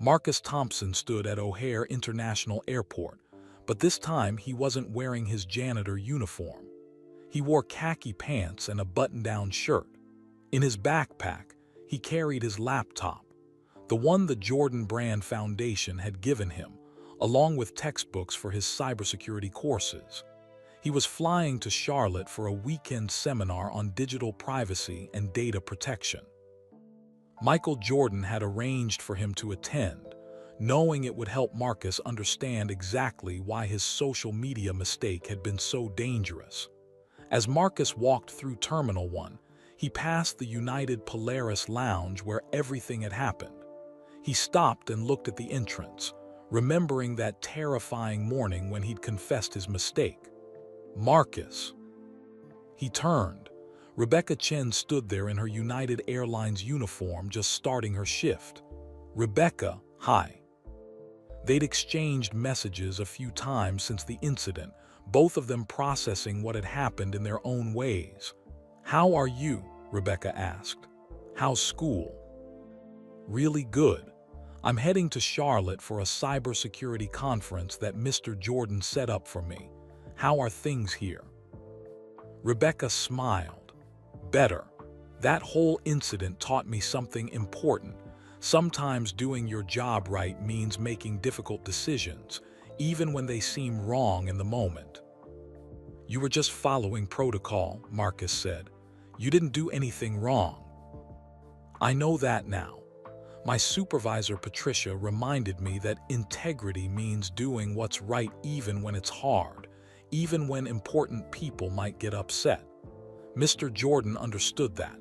Marcus Thompson stood at O'Hare International Airport, but this time he wasn't wearing his janitor uniform. He wore khaki pants and a button-down shirt. In his backpack, he carried his laptop, the one the Jordan Brand Foundation had given him, along with textbooks for his cybersecurity courses. He was flying to Charlotte for a weekend seminar on digital privacy and data protection. Michael Jordan had arranged for him to attend, knowing it would help Marcus understand exactly why his social media mistake had been so dangerous. As Marcus walked through Terminal 1, he passed the United Polaris Lounge where everything had happened. He stopped and looked at the entrance, remembering that terrifying morning when he'd confessed his mistake. Marcus. He turned. Rebecca Chen stood there in her United Airlines uniform, just starting her shift. Rebecca, hi. They'd exchanged messages a few times since the incident, both of them processing what had happened in their own ways. How are you? Rebecca asked. How's school? Really good. I'm heading to Charlotte for a cybersecurity conference that Mr. Jordan set up for me. How are things here? Rebecca smiled. Better. That whole incident taught me something important. Sometimes doing your job right means making difficult decisions, even when they seem wrong in the moment. You were just following protocol, Marcus said. You didn't do anything wrong. I know that now. My supervisor, Patricia, reminded me that integrity means doing what's right even when it's hard, even when important people might get upset. Mr. Jordan understood that.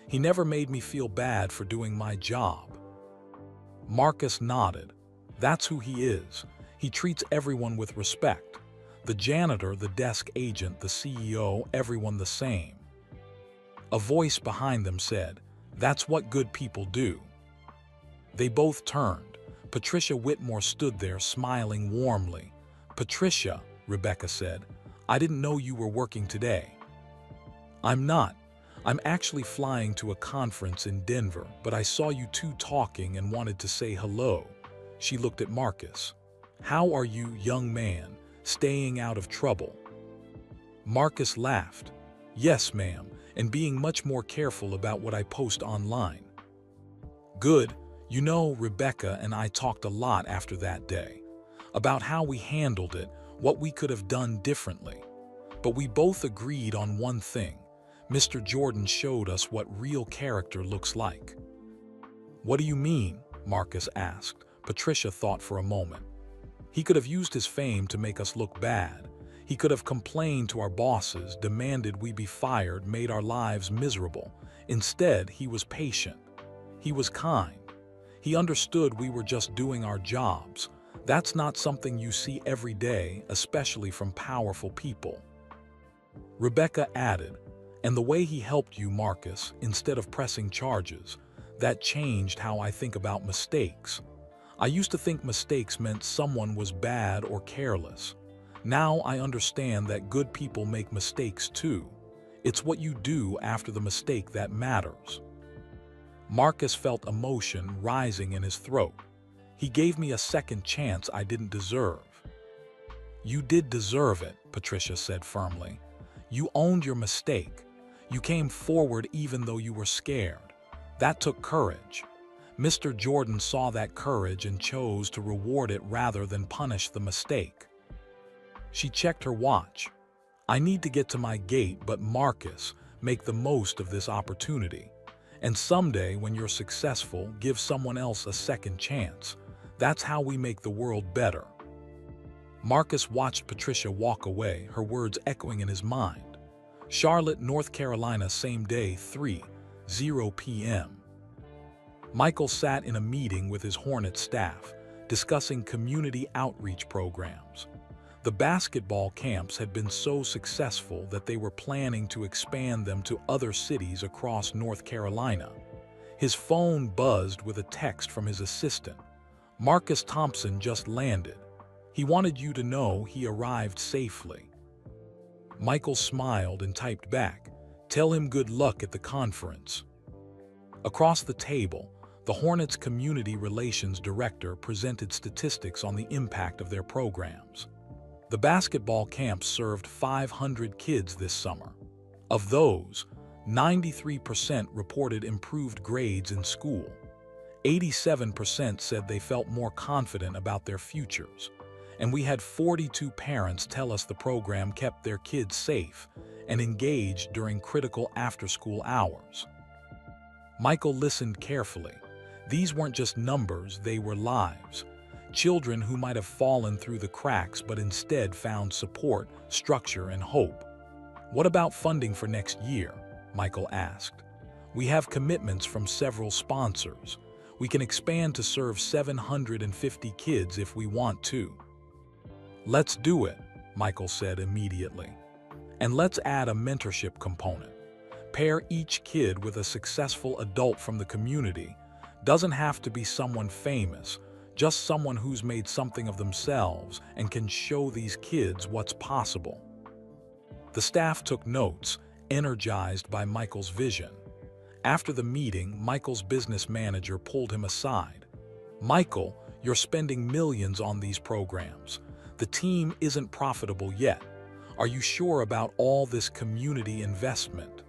He never made me feel bad for doing my job. Marcus nodded. That's who he is. He treats everyone with respect. The janitor, the desk agent, the CEO, everyone the same. A voice behind them said, "That's what good people do." They both turned. Patricia Whitmore stood there, smiling warmly. "Patricia," Rebecca said, "I didn't know you were working today." "I'm not. I'm actually flying to a conference in Denver, but I saw you two talking and wanted to say hello." She looked at Marcus. "How are you, young man, staying out of trouble?" Marcus laughed. "Yes, ma'am, and being much more careful about what I post online." "Good. You know, Rebecca and I talked a lot after that day, about how we handled it, what we could have done differently. But we both agreed on one thing. Mr. Jordan showed us what real character looks like." "What do you mean?" Marcus asked. Patricia thought for a moment. "He could have used his fame to make us look bad. He could have complained to our bosses, demanded we be fired, made our lives miserable. Instead, he was patient. He was kind. He understood we were just doing our jobs. That's not something you see every day, especially from powerful people." Rebecca added, "And the way he helped you, Marcus, instead of pressing charges, that changed how I think about mistakes. I used to think mistakes meant someone was bad or careless. Now I understand that good people make mistakes too. It's what you do after the mistake that matters." Marcus felt emotion rising in his throat. "He gave me a second chance I didn't deserve." "You did deserve it," Patricia said firmly. "You owned your mistake. You came forward even though you were scared. That took courage. Mr. Jordan saw that courage and chose to reward it rather than punish the mistake. She checked her watch. I need to get to my gate, but Marcus, make the most of this opportunity. And someday, when you're successful, give someone else a second chance. That's how we make the world better. Marcus watched Patricia walk away, her words echoing in his mind. Charlotte, North Carolina, same day, 3:00 p.m. Michael sat in a meeting with his Hornet staff, discussing community outreach programs. The basketball camps had been so successful that they were planning to expand them to other cities across North Carolina. His phone buzzed with a text from his assistant. Marcus Thompson just landed. He wanted you to know he arrived safely. Michael smiled and typed back, "Tell him good luck at the conference." Across the table, the Hornets Community Relations Director presented statistics on the impact of their programs. The basketball camps served 500 kids this summer. Of those, 93% reported improved grades in school. 87% said they felt more confident about their futures. And we had 42 parents tell us the program kept their kids safe and engaged during critical after-school hours. Michael listened carefully. These weren't just numbers, they were lives. Children who might have fallen through the cracks but instead found support, structure, and hope. "What about funding for next year?" Michael asked. "We have commitments from several sponsors. We can expand to serve 750 kids if we want to." "Let's do it," Michael said immediately. "And let's add a mentorship component. Pair each kid with a successful adult from the community. Doesn't have to be someone famous, just someone who's made something of themselves and can show these kids what's possible." The staff took notes, energized by Michael's vision. After the meeting, Michael's business manager pulled him aside. "Michael, you're spending millions on these programs. The team isn't profitable yet. Are you sure about all this community investment?"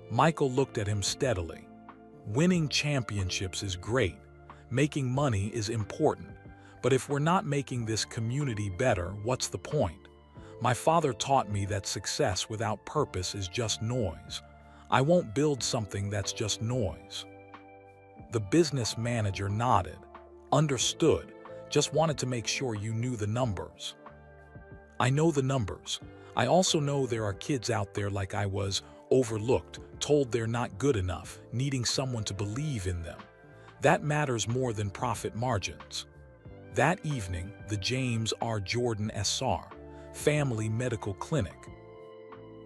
Michael looked at him steadily. "Winning championships is great. Making money is important. But if we're not making this community better, what's the point? My father taught me that success without purpose is just noise. I won't build something that's just noise." The business manager nodded. "Understood. Just wanted to make sure you knew the numbers." "I know the numbers. I also know there are kids out there like I was, overlooked, told they're not good enough, needing someone to believe in them. That matters more than profit margins." That evening, the James R. Jordan SR Family Medical Clinic.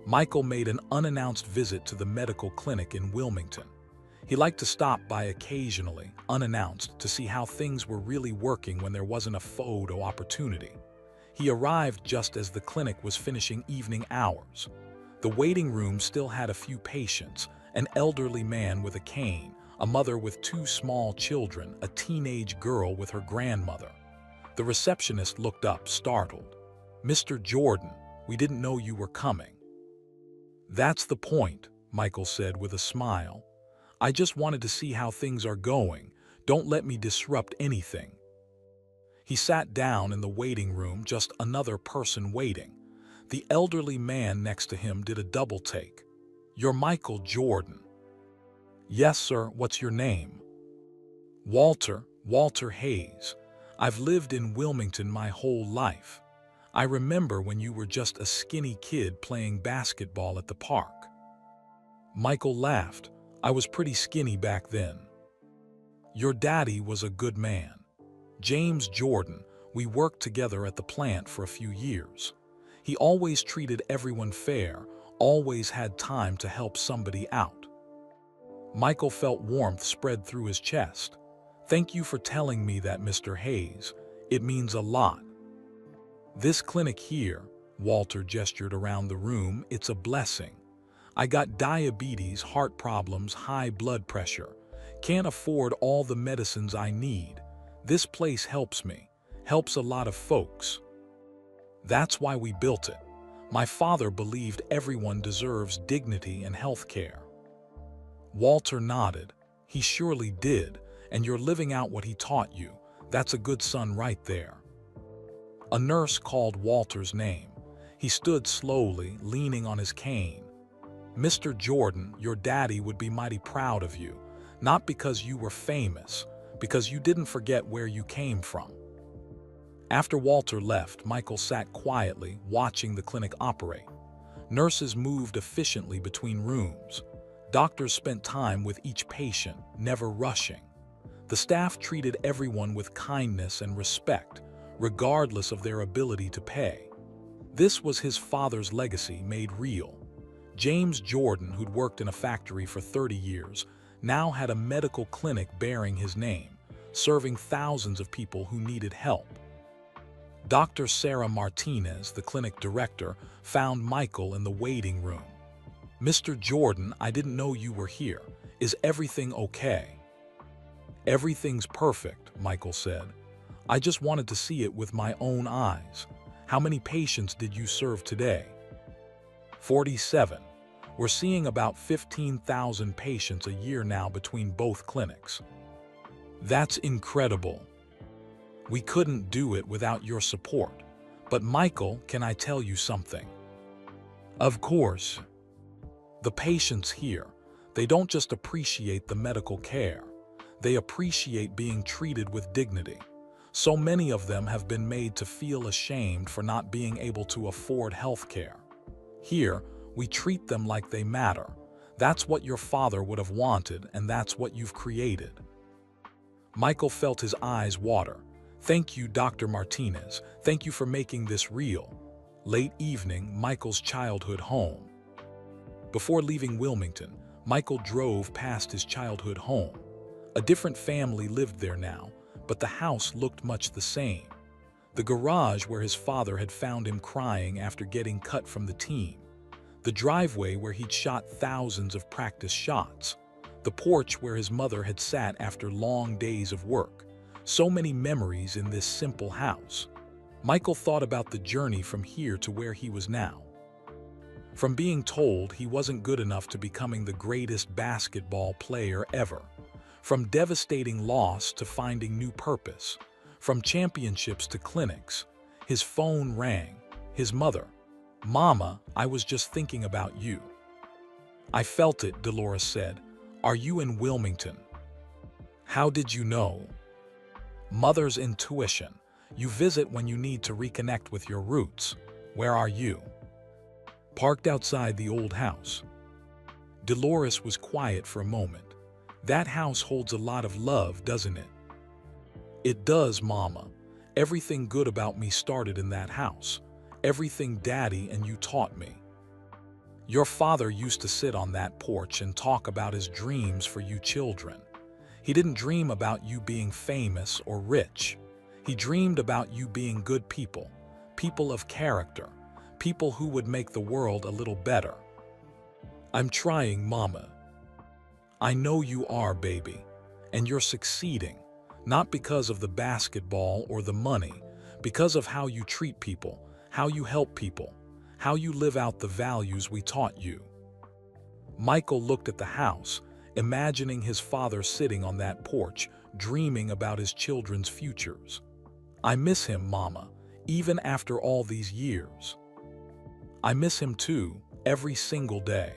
Michael made an unannounced visit to the medical clinic in Wilmington. He liked to stop by occasionally, unannounced, to see how things were really working when there wasn't a photo opportunity. He arrived just as the clinic was finishing evening hours. The waiting room still had a few patients, an elderly man with a cane, a mother with 2 small children, a teenage girl with her grandmother. The receptionist looked up, startled. "Mr. Jordan, we didn't know you were coming." "That's the point," Michael said with a smile. "I just wanted to see how things are going. Don't let me disrupt anything." He sat down in the waiting room, just another person waiting. The elderly man next to him did a double take. "You're Michael Jordan." "Yes, sir. What's your name?" Walter Hayes. I've lived in Wilmington my whole life. I remember when you were just a skinny kid playing basketball at the park." Michael laughed. "I was pretty skinny back then." "Your daddy was a good man. James Jordan, we worked together at the plant for a few years. He always treated everyone fair, always had time to help somebody out." Michael felt warmth spread through his chest. "Thank you for telling me that, Mr. Hayes. It means a lot." "This clinic here," Walter gestured around the room, "it's a blessing. I got diabetes, heart problems, high blood pressure. Can't afford all the medicines I need. This place helps me, helps a lot of folks. That's why we built it. My father believed everyone deserves dignity and health care. Walter nodded. He surely did, and you're living out what he taught you. That's a good son right there. A nurse called Walter's name. He stood slowly, leaning on his cane. Mr. Jordan, your daddy would be mighty proud of you, not because you were famous, because you didn't forget where you came from. After Walter left, Michael sat quietly, watching the clinic operate. Nurses moved efficiently between rooms. Doctors spent time with each patient, never rushing. The staff treated everyone with kindness and respect, regardless of their ability to pay. This was his father's legacy made real. James Jordan, who'd worked in a factory for 30 years, now had a medical clinic bearing his name, serving thousands of people who needed help. Dr. Sarah Martinez, the clinic director, found Michael in the waiting room. "Mr. Jordan, I didn't know you were here. Is everything okay?" "Everything's perfect," Michael said. "I just wanted to see it with my own eyes. How many patients did you serve today?" 47. We're seeing about 15,000 patients a year now between both clinics. That's incredible. We couldn't do it without your support. But Michael, can I tell you something? Of course. The patients here, they don't just appreciate the medical care. They appreciate being treated with dignity. So many of them have been made to feel ashamed for not being able to afford health care. Here, we treat them like they matter. That's what your father would have wanted, and that's what you've created. Michael felt his eyes water. Thank you, Dr. Martinez. Thank you for making this real. Late evening, Michael's childhood home. Before leaving Wilmington, Michael drove past his childhood home. A different family lived there now, but the house looked much the same. The garage where his father had found him crying after getting cut from the team. The driveway where he'd shot thousands of practice shots. The porch where his mother had sat after long days of work. So many memories in this simple house. Michael thought about the journey from here to where he was now. From being told he wasn't good enough to becoming the greatest basketball player ever. From devastating loss to finding new purpose. From championships to clinics. His phone rang. His mother. "Mama, I was just thinking about you." "I felt it," Dolores said. "Are you in Wilmington?" "How did you know?" Mother's intuition. You visit when you need to reconnect with your roots. Where are you? Parked outside the old house. Dolores was quiet for a moment. That house holds a lot of love, doesn't it? It does, Mama. Everything good about me started in that house. Everything Daddy and you taught me. Your father used to sit on that porch and talk about his dreams for you children. He didn't dream about you being famous or rich. He dreamed about you being good people, people of character, people who would make the world a little better. I'm trying, Mama. I know you are, baby, and you're succeeding, not because of the basketball or the money, because of how you treat people, how you help people, how you live out the values we taught you. Michael looked at the house, imagining his father sitting on that porch, dreaming about his children's futures. I miss him, Mama, even after all these years. I miss him too, every single day.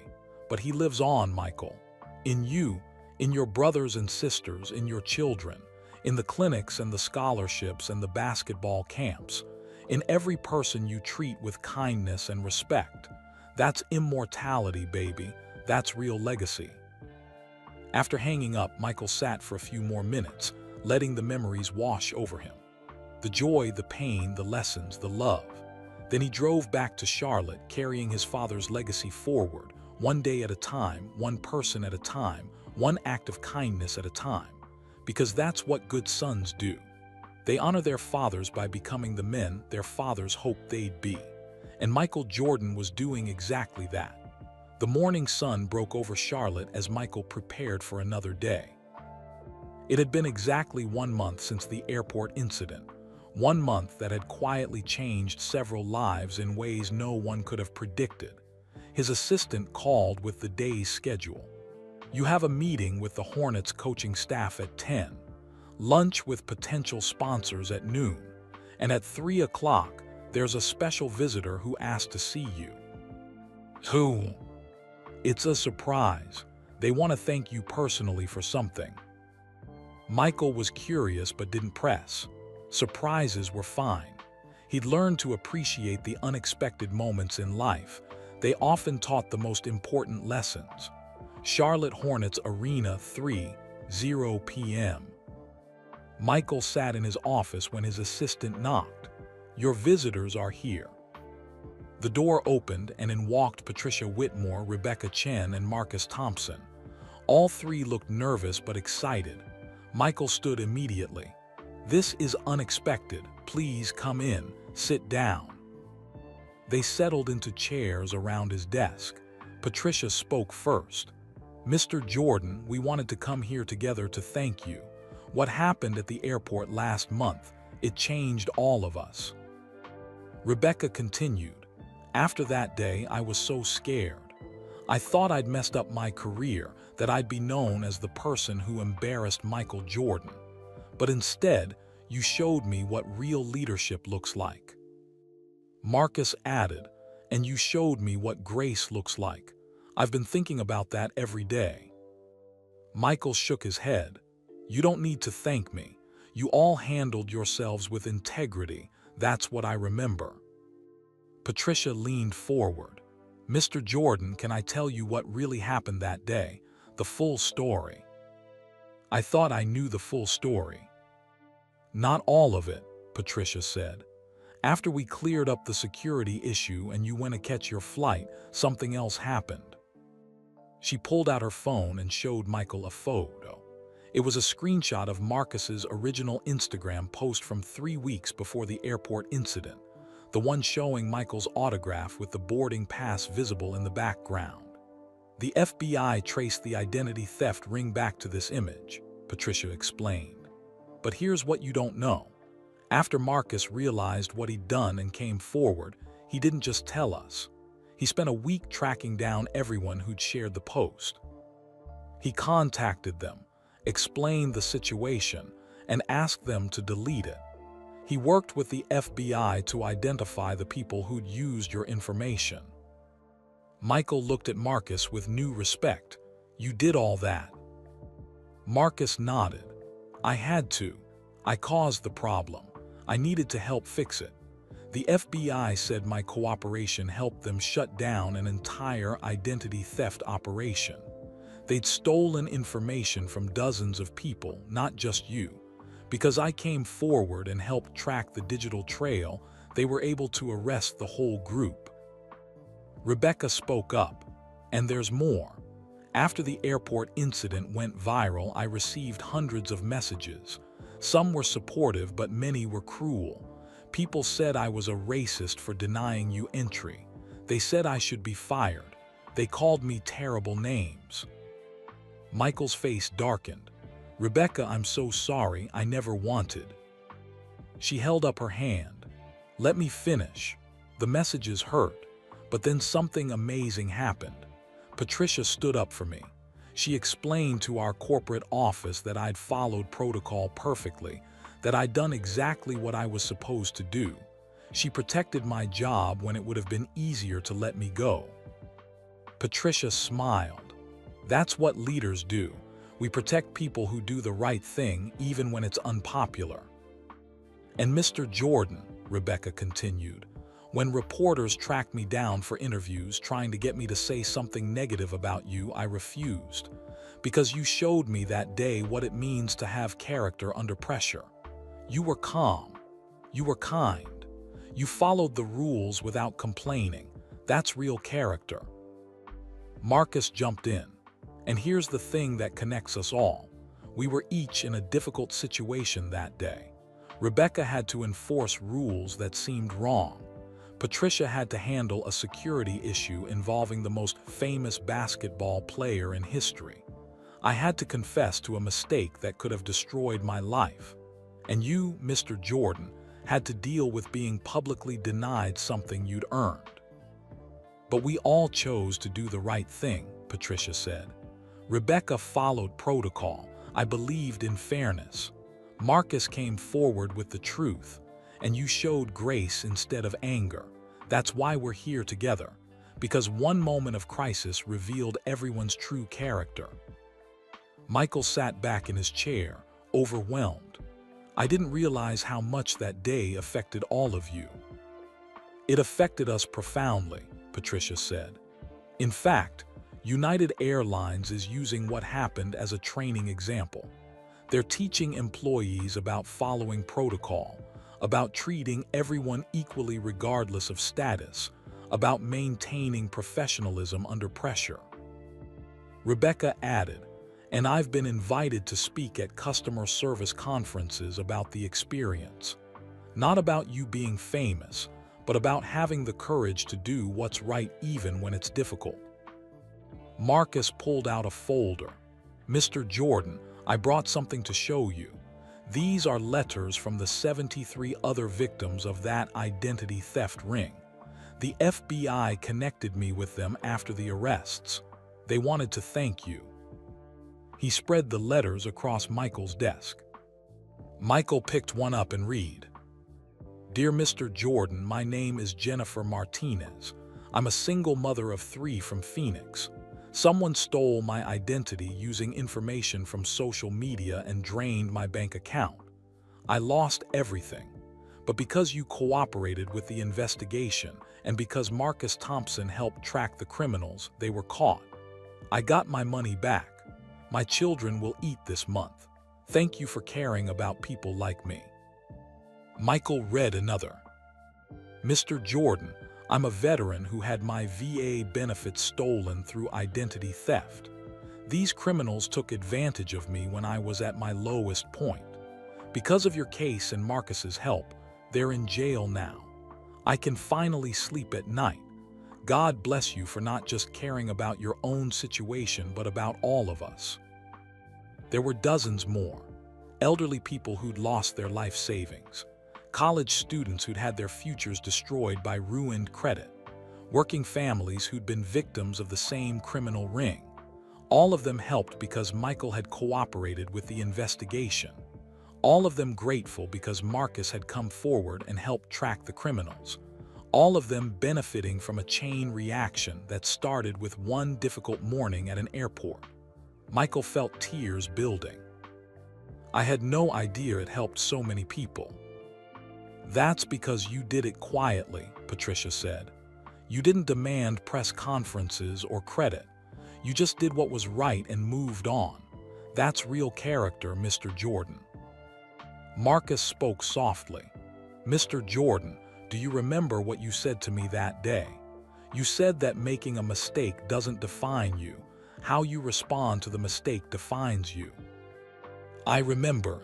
But he lives on, Michael. In you, in your brothers and sisters, in your children, in the clinics and the scholarships and the basketball camps, in every person you treat with kindness and respect. That's immortality, baby. That's real legacy. After hanging up, Michael sat for a few more minutes, letting the memories wash over him. The joy, the pain, the lessons, the love. Then he drove back to Charlotte, carrying his father's legacy forward, one day at a time, one person at a time, one act of kindness at a time. Because that's what good sons do. They honor their fathers by becoming the men their fathers hoped they'd be. And Michael Jordan was doing exactly that. The morning sun broke over Charlotte as Michael prepared for another day. It had been exactly 1 month since the airport incident. 1 month that had quietly changed several lives in ways no one could have predicted. His assistant called with the day's schedule. You have a meeting with the Hornets coaching staff at 10, lunch with potential sponsors at noon, and at 3 o'clock, there's a special visitor who asked to see you. Who? It's a surprise. They want to thank you personally for something. Michael was curious but didn't press. Surprises were fine. He'd learned to appreciate the unexpected moments in life. They often taught the most important lessons. Charlotte Hornets Arena, 3:00 p.m. Michael sat in his office when his assistant knocked. Your visitors are here. The door opened and in walked Patricia Whitmore, Rebecca Chen, and Marcus Thompson. All three looked nervous but excited. Michael stood immediately. This is unexpected. Please come in. Sit down. They settled into chairs around his desk. Patricia spoke first. Mr. Jordan, we wanted to come here together to thank you. What happened at the airport last month, it changed all of us. Rebecca continued. After that day, I was so scared. I thought I'd messed up my career, that I'd be known as the person who embarrassed Michael Jordan. But instead, you showed me what real leadership looks like. Marcus added, and you showed me what grace looks like. I've been thinking about that every day. Michael shook his head. You don't need to thank me. You all handled yourselves with integrity. That's what I remember. Patricia leaned forward. Mr. Jordan, can I tell you what really happened that day? The full story. I thought I knew the full story. Not all of it, Patricia said. After we cleared up the security issue and you went to catch your flight, something else happened. She pulled out her phone and showed Michael a photo. It was a screenshot of Marcus's original Instagram post from 3 weeks before the airport incident, the one showing Michael's autograph with the boarding pass visible in the background. The FBI traced the identity theft ring back to this image, Patricia explained. But here's what you don't know. After Marcus realized what he'd done and came forward, he didn't just tell us. He spent a week tracking down everyone who'd shared the post. He contacted them, explained the situation, and asked them to delete it. He worked with the FBI to identify the people who'd used your information. Michael looked at Marcus with new respect. You did all that. Marcus nodded. I had to. I caused the problem. I needed to help fix it. The FBI said my cooperation helped them shut down an entire identity theft operation. They'd stolen information from dozens of people, not just you. Because I came forward and helped track the digital trail, they were able to arrest the whole group. Rebecca spoke up, and there's more. After the airport incident went viral, I received hundreds of messages. Some were supportive, but many were cruel. People said I was a racist for denying you entry. They said I should be fired. They called me terrible names. Michael's face darkened. Rebecca, I'm so sorry. I never wanted. She held up her hand. Let me finish. The messages hurt, but then something amazing happened. Patricia stood up for me. She explained to our corporate office that I'd followed protocol perfectly, that I'd done exactly what I was supposed to do. She protected my job when it would have been easier to let me go. Patricia smiled. That's what leaders do. We protect people who do the right thing, even when it's unpopular. And Mr. Jordan, Rebecca continued, when reporters tracked me down for interviews trying to get me to say something negative about you, I refused. Because you showed me that day what it means to have character under pressure. You were calm. You were kind. You followed the rules without complaining. That's real character. Marcus jumped in. And here's the thing that connects us all. We were each in a difficult situation that day. Rebecca had to enforce rules that seemed wrong. Patricia had to handle a security issue involving the most famous basketball player in history. I had to confess to a mistake that could have destroyed my life. And you, Mr. Jordan, had to deal with being publicly denied something you'd earned. But we all chose to do the right thing, Patricia said. Rebecca followed protocol. I believed in fairness. Marcus came forward with the truth, and you showed grace instead of anger. That's why we're here together, because one moment of crisis revealed everyone's true character. Michael sat back in his chair, overwhelmed. I didn't realize how much that day affected all of you. It affected us profoundly, Patricia said. In fact, United Airlines is using what happened as a training example. They're teaching employees about following protocol, about treating everyone equally regardless of status, about maintaining professionalism under pressure. Rebecca added, and I've been invited to speak at customer service conferences about the experience. Not about you being famous, but about having the courage to do what's right even when it's difficult. Marcus pulled out a folder. Mr. Jordan, I brought something to show you. These are letters from the 73 other victims of that identity theft ring. The FBI connected me with them after the arrests. They wanted to thank you. He spread the letters across Michael's desk. Michael picked one up and read. Dear Mr. Jordan, my name is Jennifer Martinez. I'm a single mother of 3 from Phoenix. Someone stole my identity using information from social media and drained my bank account. I lost everything. But because you cooperated with the investigation and because Marcus Thompson helped track the criminals, they were caught. I got my money back. My children will eat this month. Thank you for caring about people like me. Michael read another. Mr. Jordan, I'm a veteran who had my VA benefits stolen through identity theft. These criminals took advantage of me when I was at my lowest point. Because of your case and Marcus's help, they're in jail now. I can finally sleep at night. God bless you for not just caring about your own situation, but about all of us. There were dozens more. Elderly people who'd lost their life savings. College students who'd had their futures destroyed by ruined credit. Working families who'd been victims of the same criminal ring. All of them helped because Michael had cooperated with the investigation. All of them grateful because Marcus had come forward and helped track the criminals. All of them benefiting from a chain reaction that started with one difficult morning at an airport. Michael felt tears building. I had no idea it helped so many people. That's because you did it quietly, Patricia said. You didn't demand press conferences or credit. You just did what was right and moved on. That's real character, Mr. Jordan. Marcus spoke softly. Mr. Jordan, do you remember what you said to me that day? You said that making a mistake doesn't define you. How you respond to the mistake defines you. I remember.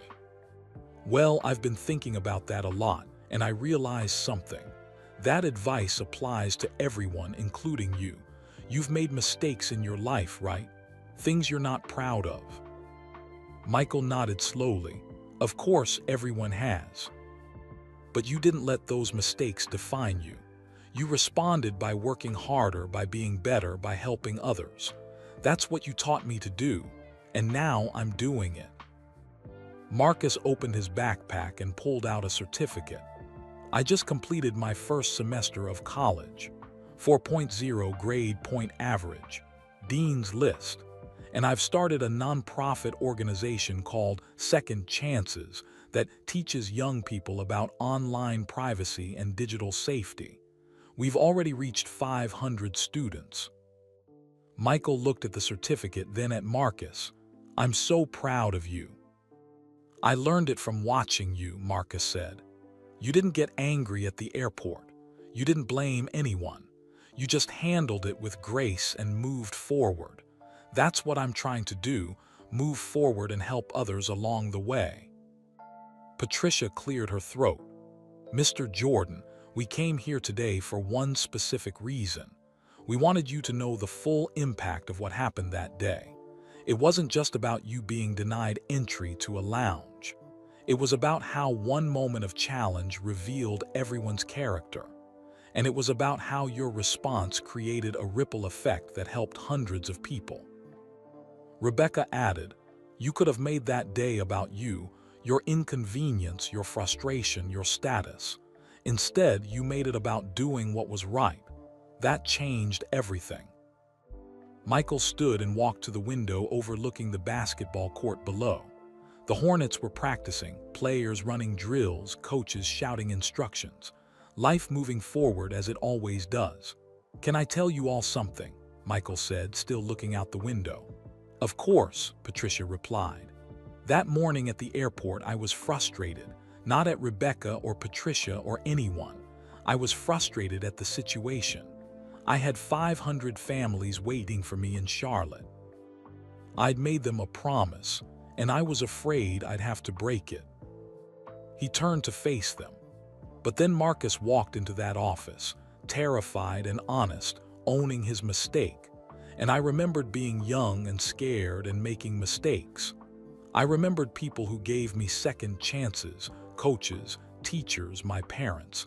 Well, I've been thinking about that a lot, and I realized something. That advice applies to everyone, including you. You've made mistakes in your life, right? Things you're not proud of. Michael nodded slowly. Of course, everyone has. But you didn't let those mistakes define you. You responded by working harder, by being better, by helping others. That's what you taught me to do, and now I'm doing it. Marcus opened his backpack and pulled out a certificate. I just completed my first semester of college. 4.0 grade point average. Dean's List. And I've started a nonprofit organization called Second Chances that teaches young people about online privacy and digital safety. We've already reached 500 students. Michael looked at the certificate, then at Marcus. I'm so proud of you. I learned it from watching you, Marcus said. You didn't get angry at the airport. You didn't blame anyone. You just handled it with grace and moved forward. That's what I'm trying to do, move forward and help others along the way. Patricia cleared her throat. Mr. Jordan, we came here today for one specific reason. We wanted you to know the full impact of what happened that day. It wasn't just about you being denied entry to a lounge. It was about how one moment of challenge revealed everyone's character. And it was about how your response created a ripple effect that helped hundreds of people. Rebecca added, "You could have made that day about you, your inconvenience, your frustration, your status. Instead, you made it about doing what was right. That changed everything." Michael stood and walked to the window overlooking the basketball court below. The Hornets were practicing, players running drills, coaches shouting instructions. Life moving forward as it always does. "Can I tell you all something?" Michael said, still looking out the window. "Of course," Patricia replied. "That morning at the airport I was frustrated, not at Rebecca or Patricia or anyone. I was frustrated at the situation. I had 500 families waiting for me in Charlotte. I'd made them a promise, and I was afraid I'd have to break it." He turned to face them. But then Marcus walked into that office, terrified and honest, owning his mistake. And I remembered being young and scared and making mistakes. I remembered people who gave me second chances, coaches, teachers, my parents.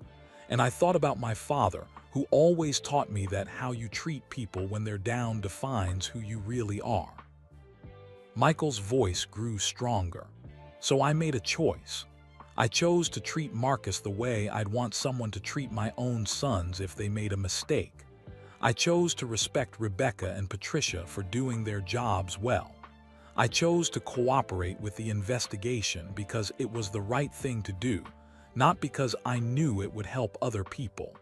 And I thought about my father, who always taught me that how you treat people when they're down defines who you really are. Michael's voice grew stronger. So I made a choice. I chose to treat Marcus the way I'd want someone to treat my own sons if they made a mistake. I chose to respect Rebecca and Patricia for doing their jobs well. I chose to cooperate with the investigation because it was the right thing to do, not because I knew it would help other people.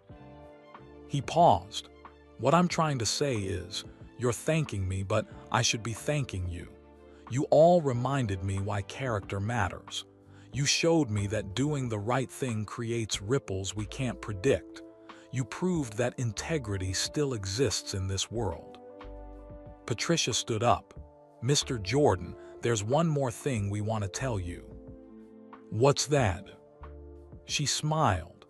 He paused. "What I'm trying to say is, you're thanking me, but I should be thanking you. You all reminded me why character matters. You showed me that doing the right thing creates ripples we can't predict. You proved that integrity still exists in this world." Patricia stood up. "Mr. Jordan, there's one more thing we want to tell you." "What's that?" She smiled.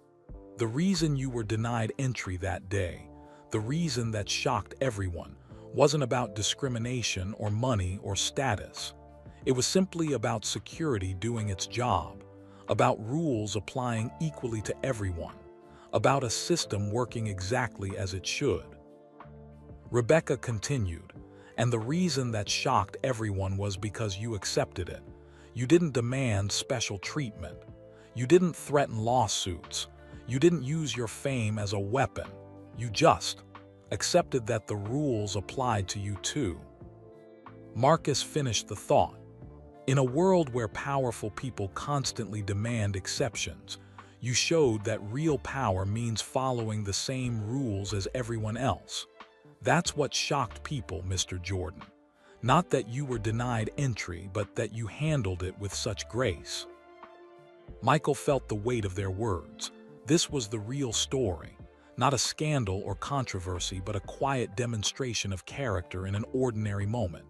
"The reason you were denied entry that day, the reason that shocked everyone, wasn't about discrimination or money or status. It was simply about security doing its job, about rules applying equally to everyone, about a system working exactly as it should." Rebecca continued, "And the reason that shocked everyone was because you accepted it. You didn't demand special treatment. You didn't threaten lawsuits. You didn't use your fame as a weapon. You just accepted that the rules applied to you too." Marcus finished the thought. "In a world where powerful people constantly demand exceptions, you showed that real power means following the same rules as everyone else. That's what shocked people, Mr. Jordan. Not that you were denied entry, but that you handled it with such grace." Michael felt the weight of their words. This was the real story. Not a scandal or controversy, but a quiet demonstration of character in an ordinary moment.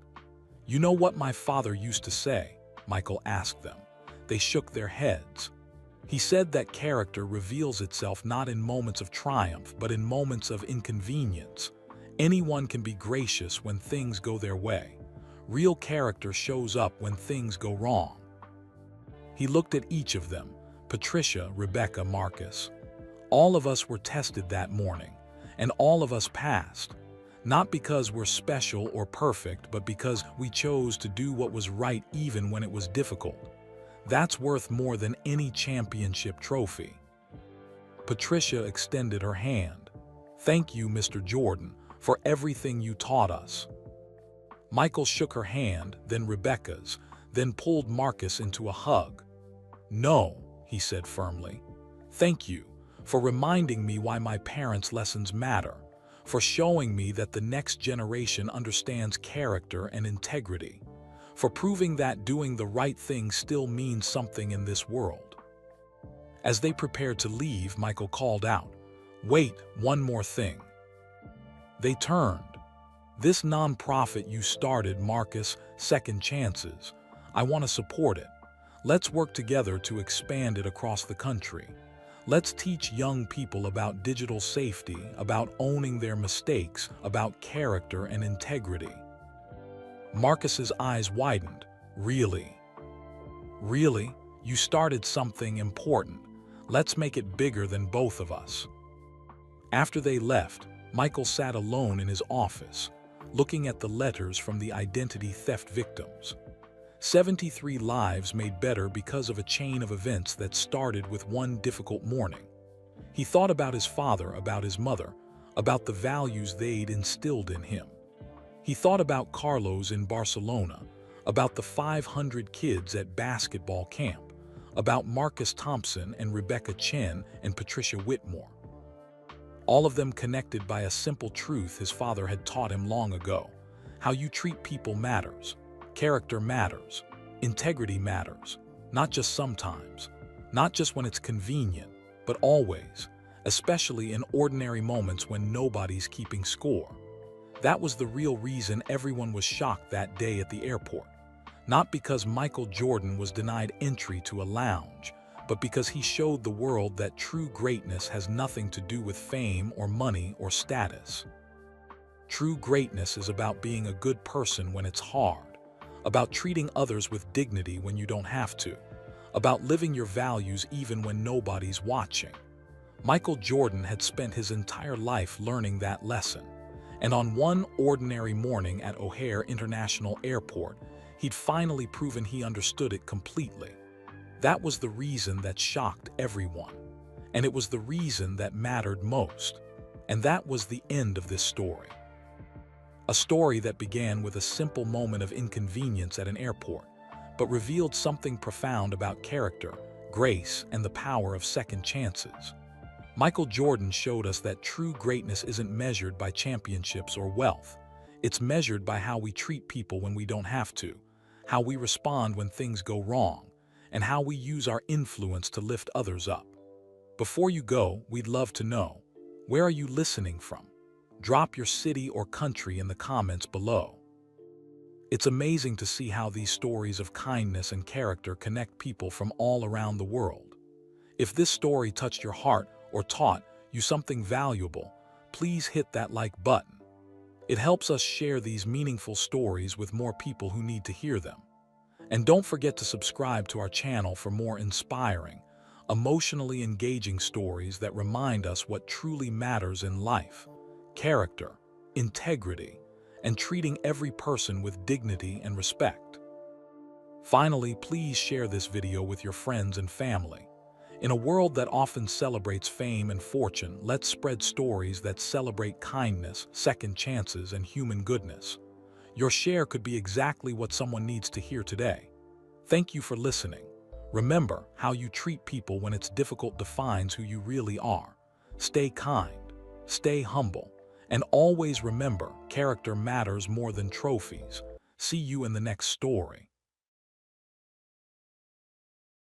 "You know what my father used to say?" Michael asked them. They shook their heads. "He said that character reveals itself not in moments of triumph, but in moments of inconvenience. Anyone can be gracious when things go their way. Real character shows up when things go wrong." He looked at each of them, Patricia, Rebecca, Marcus. "All of us were tested that morning, and all of us passed. Not because we're special or perfect, but because we chose to do what was right even when it was difficult. That's worth more than any championship trophy." Patricia extended her hand. "Thank you, Mr. Jordan, for everything you taught us." Michael shook her hand, then Rebecca's, then pulled Marcus into a hug. "No," he said firmly. "Thank you for reminding me why my parents' lessons matter, for showing me that the next generation understands character and integrity, for proving that doing the right thing still means something in this world." As they prepared to leave, Michael called out, "Wait, one more thing." They turned. "This nonprofit you started, Marcus, Second Chances, I want to support it. Let's work together to expand it across the country. Let's teach young people about digital safety, about owning their mistakes, about character and integrity." Marcus's eyes widened. "Really? Really? You started something important. Let's make it bigger than both of us." After they left, Michael sat alone in his office, looking at the letters from the identity theft victims. 73 lives made better because of a chain of events that started with one difficult morning. He thought about his father, about his mother, about the values they'd instilled in him. He thought about Carlos in Barcelona, about the 500 kids at basketball camp, about Marcus Thompson and Rebecca Chen and Patricia Whitmore. All of them connected by a simple truth his father had taught him long ago: how you treat people matters, character matters, integrity matters, not just sometimes, not just when it's convenient, but always, especially in ordinary moments when nobody's keeping score. That was the real reason everyone was shocked that day at the airport. Not because Michael Jordan was denied entry to a lounge, but because he showed the world that true greatness has nothing to do with fame or money or status. True greatness is about being a good person when it's hard, about treating others with dignity when you don't have to, about living your values even when nobody's watching. Michael Jordan had spent his entire life learning that lesson, and on one ordinary morning at O'Hare International Airport, he'd finally proven he understood it completely. That was the reason that shocked everyone, and it was the reason that mattered most. And that was the end of this story. A story that began with a simple moment of inconvenience at an airport, but revealed something profound about character, grace, and the power of second chances. Michael Jordan showed us that true greatness isn't measured by championships or wealth. It's measured by how we treat people when we don't have to, how we respond when things go wrong, and how we use our influence to lift others up. Before you go, we'd love to know, where are you listening from? Drop your city or country in the comments below. It's amazing to see how these stories of kindness and character connect people from all around the world. If this story touched your heart or taught you something valuable, please hit that like button. It helps us share these meaningful stories with more people who need to hear them. And don't forget to subscribe to our channel for more inspiring, emotionally engaging stories that remind us what truly matters in life: character, integrity, and treating every person with dignity and respect. Finally, please share this video with your friends and family. In a world that often celebrates fame and fortune, let's spread stories that celebrate kindness, second chances, and human goodness. Your share could be exactly what someone needs to hear today. Thank you for listening. Remember, how you treat people when it's difficult defines who you really are. Stay kind, stay humble, and always remember, character matters more than trophies. See you in the next story.